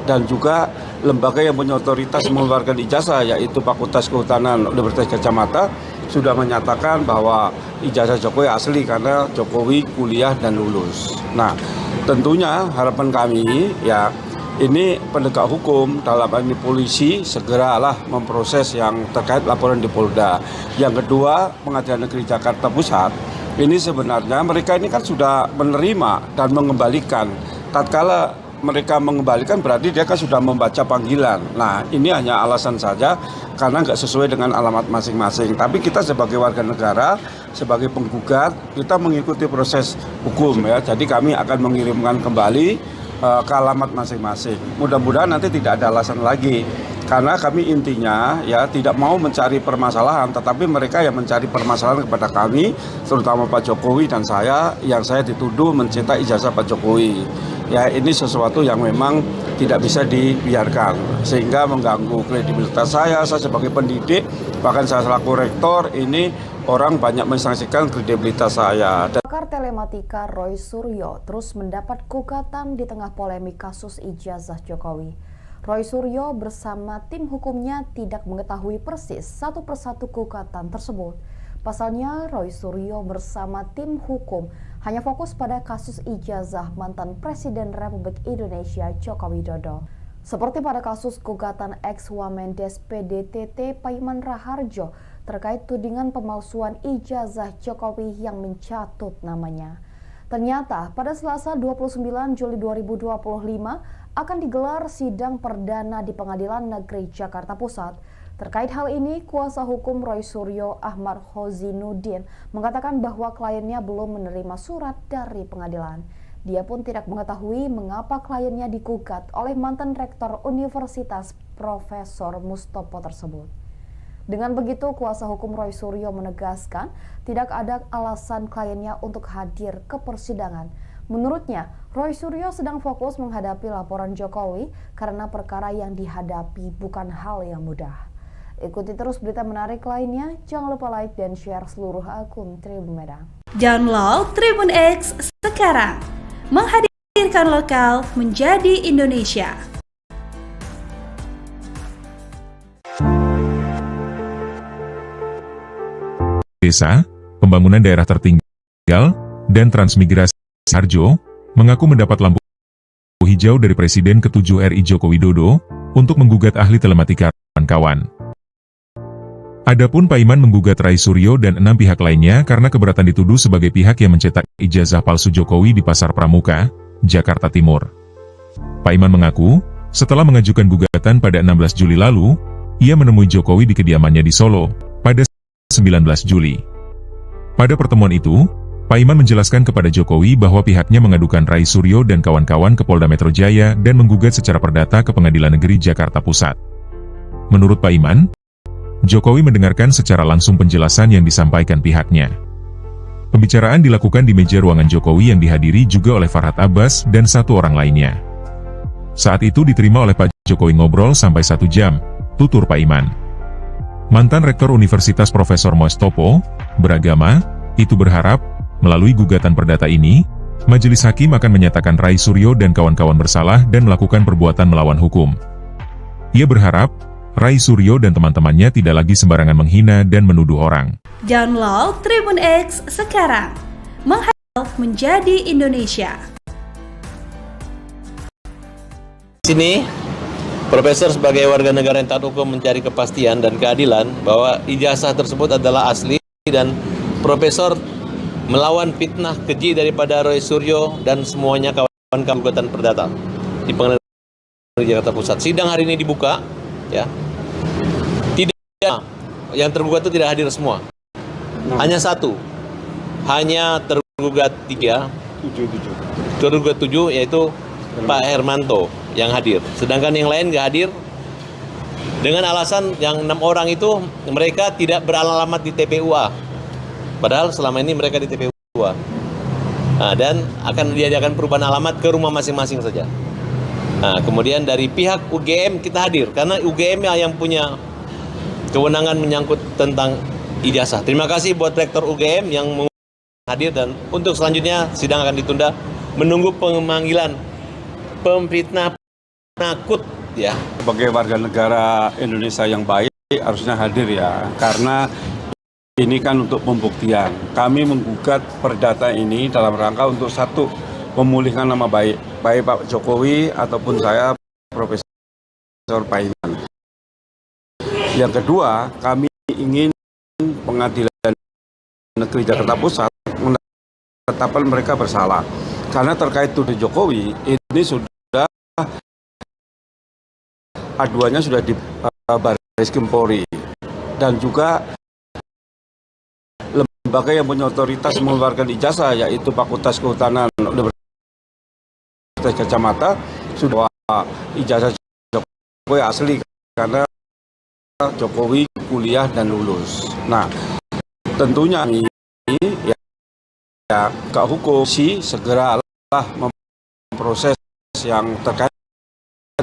Dan juga lembaga yang punya otoritas mengeluarkan ijazah, yaitu Fakultas Kehutanan Universitas Gadjah Mada, sudah menyatakan bahwa ijazah Jokowi asli karena Jokowi kuliah dan lulus. Nah, tentunya harapan kami ya, ini penegak hukum dalam hal ini polisi segeralah memproses yang terkait laporan di Polda. Yang kedua, Pengadilan Negeri Jakarta Pusat ini sebenarnya mereka ini kan sudah menerima dan mengembalikan. Tatkala mereka mengembalikan berarti dia kan sudah membaca panggilan. Nah, ini hanya alasan saja karena nggak sesuai dengan alamat masing-masing. Tapi kita sebagai warga negara, sebagai penggugat, kita mengikuti proses hukum ya. Jadi kami akan mengirimkan kembali ke alamat masing-masing. Mudah-mudahan nanti tidak ada alasan lagi. Karena kami intinya ya tidak mau mencari permasalahan, tetapi mereka yang mencari permasalahan kepada kami, terutama Pak Jokowi dan saya, yang saya dituduh mencetak ijazah Pak Jokowi. Ya, ini sesuatu yang memang tidak bisa dibiarkan, sehingga mengganggu kredibilitas saya sebagai pendidik, bahkan saya selaku rektor, ini orang banyak mensaksikan kredibilitas saya. Pakar telematika Roy Suryo terus mendapat gugatan di tengah polemik kasus ijazah Jokowi. Roy Suryo bersama tim hukumnya tidak mengetahui persis satu persatu gugatan tersebut. Pasalnya, Roy Suryo bersama tim hukum hanya fokus pada kasus ijazah mantan Presiden Republik Indonesia Joko Widodo. Seperti pada kasus gugatan ex-Wamendes PDTT Paiman Raharjo terkait tudingan pemalsuan ijazah Jokowi yang mencatut namanya. Ternyata pada Selasa 29 Juli 2025 akan digelar sidang perdana di Pengadilan Negeri Jakarta Pusat. Terkait hal ini, kuasa hukum Roy Suryo Ahmad Khozinuddin mengatakan bahwa kliennya belum menerima surat dari pengadilan. Dia pun tidak mengetahui mengapa kliennya digugat oleh mantan rektor Universitas Profesor Mustopo tersebut. Dengan begitu, kuasa hukum Roy Suryo menegaskan tidak ada alasan kliennya untuk hadir ke persidangan. Menurutnya, Roy Suryo sedang fokus menghadapi laporan Jokowi karena perkara yang dihadapi bukan hal yang mudah. Ikuti terus berita menarik lainnya, jangan lupa like dan share seluruh akun Tribun Medan. Download Tribun X sekarang, menghadirkan lokal menjadi Indonesia. Desa, Pembangunan Daerah Tertinggal, dan Transmigrasi Harjo mengaku mendapat lampu hijau dari Presiden ke-7 RI Joko Widodo untuk menggugat ahli telematika kawan-kawan. Adapun Paiman menggugat Roy Suryo dan 6 pihak lainnya karena keberatan dituduh sebagai pihak yang mencetak ijazah palsu Jokowi di Pasar Pramuka, Jakarta Timur. Paiman mengaku, setelah mengajukan gugatan pada 16 Juli lalu, ia menemui Jokowi di kediamannya di Solo pada 19 Juli. Pada pertemuan itu, Paiman menjelaskan kepada Jokowi bahwa pihaknya mengadukan Roy Suryo dan kawan-kawan ke Polda Metro Jaya dan menggugat secara perdata ke Pengadilan Negeri Jakarta Pusat. Menurut Paiman, Jokowi mendengarkan secara langsung penjelasan yang disampaikan pihaknya. Pembicaraan dilakukan di meja ruangan Jokowi yang dihadiri juga oleh Farhad Abbas dan 1 orang lainnya. Saat itu diterima oleh Pak Jokowi ngobrol sampai 1 jam, tutur Paiman. Mantan Rektor Universitas Profesor Mustopo beragama, itu berharap, melalui gugatan perdata ini, Majelis Hakim akan menyatakan Roy Suryo dan kawan-kawan bersalah dan melakukan perbuatan melawan hukum. Ia berharap, Rai Suryo dan teman-temannya tidak lagi sembarangan menghina dan menuduh orang. Download Tribun X sekarang. Menghadirkan menjadi Indonesia. Di sini, Profesor sebagai warga negara yang taat hukum mencari kepastian dan keadilan bahwa ijazah tersebut adalah asli dan Profesor melawan fitnah keji daripada Roy Suryo dan semuanya kawan-kawan gugatan perdata di Pengadilan Negeri Jakarta Pusat. Sidang hari ini dibuka, ya. Tidak, yang tergugat itu tidak hadir semua. Hanya satu, hanya tergugat 3, tergugat 7 yaitu Pak Hermanto yang hadir. Sedangkan yang lain nggak hadir dengan alasan yang 6 orang itu mereka tidak beralamat di TPUA. Padahal selama ini mereka di TPUA. Nah, dan akan diadakan perubahan alamat ke rumah masing-masing saja. Nah, kemudian dari pihak UGM kita hadir karena UGM yang punya kewenangan menyangkut tentang ijazah. Terima kasih buat Rektor UGM yang hadir dan untuk selanjutnya sidang akan ditunda menunggu pemanggilan pemfitnah penakut, ya. Sebagai warga negara Indonesia yang baik harusnya hadir ya, karena ini kan untuk pembuktian. Kami menggugat perdata ini dalam rangka untuk satu, memulihkan nama baik Pak Jokowi ataupun saya Profesor Paiman. Yang kedua, kami ingin Pengadilan Negeri Jakarta Pusat menetapkan mereka bersalah. Karena terkait tuduh Jokowi, ini sudah aduannya sudah di Baris Krim Polri dan juga lembaga yang punya otoritas mengeluarkan ijazah yaitu Fakultas Kehutanan Universitas Gadjah Mada sudah ijazah Jokowi asli karena Jokowi kuliah dan lulus. Nah, tentunya ini ya Kak Hukum segeralah memproses yang terkait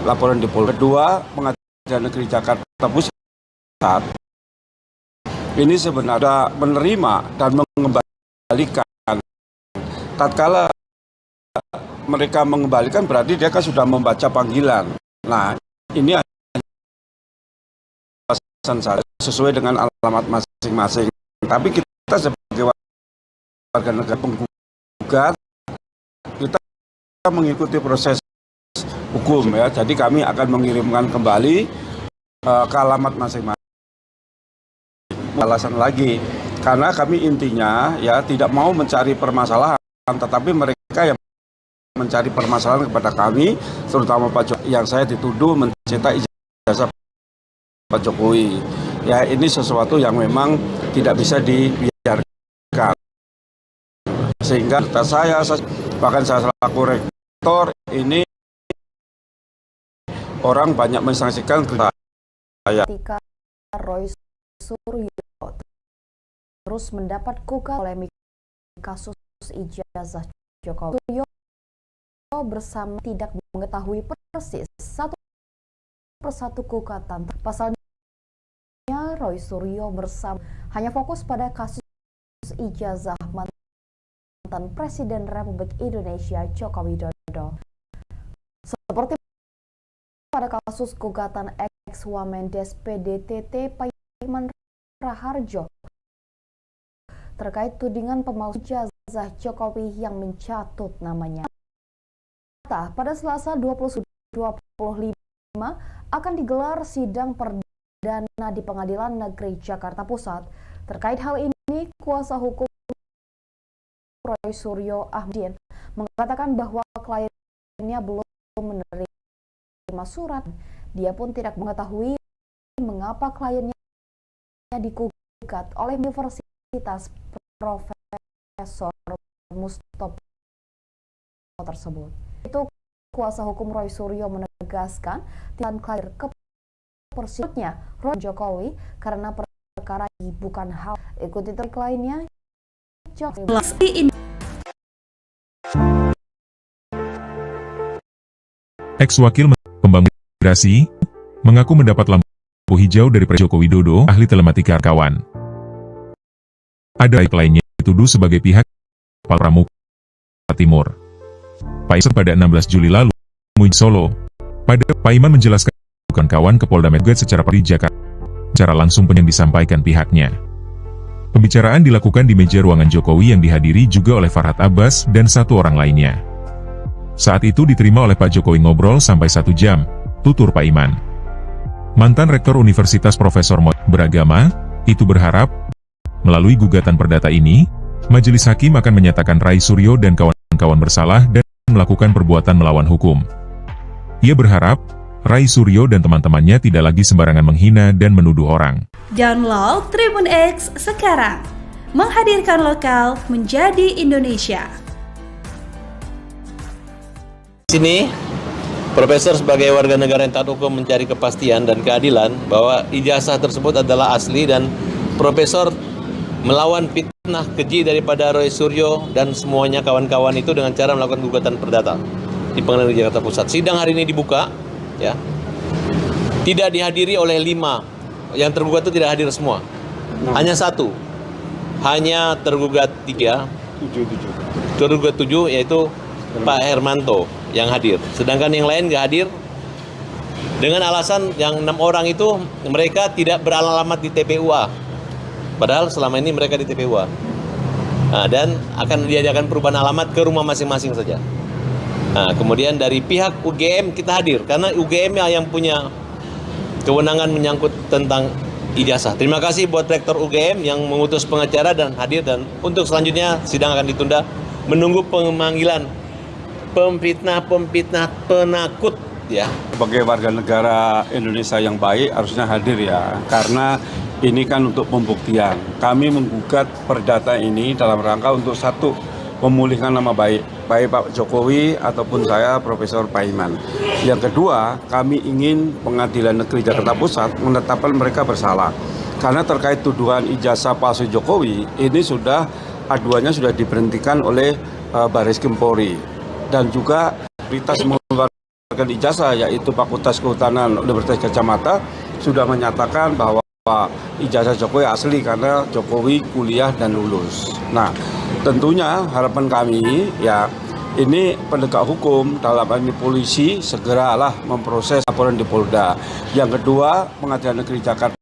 laporan di Polri. Kedua, Pengadilan Negeri Jakarta Pusat ini sebenarnya menerima dan mengembalikan. Tatkala mereka mengembalikan berarti dia kan sudah membaca panggilan. Nah, ini alasan saya sesuai dengan alamat masing-masing. Tapi kita sebagai warga negara penggugat, kita mengikuti proses hukum ya. Jadi kami akan mengirimkan kembali ke alamat masing-masing. Alasan lagi, karena kami intinya ya tidak mau mencari permasalahan, tetapi mereka yang mencari permasalahan kepada kami, terutama Pak Jokowi, yang saya dituduh mencetak ijazah Pak Jokowi. Ya ini sesuatu yang memang tidak bisa dibiarkan. Sehingga saya bahkan saya selaku rektor ini orang banyak mensaksikan ke saya. Ketika Roy Suryo terus mendapat polemik kasus ijazah Jokowi, Suryo bersama tidak mengetahui persis satu persatu gugatan. Pasalnya Roy Suryo bersama hanya fokus pada kasus ijazah mantan Presiden Republik Indonesia Joko Widodo. Seperti pada kasus gugatan ex-Wamendes PDTT Paiman Raharjo terkait tudingan pemalsuan ijazah Jokowi yang mencatut namanya. Pada Selasa 2025 akan digelar sidang perdana di Pengadilan Negeri Jakarta Pusat. Terkait hal ini, kuasa hukum Roy Suryo Ahmadin mengatakan bahwa kliennya belum menerima surat. Dia pun tidak mengetahui mengapa kliennya digugat oleh Universitas Profesor Mustopo tersebut. Itu kuasa hukum Roy Suryo menegaskan tidak clear ke persidangannya Roy Jokowi karena perkara ini bukan hal. Ikuti trik lainnya. Ex-Wakil Pembangunan Migrasi mengaku mendapat lampu hijau dari Presiden Joko Widodo, ahli telematika kawan. Ada lainnya dituduh sebagai pihak Pramuka Timur. Paiman pada 16 Juli lalu, Solo. Pada Paiman menjelaskan kawan ke Polda Metro secara di Jakarta. Secara langsung yang disampaikan pihaknya. Pembicaraan dilakukan di meja ruangan Jokowi yang dihadiri juga oleh Farhad Abbas dan satu orang lainnya. Saat itu diterima oleh Pak Jokowi ngobrol sampai 1 jam, tutur Pak Iman. Mantan Rektor Universitas Profesor Beragama, itu berharap, melalui gugatan perdata ini, Majelis Hakim akan menyatakan Rai Suryo dan kawan-kawan bersalah dan melakukan perbuatan melawan hukum. Ia berharap, Rai Suryo dan teman-temannya tidak lagi sembarangan menghina dan menuduh orang. Download Tribun X sekarang, menghadirkan lokal menjadi Indonesia. Di sini, Profesor sebagai warga negara yang taat hukum mencari kepastian dan keadilan bahwa ijazah tersebut adalah asli dan Profesor melawan fitnah keji daripada Roy Suryo dan semuanya kawan-kawan itu dengan cara melakukan gugatan perdata di Pengadilan Negeri Jakarta Pusat. Sidang hari ini dibuka, ya, tidak dihadiri oleh 5, yang tergugat itu tidak hadir semua, hanya 1, hanya tergugat 3, tergugat 7 yaitu Pak Hermanto yang hadir, sedangkan yang lain nggak hadir dengan alasan yang 6 orang itu mereka tidak beralamat di TPUA, padahal selama ini mereka di TPUA, dan akan diadakan perubahan alamat ke rumah masing-masing saja. Nah, kemudian dari pihak UGM kita hadir karena UGM yang punya kewenangan menyangkut tentang ijazah. Terima kasih buat Rektor UGM yang mengutus pengacara dan hadir, dan untuk selanjutnya sidang akan ditunda menunggu pemanggilan pemfitnah penakut, ya. Sebagai warga negara Indonesia yang baik harusnya hadir ya, karena ini kan untuk pembuktian. Kami menggugat perdata ini dalam rangka untuk satu, memulihkan nama baik Pak Jokowi ataupun saya Profesor Pak Iman. Yang kedua, kami ingin Pengadilan Negeri Jakarta Pusat menetapkan mereka bersalah. Karena terkait tuduhan ijazah palsu Jokowi, ini sudah aduannya sudah diberhentikan oleh Barreskrim Polri. Dan juga otoritas mengeluarkan ijazah yaitu Fakultas Kehutanan Universitas Gadjah Mada sudah menyatakan bahwa ijazah Jokowi asli karena Jokowi kuliah dan lulus. Nah, tentunya harapan kami ya ini penegak hukum dalam hal ini polisi segeralah memproses laporan di Polda. Yang kedua, Pengadilan Negeri Jakarta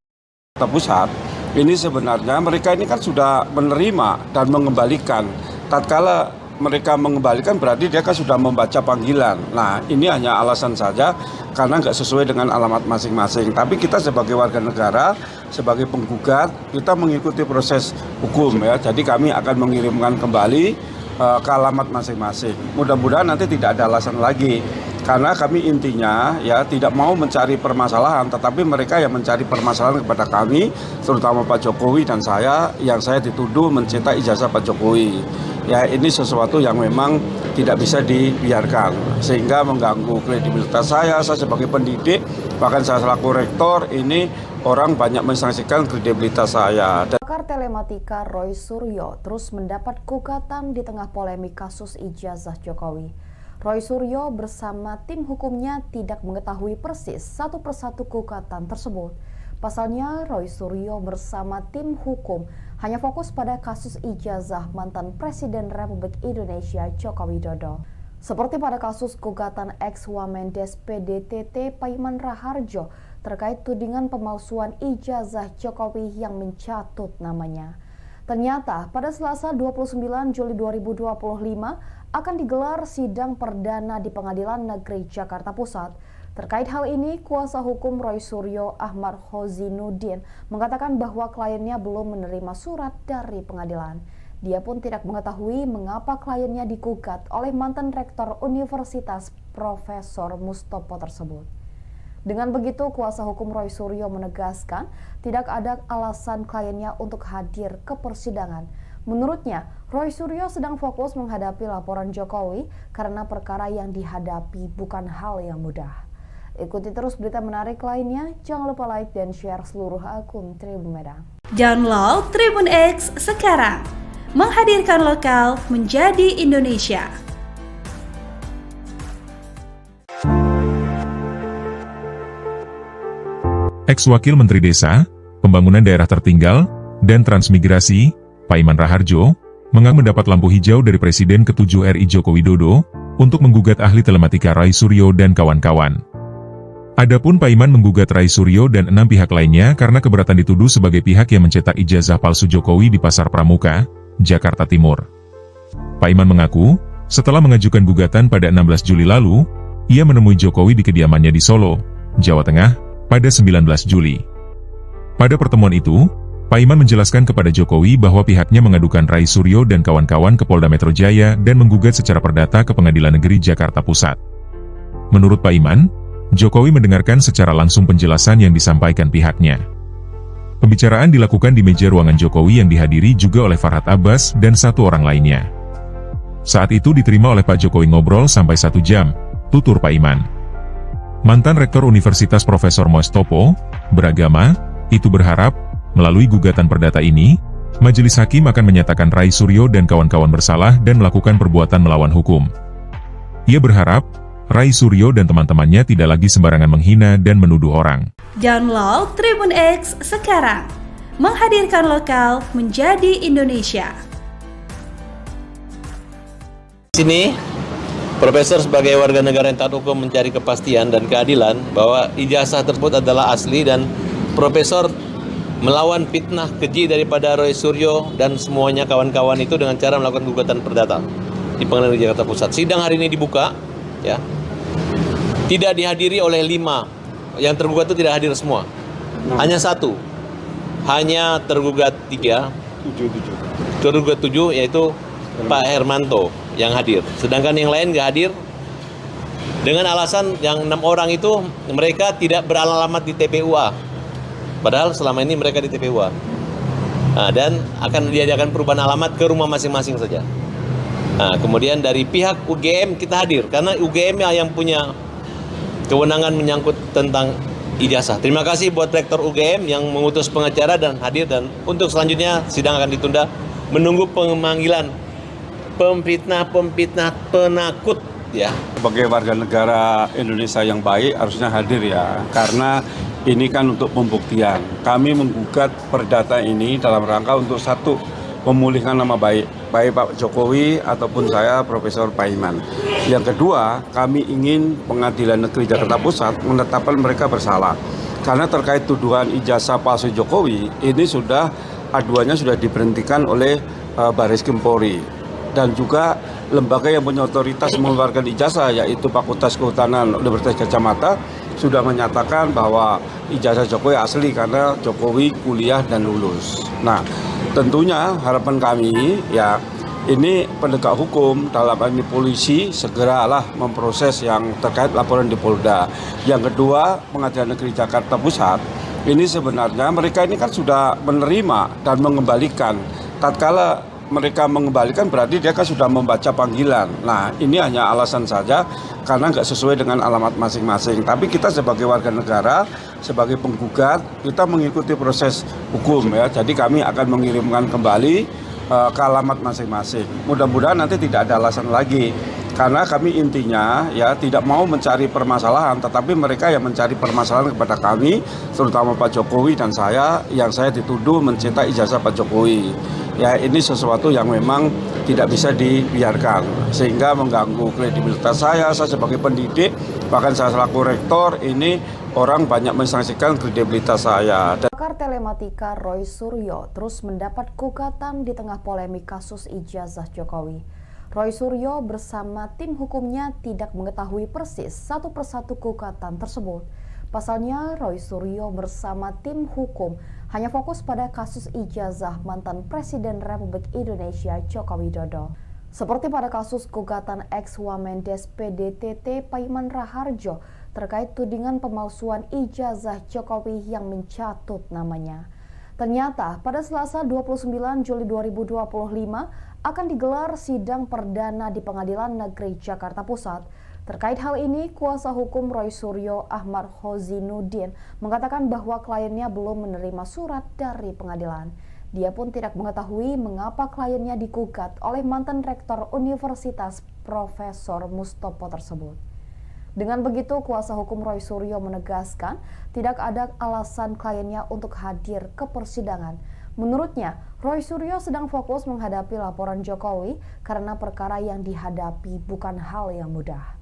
Pusat ini sebenarnya mereka ini kan sudah menerima dan mengembalikan. Tatkala mereka mengembalikan berarti dia kan sudah membaca panggilan. Nah, ini hanya alasan saja karena nggak sesuai dengan alamat masing-masing. Tapi kita sebagai warga negara, sebagai penggugat, kita mengikuti proses hukum ya. Jadi kami akan mengirimkan kembali ke alamat masing-masing. Mudah-mudahan nanti tidak ada alasan lagi. Karena kami intinya ya tidak mau mencari permasalahan, tetapi mereka yang mencari permasalahan kepada kami, terutama Pak Jokowi dan saya, yang saya dituduh mencetak ijazah Pak Jokowi. Ya ini sesuatu yang memang tidak bisa dibiarkan, sehingga mengganggu kredibilitas saya sebagai pendidik, bahkan saya selaku rektor, ini orang banyak mensanksikan kredibilitas saya. Pakar telematika Roy Suryo terus mendapat gugatan di tengah polemik kasus ijazah Jokowi. Roy Suryo bersama tim hukumnya tidak mengetahui persis satu persatu gugatan tersebut. Pasalnya, Roy Suryo bersama tim hukum hanya fokus pada kasus ijazah mantan Presiden Republik Indonesia Joko Widodo. Seperti pada kasus gugatan ex-Wamendes PDTT Paiman Raharjo terkait tudingan pemalsuan ijazah Jokowi yang mencatut namanya. Ternyata pada Selasa 29 Juli 2025 akan digelar sidang perdana di Pengadilan Negeri Jakarta Pusat. Terkait hal ini, kuasa hukum Roy Suryo Ahmad Khozinuddin mengatakan bahwa kliennya belum menerima surat dari pengadilan. Dia pun tidak mengetahui mengapa kliennya digugat oleh mantan Rektor Universitas Profesor Mustopo tersebut. Dengan begitu, kuasa hukum Roy Suryo menegaskan tidak ada alasan kliennya untuk hadir ke persidangan. Menurutnya, Roy Suryo sedang fokus menghadapi laporan Jokowi karena perkara yang dihadapi bukan hal yang mudah. Ikuti terus berita menarik lainnya, jangan lupa like dan share seluruh akun Tribun Medan. Download Tribun X sekarang, menghadirkan lokal menjadi Indonesia. Ex-Wakil Menteri Desa, Pembangunan Daerah Tertinggal, dan Transmigrasi, Pak Iman Raharjo, mengaku mendapat lampu hijau dari Presiden ke-7 RI Joko Widodo untuk menggugat ahli telematika Rai Suryo dan kawan-kawan. Adapun Paiman menggugat Rai Suryo dan 6 pihak lainnya karena keberatan dituduh sebagai pihak yang mencetak ijazah palsu Jokowi di Pasar Pramuka, Jakarta Timur. Paiman mengaku, setelah mengajukan gugatan pada 16 Juli lalu, ia menemui Jokowi di kediamannya di Solo, Jawa Tengah, pada 19 Juli. Pada pertemuan itu, Paiman menjelaskan kepada Jokowi bahwa pihaknya mengadukan Rai Suryo dan kawan-kawan ke Polda Metro Jaya dan menggugat secara perdata ke Pengadilan Negeri Jakarta Pusat. Menurut Paiman, Jokowi mendengarkan secara langsung penjelasan yang disampaikan pihaknya. Pembicaraan dilakukan di meja ruangan Jokowi yang dihadiri juga oleh Farhad Abbas dan 1 orang lainnya. Saat itu diterima oleh Pak Jokowi ngobrol sampai 1 jam, tutur Paiman. Mantan Rektor Universitas Profesor Mustopo, beragama, itu berharap, melalui gugatan perdata ini, Majelis Hakim akan menyatakan Rai Suryo dan kawan-kawan bersalah dan melakukan perbuatan melawan hukum. Ia berharap, Rai Suryo dan teman-temannya tidak lagi sembarangan menghina dan menuduh orang. Download Tribun X sekarang, menghadirkan lokal menjadi Indonesia. Di sini, Profesor sebagai warga negara yang taat hukum mencari kepastian dan keadilan bahwa ijazah tersebut adalah asli dan Profesor melawan fitnah keji daripada Roy Suryo dan semuanya kawan-kawan itu dengan cara melakukan gugatan perdata di Pengadilan Negeri Jakarta Pusat. Sidang hari ini dibuka, ya. Tidak dihadiri oleh 5. Yang tergugat itu tidak hadir semua. Hanya 1. Hanya tergugat 3. Tergugat 7 yaitu Pak Hermanto yang hadir. Sedangkan yang lain nggak hadir dengan alasan yang 6 orang itu mereka tidak beralamat di TPUA. Padahal selama ini mereka di TPUA. Nah, dan akan diadakan perubahan alamat ke rumah masing-masing saja. Nah, kemudian dari pihak UGM kita hadir karena UGM yang punya kewenangan menyangkut tentang ijazah. Terima kasih buat Rektor UGM yang mengutus pengacara dan hadir, dan untuk selanjutnya sidang akan ditunda menunggu pemanggilan pemfitnah penakut, ya. Sebagai warga negara Indonesia yang baik harusnya hadir ya, karena ini kan untuk pembuktian. Kami menggugat perdata ini dalam rangka untuk 1, memulihkan nama baik Pak Jokowi ataupun saya Profesor Paiman. Yang kedua, kami ingin Pengadilan Negeri Jakarta Pusat menetapkan mereka bersalah. Karena terkait tuduhan ijazah palsu Jokowi, ini aduannya sudah diberhentikan oleh Baris Krim Polri. Dan juga lembaga yang punya otoritas mengeluarkan ijazah, yaitu Fakultas Kehutanan Universitas Gadjah Mada, sudah menyatakan bahwa ijazah Jokowi asli karena Jokowi kuliah dan lulus. Nah, tentunya harapan kami ya ini penegak hukum dalam ini polisi segeralah memproses yang terkait laporan di Polda. Yang kedua, Pengadilan Negeri Jakarta Pusat ini sebenarnya mereka ini kan sudah menerima dan mengembalikan. Tatkala mereka mengembalikan berarti dia kan sudah membaca panggilan. Nah, ini hanya alasan saja karena nggak sesuai dengan alamat masing-masing. Tapi kita sebagai warga negara, sebagai penggugat, kita mengikuti proses hukum ya. Jadi kami akan mengirimkan kembali ke alamat masing-masing. Mudah-mudahan nanti tidak ada alasan lagi. Karena kami intinya ya tidak mau mencari permasalahan, tetapi mereka yang mencari permasalahan kepada kami, terutama Pak Jokowi dan saya, yang saya dituduh mencetak ijazah Pak Jokowi. Ya, ini sesuatu yang memang tidak bisa dibiarkan, sehingga mengganggu kredibilitas saya sebagai pendidik, bahkan saya selaku rektor, ini orang banyak mensanksikan kredibilitas saya. Pakar telematika Roy Suryo terus mendapat gugatan di tengah polemik kasus ijazah Jokowi. Roy Suryo bersama tim hukumnya tidak mengetahui persis satu persatu gugatan tersebut. Pasalnya, Roy Suryo bersama tim hukum hanya fokus pada kasus ijazah mantan Presiden Republik Indonesia Joko Widodo. Seperti pada kasus gugatan ex-Wamendes PDTT Paiman Raharjo terkait tudingan pemalsuan ijazah Jokowi yang mencatut namanya. Ternyata pada Selasa 29 Juli 2025 akan digelar sidang perdana di Pengadilan Negeri Jakarta Pusat. Terkait hal ini, kuasa hukum Roy Suryo Ahmad Hozinuddin mengatakan bahwa kliennya belum menerima surat dari pengadilan. Dia pun tidak mengetahui mengapa kliennya digugat oleh mantan Rektor Universitas Profesor Mustopo tersebut. Dengan begitu, kuasa hukum Roy Suryo menegaskan tidak ada alasan kliennya untuk hadir ke persidangan. Menurutnya, Roy Suryo sedang fokus menghadapi laporan Jokowi karena perkara yang dihadapi bukan hal yang mudah.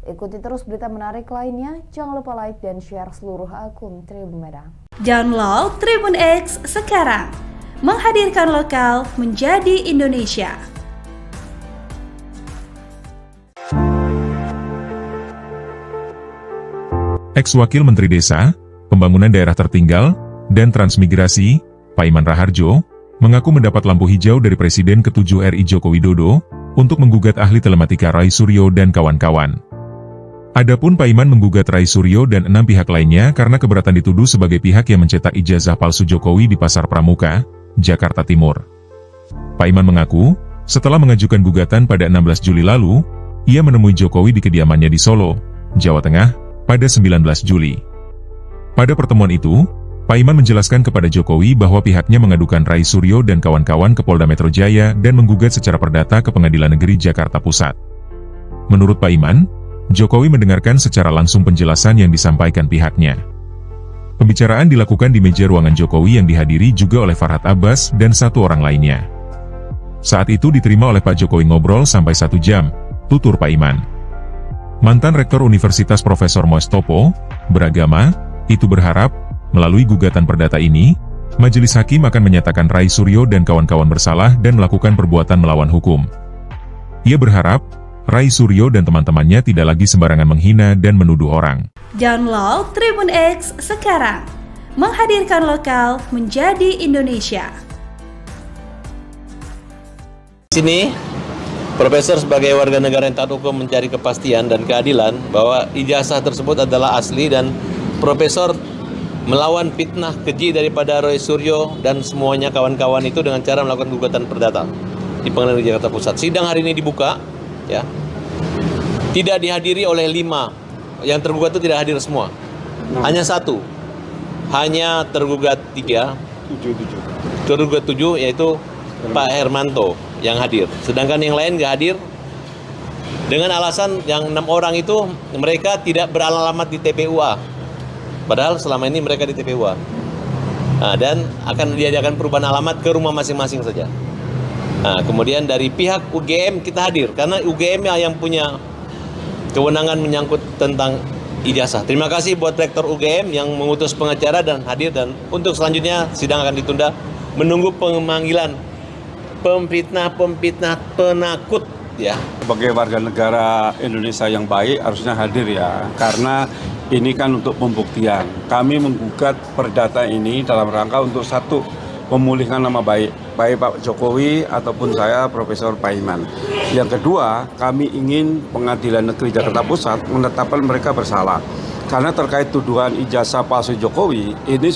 Ikuti terus berita menarik lainnya, jangan lupa like dan share seluruh akun Tribun Medan. Download Tribun X sekarang, menghadirkan lokal menjadi Indonesia. Ex-Wakil Menteri Desa, Pembangunan Daerah Tertinggal, dan Transmigrasi, Paiman Raharjo, mengaku mendapat lampu hijau dari Presiden ke-7 RI Joko Widodo untuk menggugat ahli telematika Roy Suryo dan kawan-kawan. Adapun Paiman menggugat Roy Suryo dan 6 pihak lainnya karena keberatan dituduh sebagai pihak yang mencetak ijazah palsu Jokowi di Pasar Pramuka, Jakarta Timur. Paiman mengaku, setelah mengajukan gugatan pada 16 Juli lalu, ia menemui Jokowi di kediamannya di Solo, Jawa Tengah, pada 19 Juli. Pada pertemuan itu, Paiman menjelaskan kepada Jokowi bahwa pihaknya mengadukan Roy Suryo dan kawan-kawan ke Polda Metro Jaya dan menggugat secara perdata ke Pengadilan Negeri Jakarta Pusat. Menurut Paiman, Jokowi mendengarkan secara langsung penjelasan yang disampaikan pihaknya. Pembicaraan dilakukan di meja ruangan Jokowi yang dihadiri juga oleh Farhad Abbas dan 1 orang lainnya. Saat itu diterima oleh Pak Jokowi ngobrol sampai 1 jam, tutur Paiman. Mantan Rektor Universitas Profesor Mustopo, beragama, itu berharap, melalui gugatan perdata ini, Majelis Hakim akan menyatakan Roy Suryo dan kawan-kawan bersalah dan melakukan perbuatan melawan hukum. Ia berharap, Roy Suryo dan teman-temannya tidak lagi sembarangan menghina dan menuduh orang. Download Tribun X sekarang, menghadirkan lokal menjadi Indonesia. Di sini, Profesor sebagai warga negara yang taat hukum mencari kepastian dan keadilan bahwa ijazah tersebut adalah asli dan Profesor melawan fitnah keji daripada Roy Suryo dan semuanya kawan-kawan itu dengan cara melakukan gugatan perdata di Pengadilan Negeri Jakarta Pusat. Sidang hari ini dibuka, ya, tidak dihadiri oleh 5 yang tergugat itu tidak hadir semua, hanya 1, hanya tergugat 3, tergugat 7 yaitu Pak Hermanto yang hadir, sedangkan yang lain nggak hadir dengan alasan yang 6 orang itu mereka tidak beralamat di TPUA, padahal selama ini mereka di TPUA. Nah, dan akan diadakan perubahan alamat ke rumah masing-masing saja. Nah, kemudian dari pihak UGM kita hadir, karena UGM yang punya kewenangan menyangkut tentang ijazah. Terima kasih buat Rektor UGM yang mengutus pengacara dan hadir, dan untuk selanjutnya sidang akan ditunda menunggu pemanggilan pemfitnah penakut, ya. Sebagai warga negara Indonesia yang baik harusnya hadir ya, karena ini kan untuk pembuktian. Kami menggugat perdata ini dalam rangka untuk 1, memulihkan nama baik Pak Jokowi ataupun saya Profesor Paiman. Yang kedua, kami ingin Pengadilan Negeri Jakarta Pusat menetapkan mereka bersalah. Karena terkait tuduhan ijazah palsu Jokowi, ini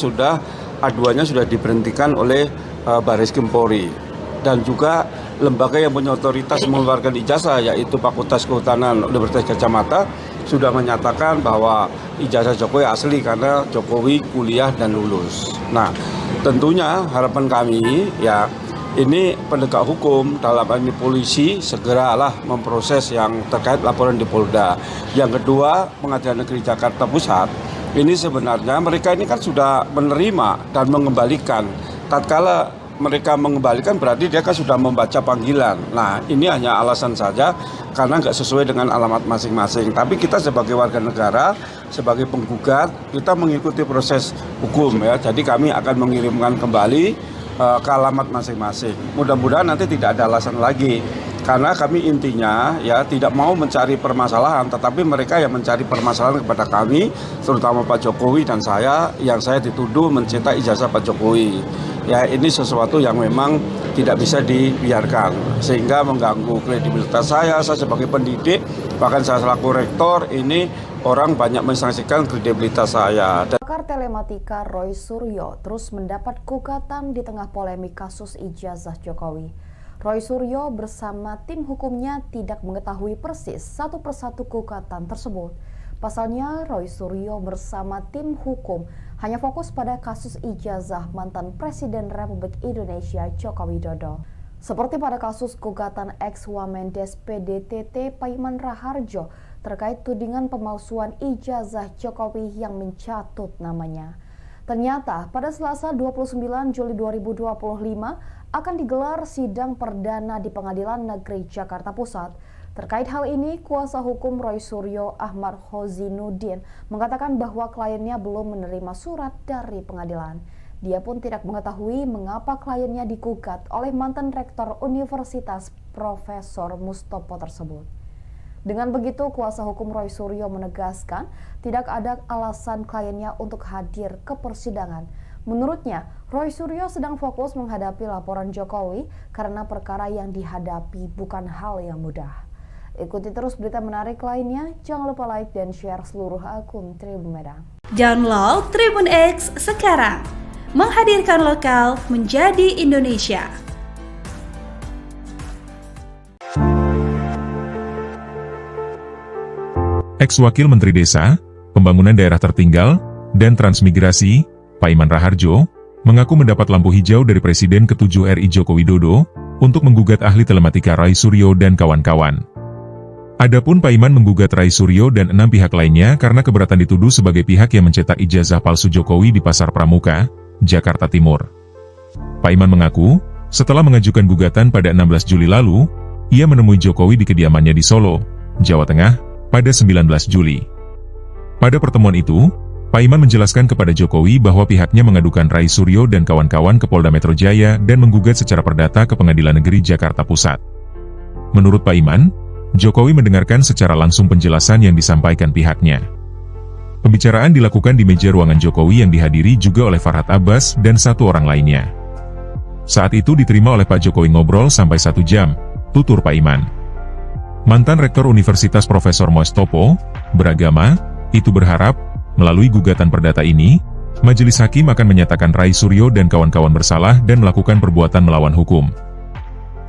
aduannya sudah diberhentikan oleh Bareskrim Polri. Dan juga lembaga yang punya otoritas mengeluarkan ijazah, yaitu Fakultas Kehutanan Universitas Gadjah Mada, sudah menyatakan bahwa ijazah Jokowi asli karena Jokowi kuliah dan lulus. Nah, tentunya harapan kami ya, ini penegak hukum dalam hal ini polisi segeralah memproses yang terkait laporan di Polda. Yang kedua, Pengadilan Negeri Jakarta Pusat ini sebenarnya mereka ini kan sudah menerima dan mengembalikan. Tatkala mereka mengembalikan berarti dia kan sudah membaca panggilan. Nah, ini hanya alasan saja karena nggak sesuai dengan alamat masing-masing. Tapi kita sebagai warga negara, sebagai penggugat, kita mengikuti proses hukum ya. Jadi kami akan mengirimkan kembali ke alamat masing-masing. Mudah-mudahan nanti tidak ada alasan lagi. Karena kami intinya ya tidak mau mencari permasalahan, tetapi mereka yang mencari permasalahan kepada kami, terutama Pak Jokowi dan saya, yang saya dituduh mencetak ijazah Pak Jokowi. Ya, ini sesuatu yang memang tidak bisa dibiarkan, sehingga mengganggu kredibilitas saya sebagai pendidik, bahkan saya selaku rektor, ini orang banyak mensanksikan kredibilitas saya. Pakar telematika Roy Suryo terus mendapat gugatan di tengah polemik kasus ijazah Jokowi. Roy Suryo bersama tim hukumnya tidak mengetahui persis satu persatu gugatan tersebut. Pasalnya, Roy Suryo bersama tim hukum hanya fokus pada kasus ijazah mantan Presiden Republik Indonesia Joko Widodo. Seperti pada kasus gugatan ex-Wamendes PDTT Paiman Raharjo terkait tudingan pemalsuan ijazah Jokowi yang mencatut namanya. Ternyata pada Selasa 29 Juli 2025 akan digelar sidang perdana di Pengadilan Negeri Jakarta Pusat. Terkait hal ini, kuasa hukum Roy Suryo Ahmad Khozinuddin mengatakan bahwa kliennya belum menerima surat dari pengadilan. Dia pun tidak mengetahui mengapa kliennya digugat oleh mantan rektor Universitas Profesor Mustopo tersebut. Dengan begitu, kuasa hukum Roy Suryo menegaskan tidak ada alasan kliennya untuk hadir ke persidangan. Menurutnya, Roy Suryo sedang fokus menghadapi laporan Jokowi karena perkara yang dihadapi bukan hal yang mudah. Ikuti terus berita menarik lainnya, jangan lupa like dan share seluruh akun Tribun Medang. Download Tribun X sekarang, menghadirkan lokal menjadi Indonesia. Ex-Wakil Menteri Desa, Pembangunan Daerah Tertinggal, dan Transmigrasi, Paiman Raharjo, mengaku mendapat lampu hijau dari Presiden ke-7 RI Joko Widodo untuk menggugat ahli telematika Roy Suryo dan kawan-kawan. Adapun Paiman menggugat Roy Suryo dan 6 pihak lainnya karena keberatan dituduh sebagai pihak yang mencetak ijazah palsu Jokowi di Pasar Pramuka, Jakarta Timur. Paiman mengaku, setelah mengajukan gugatan pada 16 Juli lalu, ia menemui Jokowi di kediamannya di Solo, Jawa Tengah, pada 19 Juli. Pada pertemuan itu, Paiman menjelaskan kepada Jokowi bahwa pihaknya mengadukan Roy Suryo dan kawan-kawan ke Polda Metro Jaya dan menggugat secara perdata ke Pengadilan Negeri Jakarta Pusat. Menurut Paiman, Jokowi mendengarkan secara langsung penjelasan yang disampaikan pihaknya. Pembicaraan dilakukan di meja ruangan Jokowi yang dihadiri juga oleh Farhad Abbas dan 1 orang lainnya. Saat itu diterima oleh Pak Jokowi ngobrol sampai 1 jam, tutur Paiman. Mantan Rektor Universitas Profesor Mustopo beragama, itu berharap, melalui gugatan perdata ini, Majelis Hakim akan menyatakan Roy Suryo dan kawan-kawan bersalah dan melakukan perbuatan melawan hukum.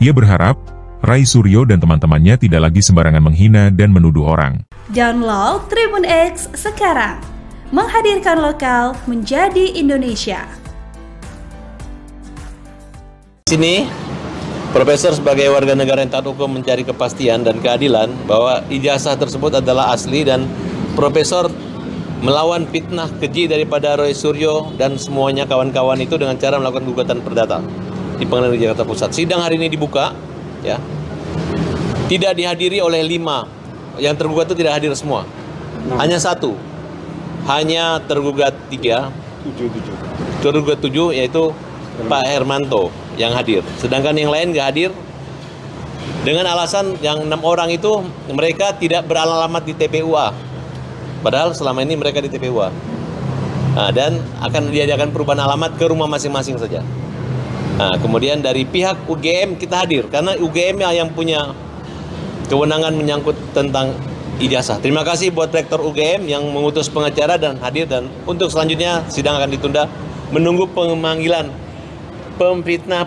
Ia berharap, Roy Suryo dan teman-temannya tidak lagi sembarangan menghina dan menuduh orang. Download Tribun X sekarang, menghadirkan lokal menjadi Indonesia. Sini, Profesor sebagai warga negara yang taat hukum mencari kepastian dan keadilan bahwa ijazah tersebut adalah asli dan Profesor melawan fitnah keji daripada Roy Suryo dan semuanya kawan-kawan itu dengan cara melakukan gugatan perdata di Pengadilan Negeri Jakarta Pusat. Sidang hari ini dibuka, ya, tidak dihadiri oleh 5 yang tergugat itu tidak hadir semua, hanya 1, hanya tergugat 3, tergugat 7 yaitu Pak Hermanto yang hadir, sedangkan yang lain nggak hadir dengan alasan yang 6 orang itu mereka tidak beralamat di TPUA, padahal selama ini mereka di TPUA, dan akan diadakan perubahan alamat ke rumah masing-masing saja. Nah, kemudian dari pihak UGM kita hadir, karena UGM yang punya kewenangan menyangkut tentang ijazah. Terima kasih buat Rektor UGM yang mengutus pengacara dan hadir, dan untuk selanjutnya sidang akan ditunda menunggu pemanggilan pemfitnah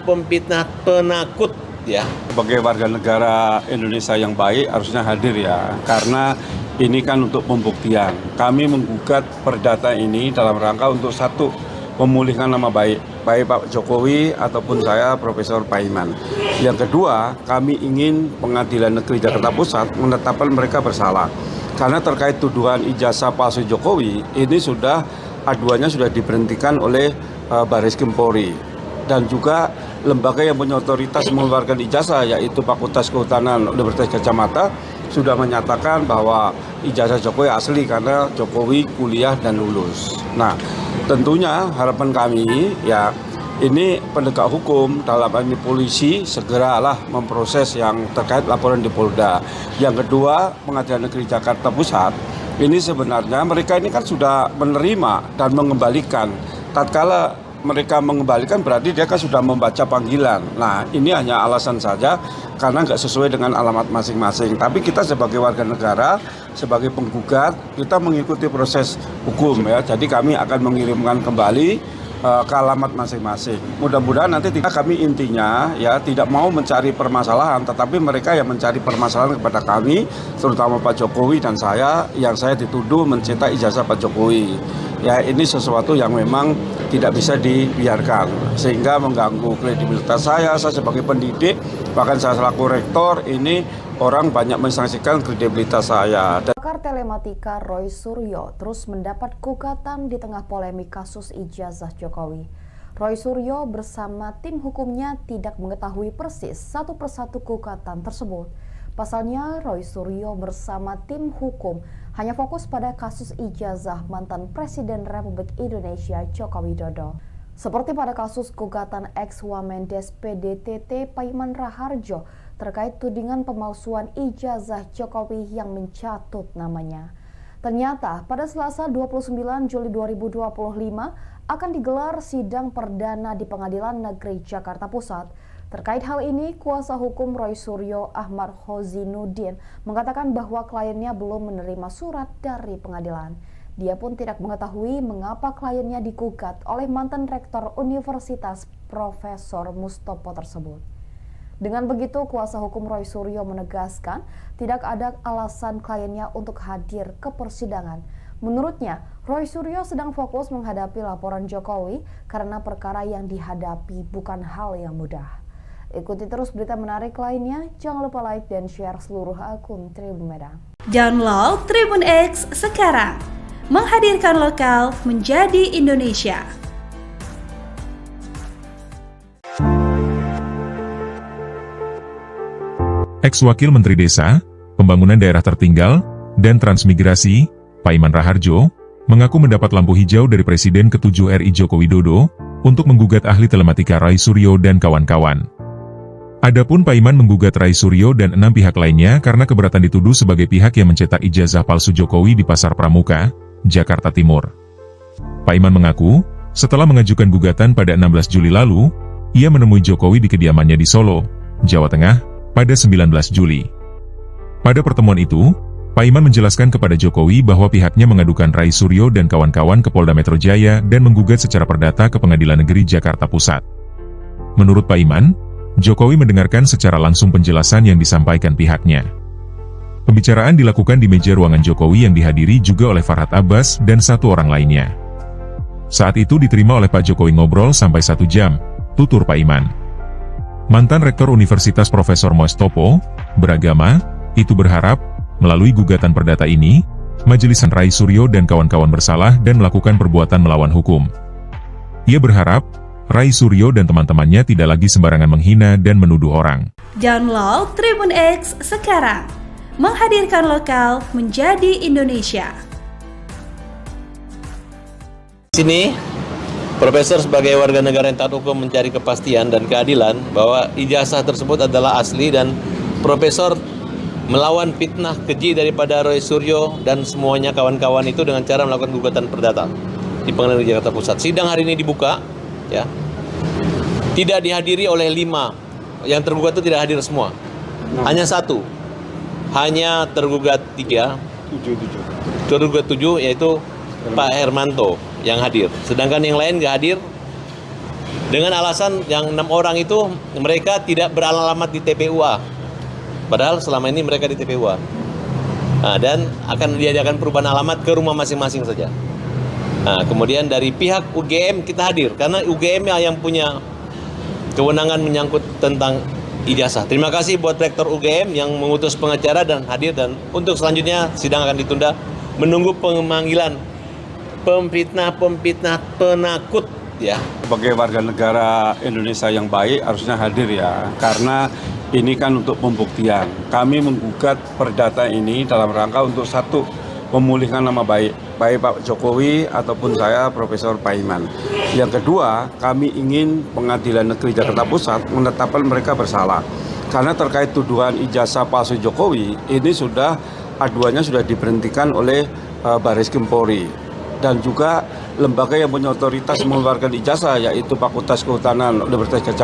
penakut, ya. Sebagai warga negara Indonesia yang baik harusnya hadir ya, karena ini kan untuk pembuktian. Kami menggugat perdata ini dalam rangka untuk 1, memulihkan nama baik Pak Jokowi ataupun saya Profesor Paiman. Yang kedua, kami ingin Pengadilan Negeri Jakarta Pusat menetapkan mereka bersalah. Karena terkait tuduhan ijazah palsu Jokowi, ini aduannya sudah diberhentikan oleh Bareskrim Polri. Dan juga lembaga yang punya otoritas mengeluarkan ijazah, yaitu Fakultas Kehutanan Universitas Gadjah Mada, sudah menyatakan bahwa ijazah Jokowi asli karena Jokowi kuliah dan lulus. Nah, tentunya harapan kami ya, ini penegak hukum dalam hal ini polisi segeralah memproses yang terkait laporan di Polda. Yang kedua, Pengadilan Negeri Jakarta Pusat ini sebenarnya mereka ini kan sudah menerima dan mengembalikan. Tatkala mereka mengembalikan berarti dia kan sudah membaca panggilan. Nah, ini hanya alasan saja karena nggak sesuai dengan alamat masing-masing. Tapi kita sebagai warga negara, sebagai penggugat, kita mengikuti proses hukum ya. Jadi kami akan mengirimkan kembali ke alamat masing-masing. Mudah-mudahan nanti kami intinya ya tidak mau mencari permasalahan, tetapi mereka yang mencari permasalahan kepada kami, terutama Pak Jokowi dan saya, yang saya dituduh mencetak ijazah Pak Jokowi. Ya, ini sesuatu yang memang tidak bisa dibiarkan sehingga mengganggu kredibilitas saya sebagai pendidik, bahkan saya selaku rektor, ini orang banyak mensanksikan kredibilitas saya. Pakar telematika Roy Suryo terus mendapat gugatan di tengah polemik kasus ijazah Jokowi. Roy Suryo bersama tim hukumnya tidak mengetahui persis satu persatu gugatan tersebut. Pasalnya, Roy Suryo bersama tim hukum hanya fokus pada kasus ijazah mantan Presiden Republik Indonesia Joko Widodo. Seperti pada kasus gugatan ex-Wamendes PDTT Paiman Raharjo terkait tudingan pemalsuan ijazah Jokowi yang mencatut namanya. Ternyata pada Selasa 29 Juli 2025 akan digelar sidang perdana di Pengadilan Negeri Jakarta Pusat. Terkait hal ini, kuasa hukum Roy Suryo Ahmad Khozinuddin mengatakan bahwa kliennya belum menerima surat dari pengadilan. Dia pun tidak mengetahui mengapa kliennya digugat oleh mantan rektor Universitas Profesor Mustopo tersebut. Dengan begitu, kuasa hukum Roy Suryo menegaskan tidak ada alasan kliennya untuk hadir ke persidangan. Menurutnya, Roy Suryo sedang fokus menghadapi laporan Jokowi karena perkara yang dihadapi bukan hal yang mudah. Ikuti terus berita menarik lainnya, jangan lupa like dan share seluruh akun Tribun Medan. Download Tribun X sekarang, menghadirkan lokal menjadi Indonesia. Ex-Wakil Menteri Desa, Pembangunan Daerah Tertinggal, dan Transmigrasi, Paiman Raharjo, mengaku mendapat lampu hijau dari Presiden ke-7 RI Joko Widodo untuk menggugat ahli telematika Roy Suryo dan kawan-kawan. Adapun Paiman menggugat Roy Suryo dan 6 pihak lainnya karena keberatan dituduh sebagai pihak yang mencetak ijazah palsu Jokowi di Pasar Pramuka, Jakarta Timur. Paiman mengaku, setelah mengajukan gugatan pada 16 Juli lalu, ia menemui Jokowi di kediamannya di Solo, Jawa Tengah, pada 19 Juli. Pada pertemuan itu, Paiman menjelaskan kepada Jokowi bahwa pihaknya mengadukan Roy Suryo dan kawan-kawan ke Polda Metro Jaya dan menggugat secara perdata ke Pengadilan Negeri Jakarta Pusat. Menurut Paiman, Jokowi mendengarkan secara langsung penjelasan yang disampaikan pihaknya. Pembicaraan dilakukan di meja ruangan Jokowi yang dihadiri juga oleh Farhad Abbas dan 1 orang lainnya. Saat itu diterima oleh Pak Jokowi ngobrol sampai 1 jam, tutur Paiman. Mantan Rektor Universitas Profesor Mustopo beragama, itu berharap, melalui gugatan perdata ini, Majelis Roy Suryo dan kawan-kawan bersalah dan melakukan perbuatan melawan hukum. Ia berharap, Roy Suryo dan teman-temannya tidak lagi sembarangan menghina dan menuduh orang. Download Tribun X sekarang, menghadirkan lokal menjadi Indonesia. Sini, Profesor sebagai warga negara yang taat hukum mencari kepastian dan keadilan bahwa ijazah tersebut adalah asli dan Profesor melawan fitnah keji daripada Roy Suryo dan semuanya kawan-kawan itu dengan cara melakukan gugatan perdata di Pengadilan Negeri Jakarta Pusat. Sidang hari ini dibuka, ya, tidak dihadiri oleh 5 yang tergugat itu tidak hadir semua, hanya 1, hanya tergugat 3, tergugat 7 yaitu Pak Hermanto yang hadir, sedangkan yang lain nggak hadir dengan alasan yang 6 orang itu mereka tidak beralamat di TPUA, padahal selama ini mereka di TPUA. Nah, dan akan diadakan perubahan alamat ke rumah masing-masing saja. Nah, kemudian dari pihak UGM kita hadir karena UGM yang punya kewenangan menyangkut tentang ijazah. Terima kasih buat Rektor UGM yang mengutus pengacara dan hadir, dan untuk selanjutnya sidang akan ditunda menunggu pemanggilan pemfitnah penakut, ya. Sebagai warga negara Indonesia yang baik harusnya hadir ya, karena ini kan untuk pembuktian. Kami menggugat perdata ini dalam rangka untuk 1, memulihkan nama baik Pak Jokowi ataupun saya Profesor Paiman. Yang kedua, kami ingin Pengadilan Negeri Jakarta Pusat menetapkan mereka bersalah. Karena terkait tuduhan ijazah palsu Jokowi, ini aduannya sudah diberhentikan oleh Bareskrim Polri. Dan juga lembaga yang punya otoritas mengeluarkan ijazah, yaitu Fakultas Kehutanan Universitas Gadjah